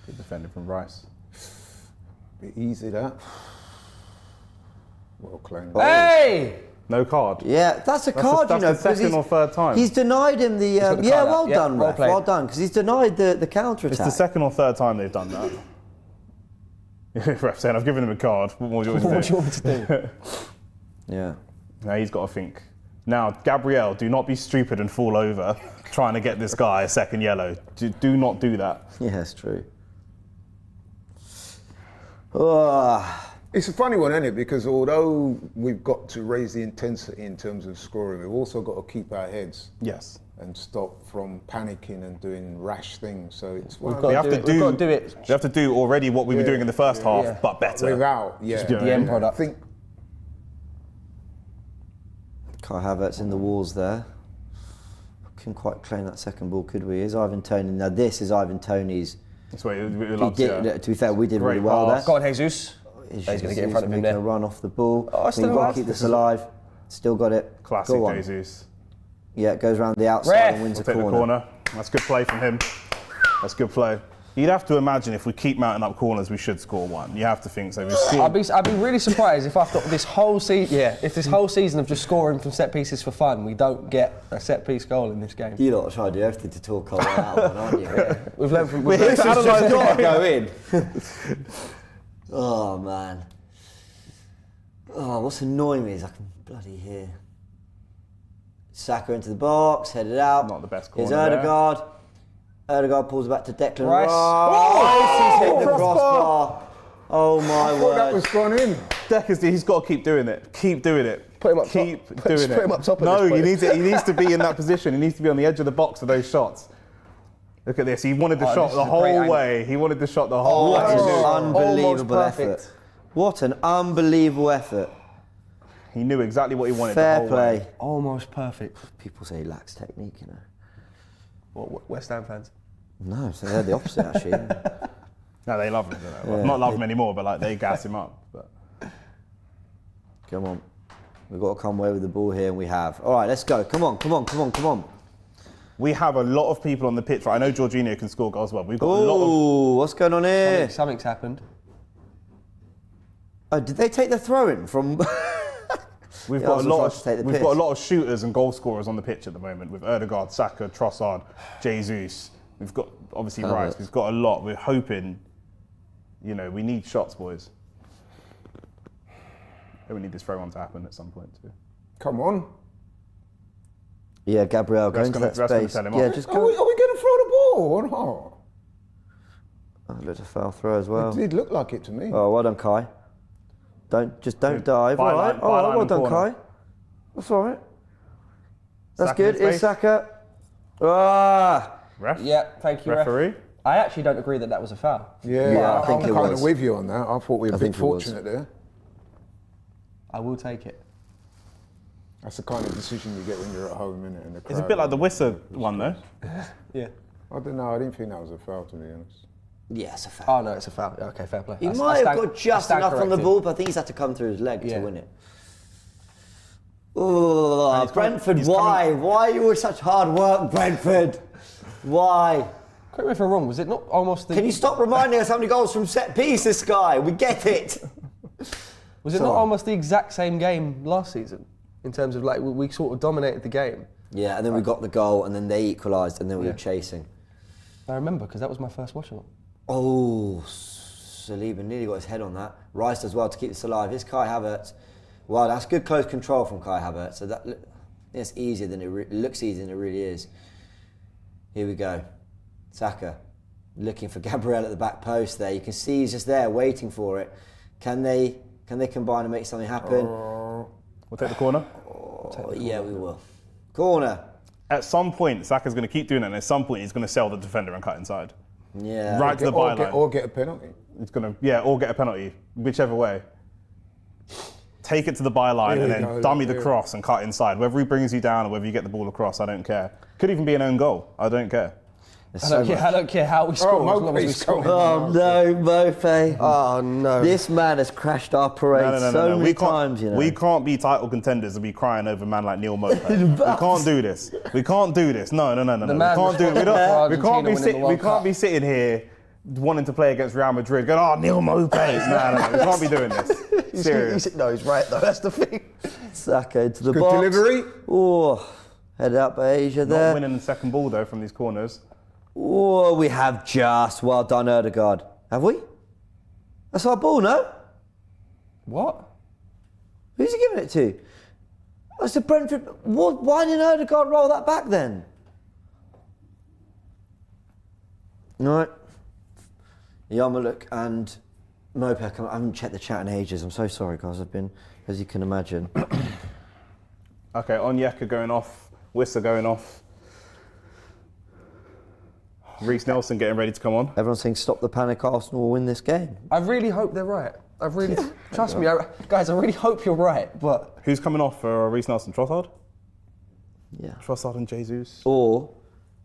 Good defending from Rice. Bit easy, that. Well claimed. Hey! No card. Yeah, that's a card, that's the because second he's- or third time. He's denied him the. got the Yeah, card out. well Yeah, done, well ref. played. Well done, because he's denied the counter It's attack. the second or third time they've done that. Ref saying, I've given him a card. What more do you want What me do to you want me to do? Yeah. Now he's got to think. Now, Gabriel, do not be stupid and fall over trying to get this guy a second yellow. Do not do that. Yeah, it's true. Oh, It's a funny one, isn't it? Because although we've got to raise the intensity in terms of scoring, we've also got to keep our heads Yes. and stop from panicking and doing rash things. So it's one We've of got the- to do it. We've got to do it. We have to do already what we were doing in the first half, yeah. but better. without, yeah. do it. The end I product. think Kai Havertz in the walls there. Couldn't quite claim that second ball, could we? Is Ivan Toney? Now this is Ivan Toney's. That's what we He love did, to be fair, we did Great really well pass. Go on, Jesus. there. He's going to get in front of him making there. a run off the ball. Oh, We've still got to alive. keep this alive. Still got it. Classic Go on. Jesus. Yeah, it goes around the outside Ref. and wins We'll a take corner. the corner. That's good play from him. That's good play. You'd have to imagine if we keep mounting up corners, we should score one. You have to think so. I'd be really surprised if after this whole season, if this whole season of just scoring from set pieces for fun, we don't get a set piece goal in this game. You lot are trying to do everything to talk Cole out of one, aren't you? Yeah. We've learned from. This has just got to go in. Oh man. Oh, what's annoying me is I can bloody hear. Saka into the box, headed out. Not the best Here's corner Odegaard. Odegaard pulls back to Declan Rice. Rice. He's hit the crossbar. Oh my word. That was gone in. Decker's, he's got to keep doing it. Keep doing it. Put him up keep top. doing Just it. put him up top at No, this point. he needs to be in that position. He needs to be on the edge of the box for those shots. Look at this. He wanted the shot this the is a great whole angle. way. He wanted the shot the whole What way. an unbelievable Almost effort. perfect. What an unbelievable effort. He knew exactly what he wanted the Fair whole play. way. Almost perfect. People say he lacks technique, you know. What, West Ham fans? No, so they're the opposite actually. No, they love him. Don't they? Well, not love him anymore, but like they gas him up. But. Come on. We've got to come away with the ball here, and we have. All right, let's go. Come on, come on, come on, come on. We have a lot of people on the pitch. Right? I know Jorginho can score goals well. We've got a lot of. Oh, what's going on here? Something's happened. Oh, did they take the throw-in from... We've Yeah, I got was a lot about to take the of. We've piss. got a lot of shooters and goal scorers on the pitch at the moment with Odegaard, Saka, Trossard, Jesus. We've got obviously Rice. Havertz. We've got a lot. We're hoping. You know, we need shots, boys. And we need this throw-on to happen at some point too. Come on. Yeah, Gabriel, go That's into gonna- that that's gonna space. tell him Yeah, off. just Are go. we going to throw the ball or not? Oh, it looked a foul throw as well. It did look like it to me. Oh, well done, Kai. Don't Good. dive. All right. Byline- Oh, byline well and done, corner. Kai. That's all right. That's Saka good. in It's space. Saka. Ah. Ref? Yeah, thank you, Referee? I actually don't agree that was a foul. Yeah, I think I'm it kind was. of with you on that. I thought we were I a bit think it was. fortunate there. I will take it. That's the kind of decision you get when you're at home, innit? In the crowd. It's a bit like the Wissa one though. Yeah. I don't know. I didn't think that was a foul, to be honest. Yeah, it's a foul. Oh no, it's a foul. Okay, fair play. He I might stand- have got I just stand enough on the corrected. ball, but I think he's had to come through his leg Yeah. to win it. Oh, he's coming- Brentford, he's why? coming- Why are you with such hard work, Brentford? Why? Correct me if I'm wrong. Was it not almost the? Can you stop reminding us how many goals from set piece, this guy? We get it. Was it Sorry. not almost the exact same game last season? In terms of like we sort of dominated the game. Yeah, and then we got the goal, and then they equalised, and then we Yeah. were chasing. I remember because that was my first watch of it. Oh, Saliba nearly got his head on that. Rice does well to keep this alive. Here's Kai Havertz. Wow, that's good close control from Kai Havertz. So it's easier than it looks easier than it really is. Here we go. Saka looking for Gabriel at the back post there. You can see he's just there waiting for it. Can they combine and make something happen? We'll take the corner. Oh, yeah, we will. Corner. At some point, Saka's going to keep doing it, and at some point, he's going to sell the defender and cut inside. Yeah. Right to the byline. Or get a penalty. It's going to, or get a penalty, whichever way. Take it to the byline Here and we then go, dummy look, the cross and cut inside. Whether he brings you down or whether you get the ball across, I don't care. Could even be an own goal. I don't care. There's I so don't care. much. I don't care how we score. as long as we Mope's score. coming. Oh no, Mope. Oh no. This man has crashed our parade so many times, you know. We can't be title contenders and be crying over a man like Neil Mope. We can't do this. We can't do this. No. We man can't do it. We responsible for can't be Argentina winning the World We can't be sitting here wanting to play against Real Madrid. Going, oh, Neil Mope. No. We can't be doing this. Serious. No, he's right though. That's the thing. Saka into the Good box. delivery. Oh, headed out by Asia Not there. winning the second ball though from these corners. Oh, we have just. Well done, Odegaard. Have we? That's our ball, no? What? Who's he giving it to? That's the Brentford. Why didn't Odegaard roll that back then? All right. Yarmuluk and Mope. I haven't checked the chat in ages. I'm so sorry, guys. I've been, as you can imagine. Okay, Onyeka going off. Wissa going off. Reece Nelson getting ready to come on. Everyone's saying stop the panic. Arsenal will win this game. I really hope they're right. I really trust me, guys. I really hope you're right. But Who's coming off for Reece Nelson? Trossard? Yeah. Trossard and Jesus. Or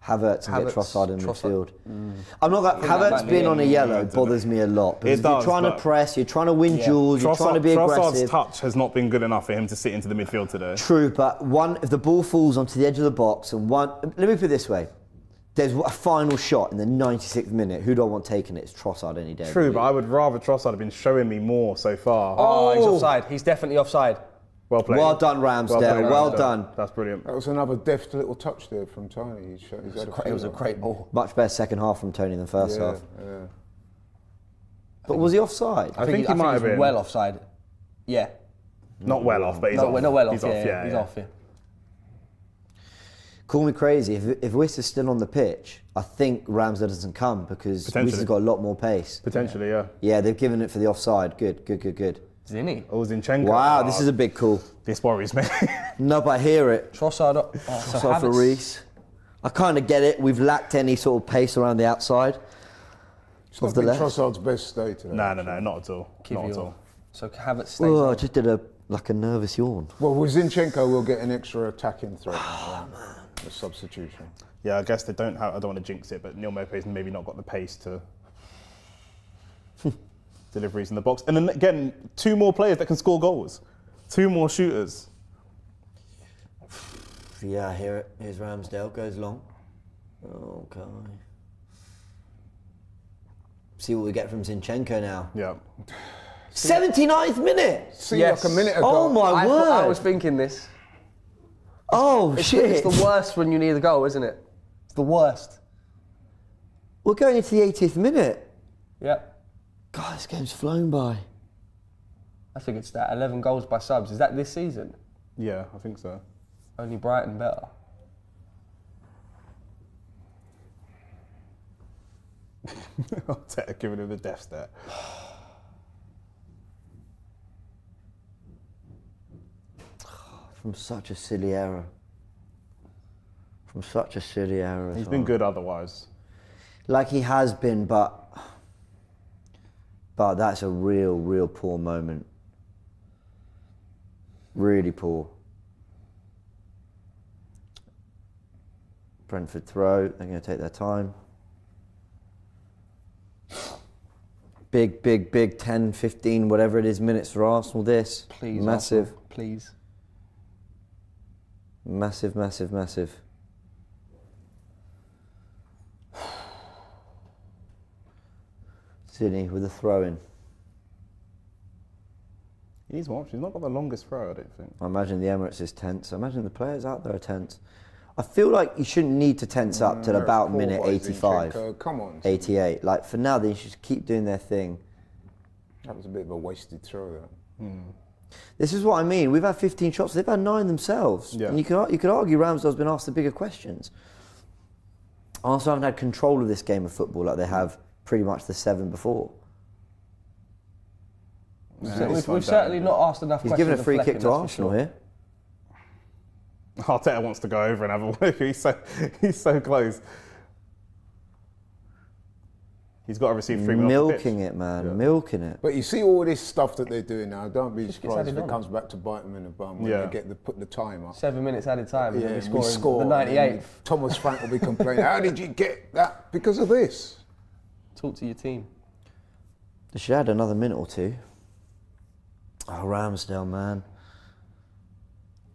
Havertz and get Havertz, Trossard in Trossard. midfield. I'm not going. that Havertz might being be on a it. yellow bothers me a lot because It if you're does, trying to but- press, you're trying to win duels, you're trying to be Trossard's aggressive. touch has not been good enough for him to sit into the midfield today. True, but if the ball falls onto the edge of the box and let me put it this way. there's a final shot in the 96th minute. Who do I want taking it? It's Trossard any day. of the True, week. but I would rather Trossard have been showing me more so far. Oh, he's offside. He's definitely offside. Well played. Well done, Ramsdale. played, Well Ramsdale. done. That's brilliant. That was another deft little touch there from Toney. It was a great ball. Much better second half from Toney than first half. Yeah. But was he offside? I think he might have he's been. well offside. Yeah. Not well off, but he's No, off. not well off. He's Yeah, off, yeah. he's off. Yeah. Call me crazy. If Wiss is still on the pitch, I think Ramsdale doesn't come because Wiss Potentially. has got a lot more pace. Potentially, yeah. Yeah, they've given it for the offside. Good. Zinni. Oh, Zinchenko. Wow, this is a big call. This worries me. No, but I hear it. Trossard. So Trossard for Havertz. Reece. I kind of get it. We've lacked any sort of pace around the outside. It's not Of the been left. Trossard's best day today. No, not at all. Not at Kiwior. all. So Havertz stays Oh, I on. just did a nervous yawn. Well, with Zinchenko, we'll get an extra attacking threat now, the substitution. Yeah, I guess they don't have. I don't want to jinx it, but Neil Maupay's maybe not got the pace to deliveries in the box. And then again, 2 more players that can score goals, 2 more shooters. Yeah, I hear it. Here's Ramsdale. Goes long. Okay. See what we get from Zinchenko now. Yeah. 79th minute. See, Yes. like a minute ago. Oh my word. I was thinking this. Oh shit. It's the worst when you need a goal, isn't it? It's the worst. We're going into the 80th minute. Yeah. God, this game's flown by. That's a good stat. 11 goals by subs. Is that this season? Yeah, I think so. Only Brighton better. Arteta giving him the death stare. From such a silly error. From such a silly error. He's been good otherwise. Like he has been, but that's a real poor moment. Really poor. Brentford throw. They're going to take their time. Big 10, 15, whatever it is, minutes for Arsenal. This. Please. Massive. Arsenal, please. Massive. Sydney with a throw in. He's watched. He's not got the longest throw, I don't think. I imagine the Emirates is tense. I imagine the players out there are tense. I feel like you shouldn't need to tense up till about Poor minute boy 85, Zinchenko. Come on. 88. Like for now, they should keep doing their thing. That was a bit of a wasted throw there. This is what I mean. We've had 15 shots. They've had 9 themselves. Yeah. And you could argue Ramsdale's been asked the bigger questions. Arsenal haven't had control of this game of football like they have pretty much the 7 before. So we've certainly not asked enough He's questions. given a of free Flecken, kick to that's for Arsenal sure. here. Arteta wants to go over and have a look. He's so close. He's got to receive 3 minutes. Milking it, man. Milking it. But you see all this stuff that they're doing now. Don't be Just gets surprised if added it on. comes back to bite them in the bum when Yeah. they put the time up. 7 minutes added time, and Yeah, then we we score in the and then 98th. Thomas Frank will be complaining. How did you get that? Because of this. Talk to your team. They should add another minute or 2. Oh, Ramsdale, man.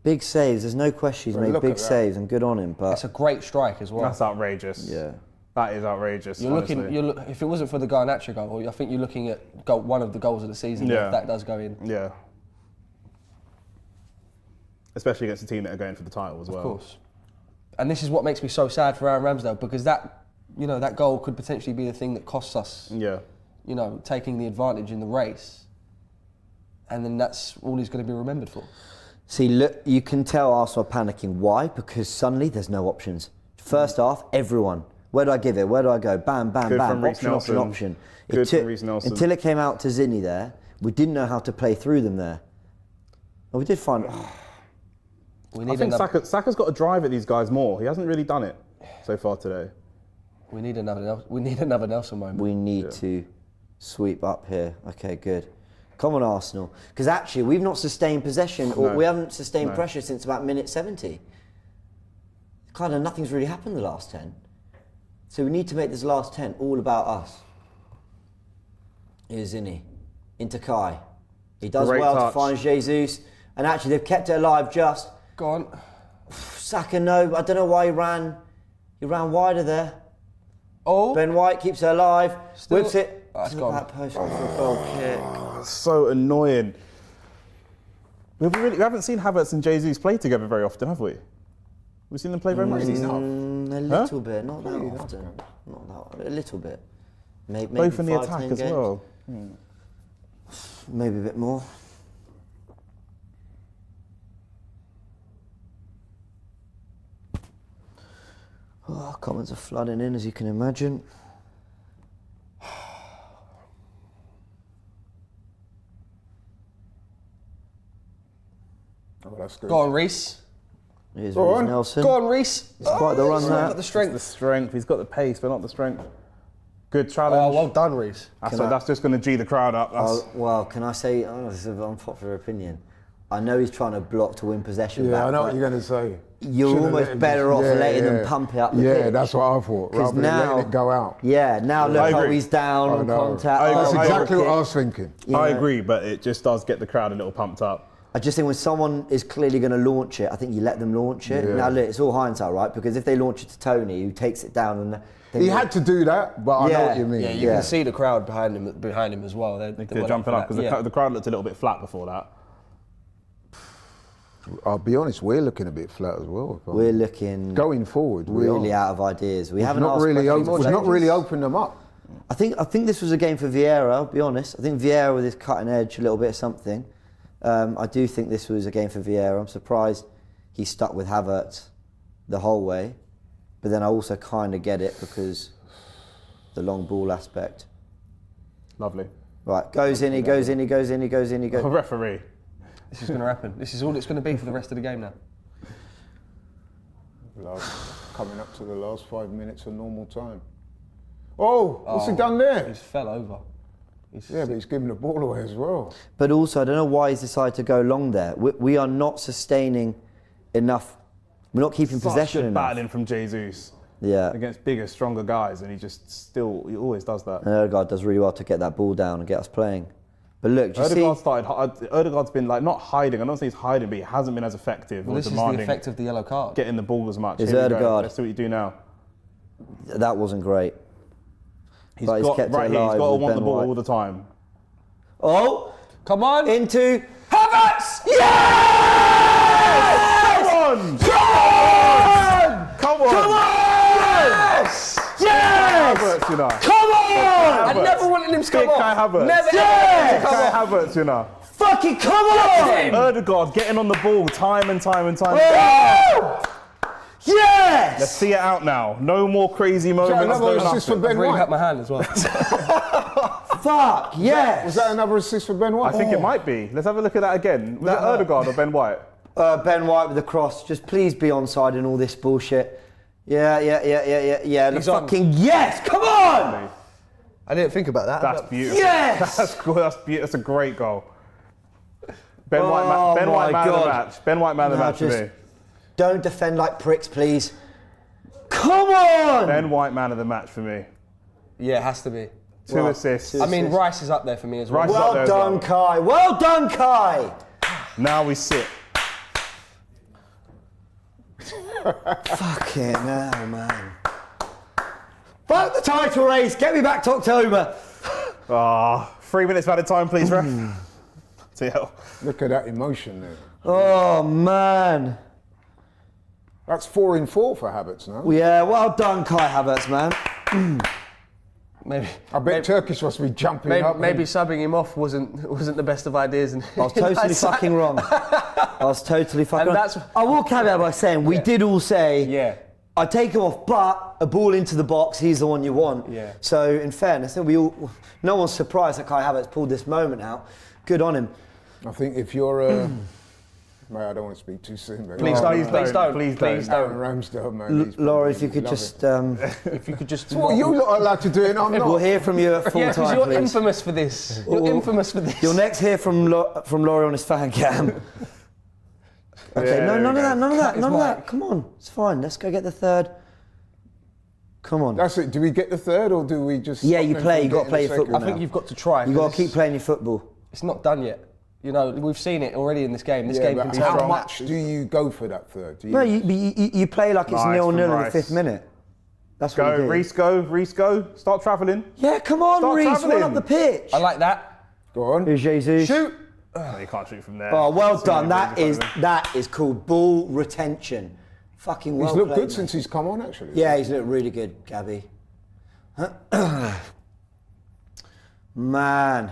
Big saves. There's no question he's Well, made look big at that. saves and good on him. But It's a great strike as well. That's outrageous. yeah, That is outrageous. You're honestly. looking. If it wasn't for the Garnacho goal, I think you're looking at one of the goals of the season. Yeah. If that does go in, Yeah. Especially against a team that are going for the title as well. of course. And this is what makes me so sad for Aaron Ramsdale, because that goal could potentially be the thing that costs us. Yeah. Taking the advantage in the race, and then that's all he's going to be remembered for. see, look, you can tell Arsenal are panicking. Why? Because suddenly there's no options. First half, everyone. Where do I give it? Where do I go? Bam, bam, Good bam. from Reece Nelson. Option. Good from Reece Nelson. Until it came out to Zinni there, we didn't know how to play through them there. And we did find. We I need think another. Saka's got to drive at these guys more. He hasn't really done it so far today. We need another. We need another Nelson moment. We need to sweep up here. Okay, good. Come on, Arsenal. Because actually, we've not sustained possession, or No. we haven't sustained No. pressure since about minute 70. Kind of nothing's really happened the last 10. So we need to make this last 10 all about us. Here's Zinni. Into Kai. He does Great well touch. to find Jesus. And actually, they've kept it alive just. Go on. Saka, no. I don't know why he ran. He ran wider there. Oh. Ben White keeps it alive. Still- Whips it. That's to gone. that post for a goal kick. So annoying. We haven't seen Havertz and Jesus play together very often, have we? We've seen them play very much. A little bit, not that often. Not that, a little bit. Maybe Both in the 5, attack 10 as games. well. Maybe a bit more. Oh, comments are flooding in, as you can imagine. Oh, that's good. Go on, Reece. Here's Go Reece on. Nelson. Go on, Reece. It's quite the run He's there. got the strength. The strength. He's got the pace, but not the strength. Good Oh, challenge. well done, Reece. That's just going to G the crowd up. That's, Well, can I say, this is an unpopular opinion. I know he's trying to block to win possession back. Yeah, I know but what you're going to say. You're Should've almost let him better just- off yeah, letting them yeah. pump it up the Yeah, pitch. that's what I thought. Because Rather than now, letting it go out. Yeah, now look I how agree. he's down I on know. contact. I That's agree. exactly what I kick. was thinking. I Yeah. agree, but it just does get the crowd a little pumped up. I just think when someone is clearly going to launch it, I think you let them launch it. Yeah. Now look, it's all hindsight, right? Because if they launch it to Toney, who takes it down, and then He had to do that, but I know Yeah. what you mean. Yeah, you Yeah. can see the crowd behind him as well. They're Jumping up because the crowd looked a little bit flat before that. I'll be honest, we're looking a bit flat as well. we're looking Going forward, we really are. out of ideas. We We've haven't not asked really, questions we've for not ages. really opened them up. I think this was a game for Vieira, I'll be honest. I think Vieira with his cutting edge, a little bit of something. I do think this was a game for Vieira. I'm surprised he stuck with Havertz the whole way. But then I also kind of get it because the long ball aspect. Lovely. Right, goes in, he goes in, he goes in, he goes in, he goes. Referee. This is going to happen. This is all it's going to be for the rest of the game now. Coming up to the last 5 minutes of normal time. Oh, what's he done there? He's fell over. Yeah, but he's giving the ball away as well. But also, I don't know why he's decided to go long there. We are not sustaining enough. We're not keeping Such possession good enough. battling from Jesus Yeah. against bigger, stronger guys, and he always does that. And Odegaard does really well to get that ball down and get us playing. But look, do you see? Odegaard's been like not hiding. I don't say he's hiding, but he hasn't been as effective Well, or this is the demanding effect of the yellow card. getting the ball as much. Is Here we go. Odegaard. Let's see what you do now. That wasn't great. He's But he's got kept it right here. He's alive got to with want the Ben ball White. all the time. Oh, Come on! into Havertz! Come on! Yes! Yes! Havertz, you know. Come on! I never wanted him to come Big off. Kai Havertz. Never Yes! Kai Havertz, you know. Fucking come on! Odegaard getting on the ball time and time and time. Oh! Yes! Let's see it out now. No more crazy moments. another No assist for nothing. Ben I've really White? hurt my hand as well. Fuck, yes! Was that another assist for Ben White? I think it might be. Let's have a look at that again. Was it Odegaard or Ben White? Ben White with the cross. Just please be onside in all this bullshit. Yeah. The He's on. fucking yes! Come on! I didn't think about that. That's but- beautiful. Yes! That's good. That's beautiful. That's a great goal. Ben Oh White, Ben White my man of the God. match. Ben White man of the No, match for just- me. Don't defend like pricks, please. Come on! Ben White man of the match for me. Yeah, it has to be. Two assists. I mean, Rice is up there for me as well. Rice is up there Well as done, well. Kai. Well done, Kai. Now we sit. Fucking hell, man. Fuck the title race. Get me back to October. 3 minutes added time, please, ref. TL. Look at that emotion there. Oh, man. That's 4 in 4 for Havertz now. Yeah, well done, Kai Havertz, man. Maybe. I bet Turkish must be jumping up. Maybe subbing him off wasn't the best of ideas. And I was totally fucking wrong. I was totally fucking And wrong. that's- I will caveat by saying we did all say, Yeah. I take him off, but a ball into the box, he's the one you want. Yeah. So in fairness, no one's surprised that Kai Havertz pulled this moment out. Good on him. I think if you're mate, I don't want to speak too soon. But Please don't. Please don't. Please Please Aaron don't. Ramsdale, man. he's Laurie, if probably you could love just... it. If you could just. Well, you lot are allowed to do it, I'm We'll not. hear from you at full Yeah, because time, you're please. infamous for this. You're infamous for this. You'll next hear from Laurie on his fan cam. Okay, Yeah, no, there none we of go. that, none of that, Cut his none of mic. that. Come on, it's fine. Let's go get the third. Come on. That's it. Do we get the third or do we just... Yeah, stop you them play, from you gotta getting play the your football second? I think you've got to try. You got to 'cause keep playing your football. It's not done yet. You know, we've seen it already in this game. This Yeah, game can but turn how a much match. do you go for that third? Do you, No, you play like it's Nice 0-0 from in the Rice. 5th minute. That's what Go, he did. Reece, go. Start travelling. Yeah, come on, Start Reece, run travelling. up the pitch. I like that. Go on. Here's Jesus. Shoot. No, you can't shoot from there. Oh, well It's done. really That is called ball retention. Fucking well He's looked played, good mate. since he's come on, actually. Yeah, he's looked really good, Gabby. Man.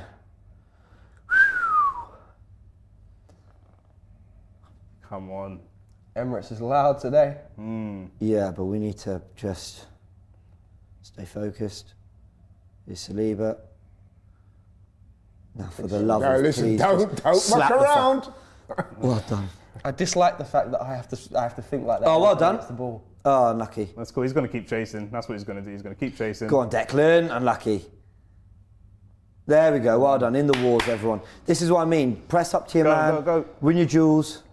Come on. Emirates is loud today. Yeah, but we need to just stay focused. Is Saliba. Now, for the love No, of listen, please, don't just muck slap the around. Well done. I dislike the fact that I have to think like that. Oh, well when done. it's the ball. Oh, unlucky. That's cool. He's going to keep chasing. That's what he's going to do. He's going to keep chasing. Go on, Declan. Unlucky. There we go. Well done. In the wars, everyone. This is what I mean. Press up to your Go, man. go, go. Win your duels.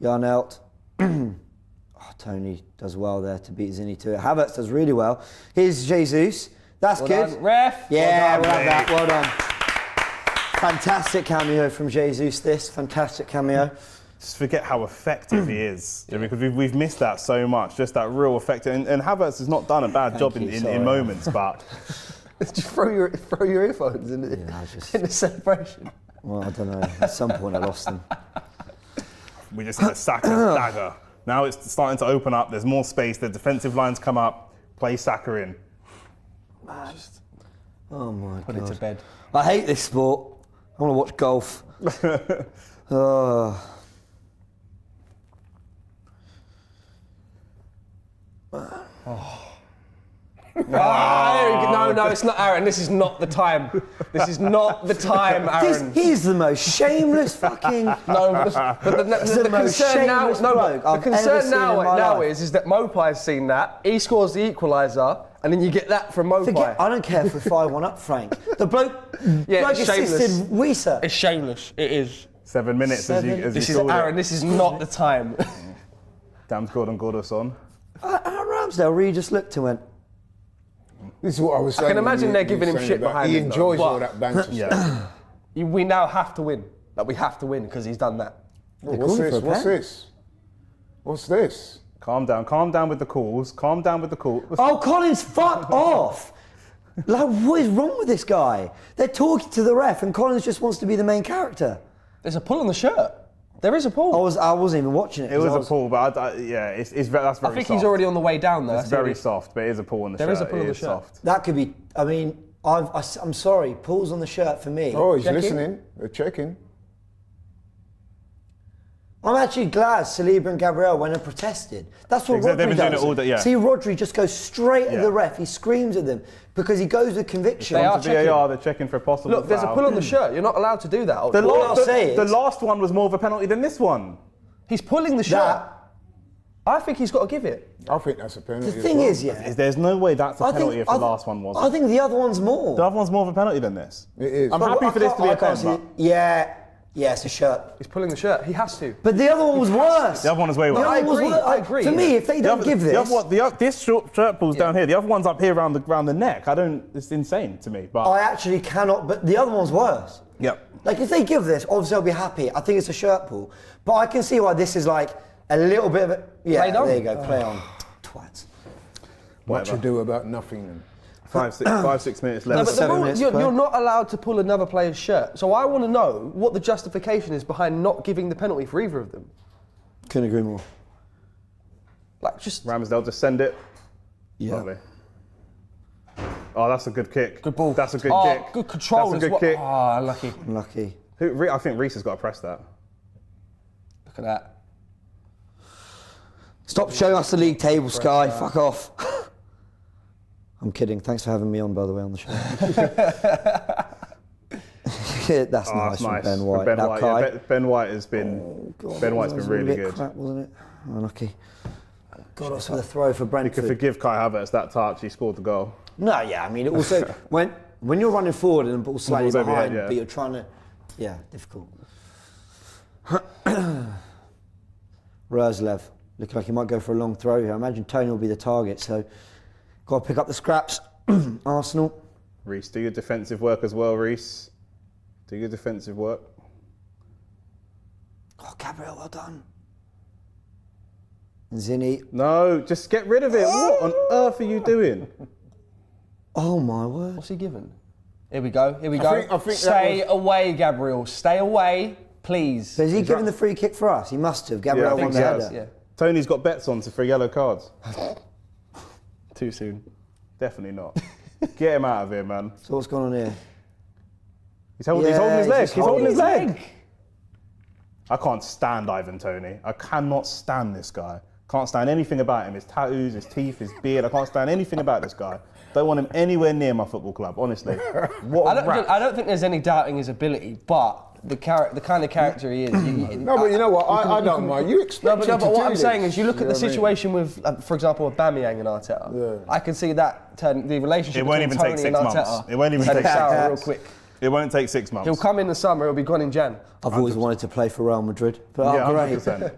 Yarnelt. Oh, Toney does well there to beat Zinni to it. Havertz does really well. Here's Jesus. That's Well good. done. Ref. Yeah, Well we'll done, have that. mate. Well done. Fantastic cameo from Jesus. This fantastic cameo. Just forget how effective he is. Yeah, because we've missed that so much. Just that real effective. And Havertz has not done a bad job you, in sorry. moments, but Just throw your earphones in the, Yeah, I just- in the celebration. Well, I don't know. At some point, I lost them. we just had a Saka dagger. Now it's starting to open up. There's more space. The defensive lines come up. Play Saka in. Oh my Put god. it to bed. I hate this sport. I want to watch golf. Oh. No, it's not Aaron. This is not the time. This is not the time, Aaron. He's the most shameless fucking. No, but the the most concern now, shameless no, bloke the I've ever concern seen now, in my now life. is that Mopai's seen that. He scores the equaliser, and then you get that from Mopai. I don't care if we're 5-1 up, Frank. The bloke, Yeah, bloke it's shameless. assisted Wisa. It's shameless. It is. 7 minutes as you This is called Aaron. it. This is not the time. Damn Gordon Goodison. Ramsdale really just looked and went, This is what I was saying. can imagine when they're you giving him saying shit about- behind He him, though. enjoys all But- that banter stuff. Yeah. We now have to win. Like, we have to win because he's done that. What's calling this? for a What's pen. this? What's this? Calm down with the calls. Calm down with the calls. "Oh, Collins, fuck off!" Like, what is wrong with this guy? They're talking to the ref, and Collins just wants to be the main character. There's a pull on the shirt. There is a pull. I wasn't even watching it. It was 'cause I a pull, but yeah, that's very I think soft. he's already on the way down there. It's very soft, but it is a pull on the shirt. There is a pull on It the is shirt. soft. That could be. I mean, I'm sorry. Pulls on the shirt for me. Oh, he's Checking. listening. They're checking. I'm actually glad Saliba and Gabriel went and protested. That's what Exactly, Rodri they've been doing does. it all day, yeah. See, Rodri just goes straight at Yeah. the ref. He screams at them because he goes with conviction. They are To VAR, they're checking for a possible Look, there's a foul. pull on the shirt. You're not allowed to do that. The, All I'll say the is- last one was more of a penalty than this one. He's pulling the shirt. That- I think he's got to give it. I think that's a penalty. The as thing well. is, yeah. There's no way that's a I penalty if the I last one wasn't. I think the other one's more. The other one's more of a penalty than this. It is. I'm But happy for this to be a I can't pen, see but it. Yeah, it's a shirt. He's pulling the shirt. He has to. But the other one was worse. the other one is way worse. The other one was agree, worse. I agree. For me, if they don't give this, The other one, this shirt pull's down here. The other one's up here around the neck. It's insane to me. But I actually cannot. But the other one's worse. yep. Like if they give this, obviously I'll be happy. I think it's a shirt pull, but I can see why this is like a little bit of a. Yeah, Play on. there you go. Play on. Twats. Much ado about nothing. 5-6 minutes No, left. but the 7 rule, minutes you're, play. you're not allowed to pull another player's shirt. So I want to know what the justification is behind not giving the penalty for either of them. Couldn't agree more. Like, just Ramsdale, just send it. Yeah. Lovely. Oh, that's a good kick. good ball. That's a good oh, kick. Good control That's as a good well. kick. Ah, lucky. Unlucky. I think Reece has got to press that. Look at that. Stop showing us the league table, Sky. Fuck off. I'm kidding. Thanks for having me on, by the way, on the show. That's Oh, nice that's from Ben White. Ben Now, White, Kai. yeah, Ben White has been. Ben White's That was been a really bit good. Crap, wasn't it? Unlucky. Got us with a throw for You Brentford. could forgive Kai Havertz that touch. He scored the goal. No, yeah. I mean, it also when you're running forward and the ball's slightly ball's over your behind, head, yeah. but you're trying to, yeah, difficult. Roslev looking like he might go for a long throw here. I imagine Toney will be the target, so got to pick up the scraps. Arsenal. Reece, do your defensive work as well, Reece. Do your defensive work. Oh, Gabriel, well done. Zinni. No, just get rid of it. What on earth are you doing? Oh my word. What's he given? Here we go. Here we go. I think Stay away, Gabriel. Stay away, please. So has he given the free kick for us? He must have. Gabriel I won think the he header. has. Yeah. Tony's got bets on for yellow cards. Too soon. Definitely not. Get him out of here, man. So what's going on here? He's holding his Yeah, leg. he's He's holding his holding leg. I can't stand Ivan Toney. I cannot stand this guy. Can't stand anything about him. His tattoos, his teeth, his beard. I can't stand anything about this guy. Don't want him anywhere near my football club, honestly. What a rat. I don't think there's any doubting his ability, but the kind of character he is. No, but you know what? I don't mind. You expect No, him but to what do I'm this. saying is, you look at know the what I mean? situation with, for example, Aubameyang and Arteta. Yeah. I can see that turn the relationship. It won't between even take Toney 6 and months. Arteta It won't even turn take 6 sour real months. quick. It won't take 6 months. He'll come in the summer. He'll be gone in Jan. I've always wanted to play for Real Madrid. But Yeah, great. 100%.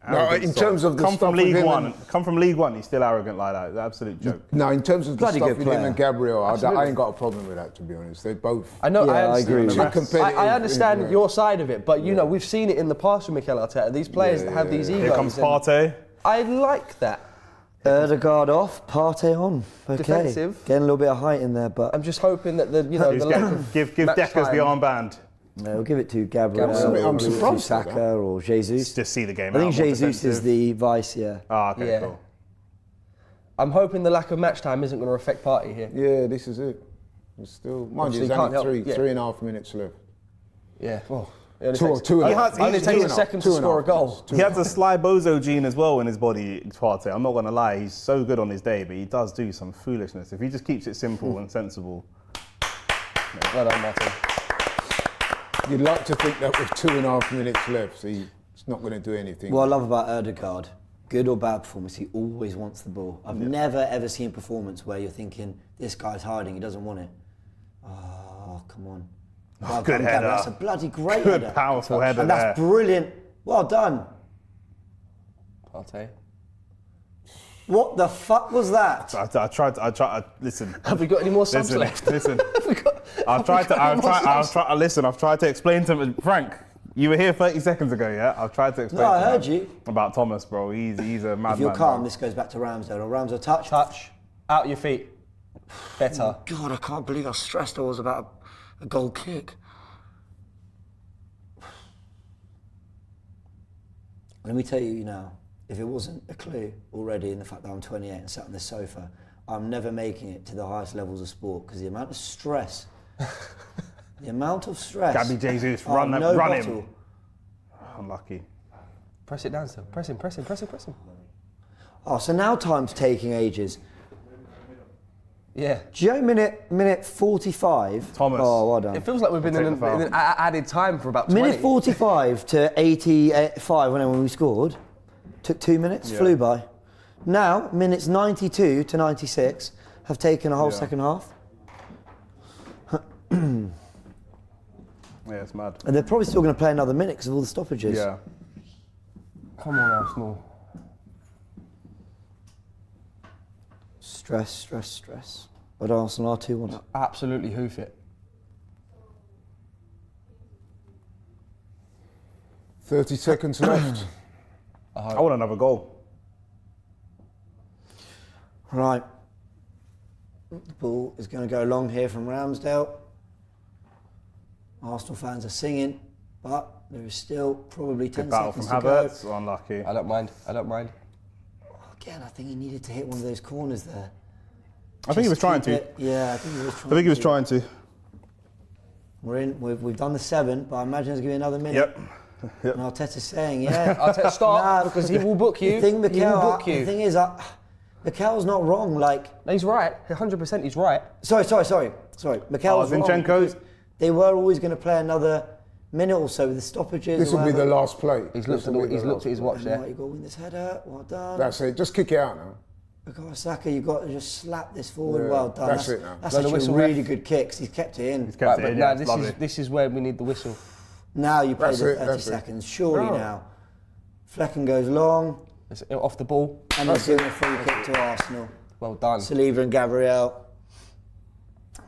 No, in terms of the come stuff from with League him One. and- Come from League One. He's still arrogant like that. It's an absolute joke. No, in terms of the Bloody stuff good with him player. and Gabriel, I Absolutely. ain't got a problem with that, to be honest. They both. I know. Yeah, I I agree understand. with you. Too competitive, I understand yeah. your side of it, but you know we've seen it in the past with Mikel Arteta. These players that have these egos. Here comes and Partey. I like that. Odegaard off, Partey on. Okay. Defensive. Getting a little bit of height in there, but I'm just hoping that the He's the getting- lack of give match Deckers the time- armband. no, we'll give it to Gabriel. Gabriel. I'm or surprised to at Saka that. or Jesus. Just see the game I out. think more Jesus is defensive. the vice, yeah. Ah, okay, Yeah. cool. I'm hoping the lack of match time isn't going to affect Partey here. Yeah, this is it. It's still, mind you, Obviously there's can't only help- yeah. 3.5 minutes left. Yeah. Well, Two and a half. only He takes a has- second to two and a score a half goal. minutes. He has the sly bozo gene as well in his body, Partey. I'm not going to lie, he's so good on his day, but he does do some foolishness. If he just keeps it simple and sensible. Well done, Martin. You'd like to think that with 2.5 minutes left, he's not going to do anything. What I love about Odegaard, good or bad performance, he always wants the ball. I've never ever seen a performance where you're thinking, this guy's hiding, he doesn't want it. Oh, come on. Well good done, header. Gabriel. That's a bloody great Good, header. powerful header And that's there. brilliant. Well done. Partey. What the fuck was that? I tried, listen. Have we got any more subs Listen, left? listen. Have we got- I've tried listen. I've tried to explain to him, Frank, you were here 30 seconds ago, yeah? I've tried to explain No, I to heard him you. about Thomas, bro. He's a madman. If you're calm, bro. this goes back to Ramsdale. Or Ramsdale touch. Touch. Out your feet. Better. God, I can't believe how stressed I was about a goal kick. Let me tell you now, if it wasn't a clue already in the fact that I'm 28 and sat on this sofa, I'm never making it to the highest levels of sport because the amount of stress, the amount of stress. Gabby Jesus, Oh, run no him. bottle. Unlucky. Press it down still. Press him, press him, press him, press him. Oh, so now time's taking ages. Yeah. Do you know minute 45? Thomas. Oh, well done. It feels like we've been I'll in take the foul. an added time for about 20. Minute 45 to 85 when we scored. Took 2 minutes, Yeah. flew by. Now, minutes 92 to 96 have taken a whole Yeah. second half. Yeah, it's mad. And they're probably still going to play another minute because of all the stoppages. Yeah. Come on, Arsenal. Stress, stress, stress. But Arsenal are 2-1. Absolutely hoof it. 30 seconds left. I want another goal. Right. The ball is going to go long here from Ramsdale. Arsenal fans are singing, but there is still probably 10 Good battle from seconds to go. Havertz. Unlucky. I don't mind. I don't mind. Again, I think he needed to hit one of those corners there. I think he was Just trying keep to. it- Yeah, I think he was trying I think he was trying to. We're in. We've done the 7, but I imagine there's going to be another minute. Yep. And Arteta's saying, yeah. Arteta, start, Nah, because he will book you. The thing, He will Mikel, book the you. thing is, Mikel's not wrong. Like, No, he's right. 100% he's right. sorry. Mikel's wrong. Zinchenko's- because They were always going to play another minute or so with the stoppages. This or will be the whatever. last play. He's looked at his watch And there. right, you've got to win this header. Well done. That's it. Just kick it out now. Because Saka, you've got to just slap this forward. Yeah, Well done. that's it now. That's No, the actually whistle, really ref. good kicks. He's kept it in. Kept Right, it but in, now yeah, it's lovely. this is where we need the whistle. Now you play That's the it, 30 that's it. seconds. Surely No. now. Flecken goes long. It's off the ball. And he's doing a free kick to Arsenal. Well done. Saliba and Gabriel.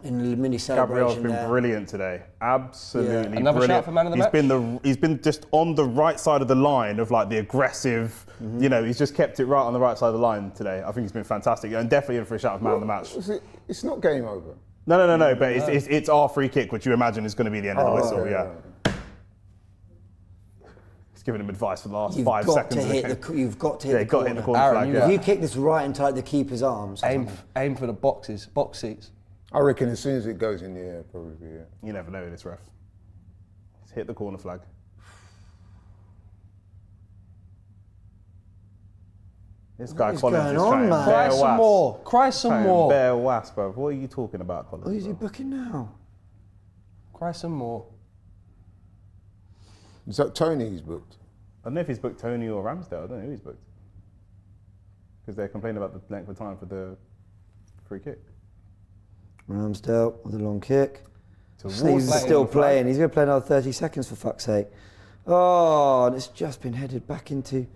in the mini Gabriel's celebration been there. brilliant today. Absolutely Another brilliant. shout for man of the match? He's been just on the right side of the line of like the aggressive. He's just kept it right on the right side of the line today. I think he's been fantastic and definitely in for a shout of man of the match. It's not game over. No. But it's our free kick, which you imagine is going to be the end of the whistle. Okay, yeah. He's giving him advice for the last You've 5 got seconds. to hit the. You've got to hit the got to corner. hit the corner Aaron, flag. you Yeah. If you kick this right inside the keeper's arms, Aim for the box seats. I reckon as soon as it goes in the air, probably. Yeah. You never know with this ref. He's hit the corner flag. This guy is Collins going is on, trying man? Cry bare some was. more. Cry some Trying more. bare was, bro. What are you talking about, Collins? who is he bro? booking now? Cry some more. Is that Toney he's booked? I don't know if he's booked Toney or Ramsdale. I don't know who he's booked. Because they're complaining about the length of time for the free kick. Ramsdale with a long kick. Towards He's the still corner flag. playing. He's going to play another 30 seconds for fuck's sake. Oh, and it's just been headed back into.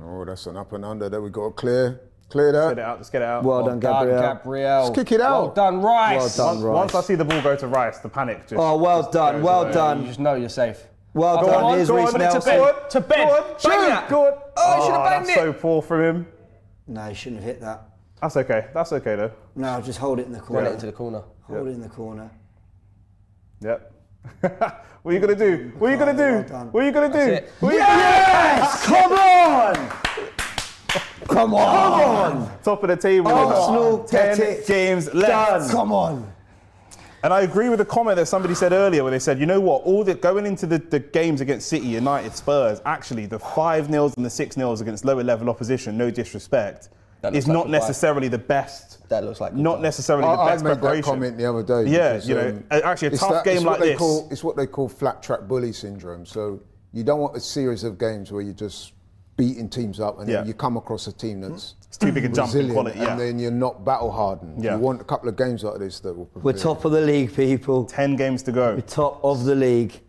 Oh, that's an up and under that we got to clear. Clear that. Get it out. Let's get it out. Well done, Gabriel. Gabriel. Let's kick it out. Well done, Rice. Well done. Once I Rice. see the ball go to Rice, the panic just. Oh, well done. goes Well away. done. You just know you're safe. Well Go done. on, Here's go on, Reece put it to Nelson. Ben. To Ben. Go on, Bang shoot. that. Go on. Oh, he should have banged That's it. so poor from him. No, he shouldn't have hit that. That's okay. That's okay though. No, just hold it in the Run corner. it into the corner. Hold it in the corner. Yep. What are you gonna do? What are you gonna Well do? done. What are you gonna do? That's it. What are you Yes! Come on! Come on! Top of the table. Arsenal, 10 get it games left. done. Come on. And I agree with the comment that somebody said earlier where they said, you know what, going into the games against City, United, Spurs, actually the 5-0s and the 6-0s against lower level opposition, no disrespect, That looks is like not goodbye. necessarily the best. That looks like Not goodbye. necessarily the I best made that preparation. comment the other day. Yeah, because, actually a it's tough game it's like what they this. It's what they call flat track bully syndrome. So you don't want a series of games where you're just beating teams up and Yeah. then you come across a team that's It's too big a jump in resilient quality. Yeah. and then you're not battle hardened. Yeah. You want a couple of games like this that will prepare. We're top of the league, people. 10 games to go. We're top of the league.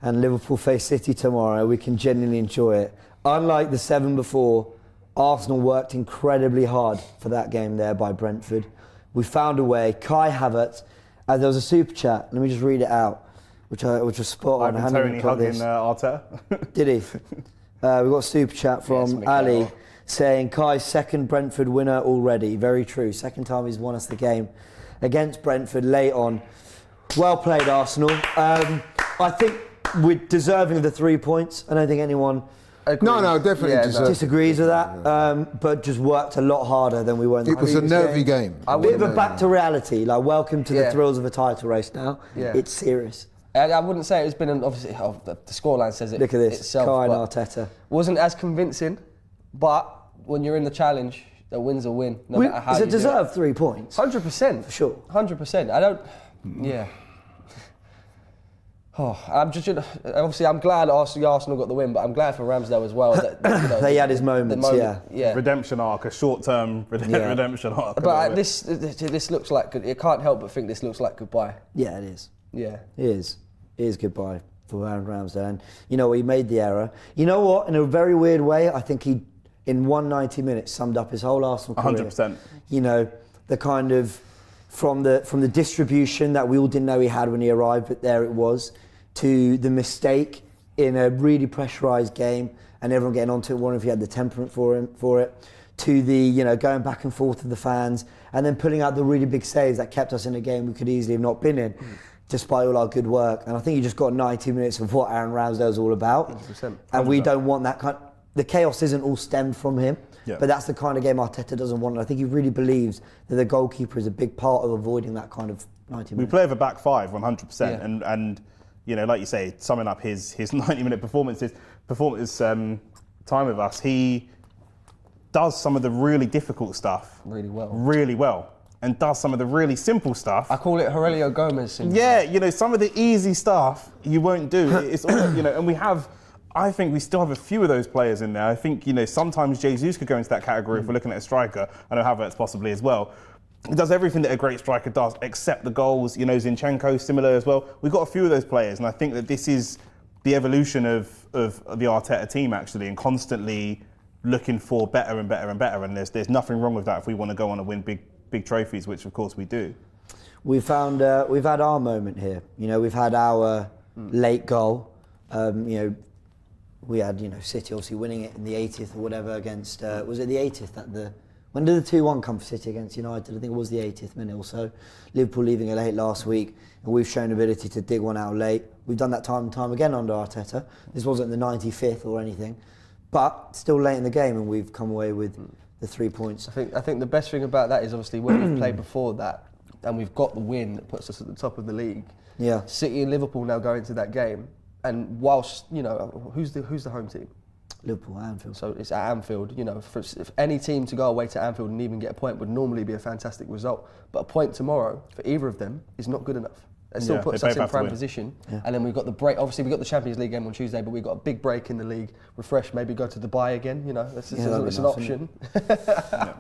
And Liverpool face City tomorrow. We can genuinely enjoy it. Unlike the 7 before, Arsenal worked incredibly hard for that game there by Brentford. We found a way. Kai Havertz, there was a super chat. Let me just read it out, which was spot on. I Ivan hadn't even Toney got hugging this. Arteta. Did he? We got a super chat from Yes, Ali Mikel. saying Kai's second Brentford winner already. Very true. Second time he's won us the game against Brentford late on. Well played, Arsenal. I think we're deserving of the 3 points. I don't think anyone No, definitely Yeah, no. deserved. disagrees with that, but just worked a lot harder than we were in the It was a previous nervy games. game. Bit of a back to reality. Like, welcome to the Yeah. thrills of a title race now. Yeah. It's serious. I wouldn't say it's been obviously the scoreline says it Look at this. itself. Kai and but Arteta. wasn't as convincing, but when you're in the challenge, a win's a win, no matter how It's you a do it. deserved 3 points. 100%. For sure. 100%. I don't. Yeah. Oh, I'm just obviously I'm glad Arsenal got the win, but I'm glad for Ramsdale as well. That, They had his moments, yeah. Redemption arc, a short-term redemption arc. But this looks like good. It can't help but think this looks like goodbye. Yeah, it is. Yeah. It is. It is goodbye for Aaron Ramsdale. And you know what? He made the error. You know what? In a very weird way, I think he, in 190 minutes, summed up his whole Arsenal career. 100%. You know, the kind of from the distribution that we all didn't know he had when he arrived, but there it was, to the mistake in a really pressurised game and everyone getting onto it, wondering if he had the temperament for it, to the going back and forth with the fans, and then pulling out the really big saves that kept us in a game we could easily have not been in, despite all our good work. And I think you just got 90 minutes of what Aaron Ramsdale is all about, 100%. and we don't want that kind. The chaos isn't all stemmed from him, Yeah. but that's the kind of game Arteta doesn't want. And I think he really believes that the goalkeeper is a big part of avoiding that kind of 90 We minutes. play with a back five, 100%, Yeah. and like you say, summing up his 90-minute performance time with us, he does some of the really difficult stuff Really well, and does some of the really simple stuff. I call it Aurelio Gomez syndrome. Yeah, some of the easy stuff you won't do. It's all, and we have. I think we still have a few of those players in there. I think sometimes Jesus could go into that category if we're looking at a striker. I know Havertz possibly as well. He does everything that a great striker does, except the goals. Zinchenko, similar as well. We've got a few of those players, and I think that this is the evolution of the Arteta team, actually, and constantly looking for better and better and better. And there's nothing wrong with that if we want to go on and win big trophies, which of course we do. we've had our moment here. You know, we've had our late goal. You know, we had, you know, City obviously winning it in the 80th or whatever against, was it the 80th when did the 2-1 come for City against United? I think it was the 80th minute or so. Liverpool leaving it late last week, and we've shown ability to dig one out late. We've done that time and time again under Arteta. This wasn't the 95th or anything, but still late in the game, and we've come away with the 3 points. I think the best thing about that is obviously when we've played before that, and we've got the win that puts us at the top of the league. Yeah. City and Liverpool now go into that game, and whilst, you know, who's the home team? Liverpool, Anfield. So it's at Anfield. You know, if any team to go away to Anfield and even get a point would normally be a fantastic result. But a point tomorrow for either of them is not good enough. It still puts us in prime position. Yeah. And then we've got the break. Obviously, we've got the Champions League game on Tuesday, but we've got a big break in the league. Refresh, maybe go to Dubai again. You know, it's an option.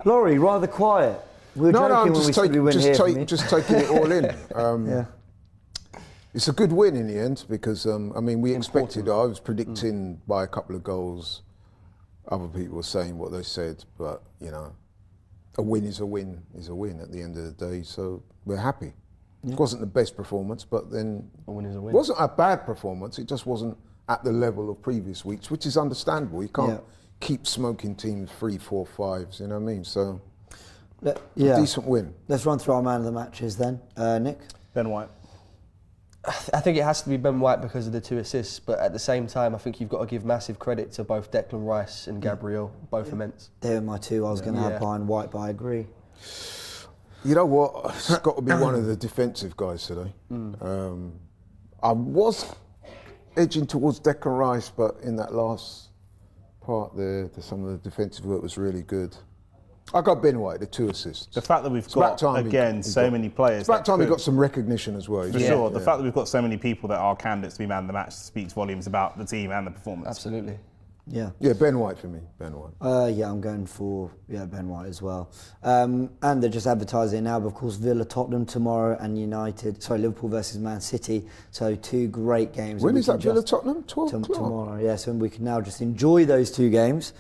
Laurie, rather quiet. We were joking when we said we win here. Just taking it all in. It's a good win in the end because, I mean, we expected, I was predicting by a couple of goals. Other people were saying what they said, but, you know, a win is a win at the end of the day. So we're happy. Yeah. It wasn't the best performance, but then a win is a win. It wasn't a bad performance. It just wasn't at the level of previous weeks, which is understandable. You can't keep smoking teams 3, 4, 5s, you know what I mean? So, a decent win. Let's run through our man of the matches then. Nick? Ben White. I think it has to be Ben White because of the 2 assists, but at the same time, I think you've got to give massive credit to both Declan Rice and Gabriel, both immense. They were my two. I was going to have behind White, but I agree. You know what? It's got to be one of the defensive guys today. I was edging towards Declan Rice, but in that last part there, some of the defensive work was really good. I got Ben White, the 2 assists. The fact that we've got, again, so many players. It's about time he got some recognition as well. For sure. The fact that we've got so many people that are candidates to be man of the match speaks volumes about the team and the performance. Absolutely. Yeah. Yeah, Ben White for me. Ben White. Yeah, I'm going for Ben White as well. And they're just advertising now, but of course Villa, Tottenham tomorrow, and Liverpool versus Man City. So 2 great games. When is that Villa, Tottenham? 12 o'clock? Tomorrow, yeah. So we can now just enjoy those 2 games.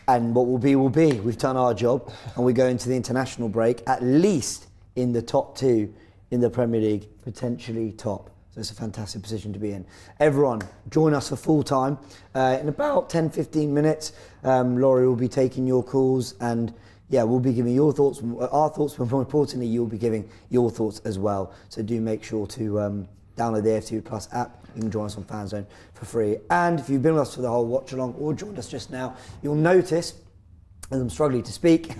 And what will be, will be. We've done our job, and we go into the international break at least in the top 2 in the Premier League, potentially top. So it's a fantastic position to be in. Everyone, join us for full time. In about 10-15 minutes, Laurie will be taking your calls, and we'll be giving your thoughts, our thoughts, but more importantly, you'll be giving your thoughts as well. So do make sure to download the AFTV Plus app. You can join us on FanZone for free. And if you've been with us for the whole watch along or joined us just now, you'll notice, as I'm struggling to speak,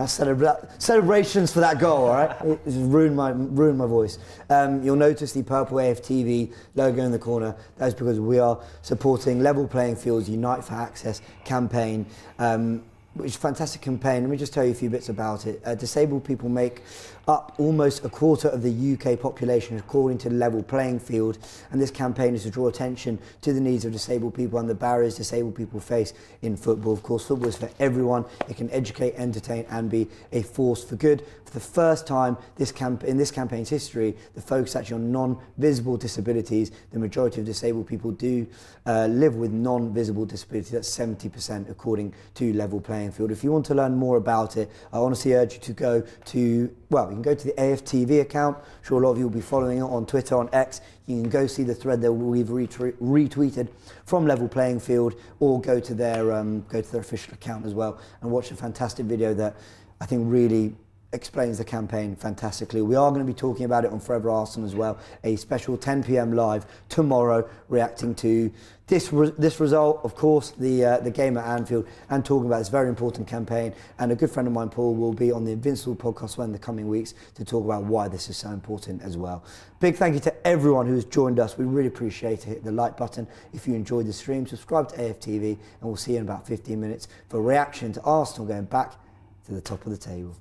celebrations for that goal, all right? It's ruined my voice. You'll notice the purple AFTV logo in the corner. That's because we are supporting Level Playing Field's Unite for Access campaign, which is a fantastic campaign. Let me just tell you a few bits about it. Disabled people make up almost a quarter of the UK population according to Level Playing Field, and this campaign is to draw attention to the needs of disabled people and the barriers disabled people face in football. Of course, football is for everyone. It can educate, entertain and be a force for good. For the first time in this campaign's history, the focus actually on non-visible disabilities. The majority of disabled people do live with non-visible disabilities. That's 70% according to Level Playing Field. If you want to learn more about it, I honestly urge you to go to, you can go to the AFTV account. I'm sure a lot of you will be following it on Twitter, on X. You can go see the thread that we've retweeted from Level Playing Field, or go to their official account as well and watch a fantastic video that I think really explains the campaign fantastically. We are going to be talking about it on Forever Arsenal as well. A special 10 p.m. live tomorrow, reacting to this result, of course, the game at Anfield, and talking about this very important campaign. And a good friend of mine, Paul, will be on the Invincible podcast in the coming weeks to talk about why this is so important as well. Big thank you to everyone who's joined us. We really appreciate it. Hit the like button if you enjoyed the stream. Subscribe to AFTV, and we'll see you in about 15 minutes for a reaction to Arsenal going back to the top of the table.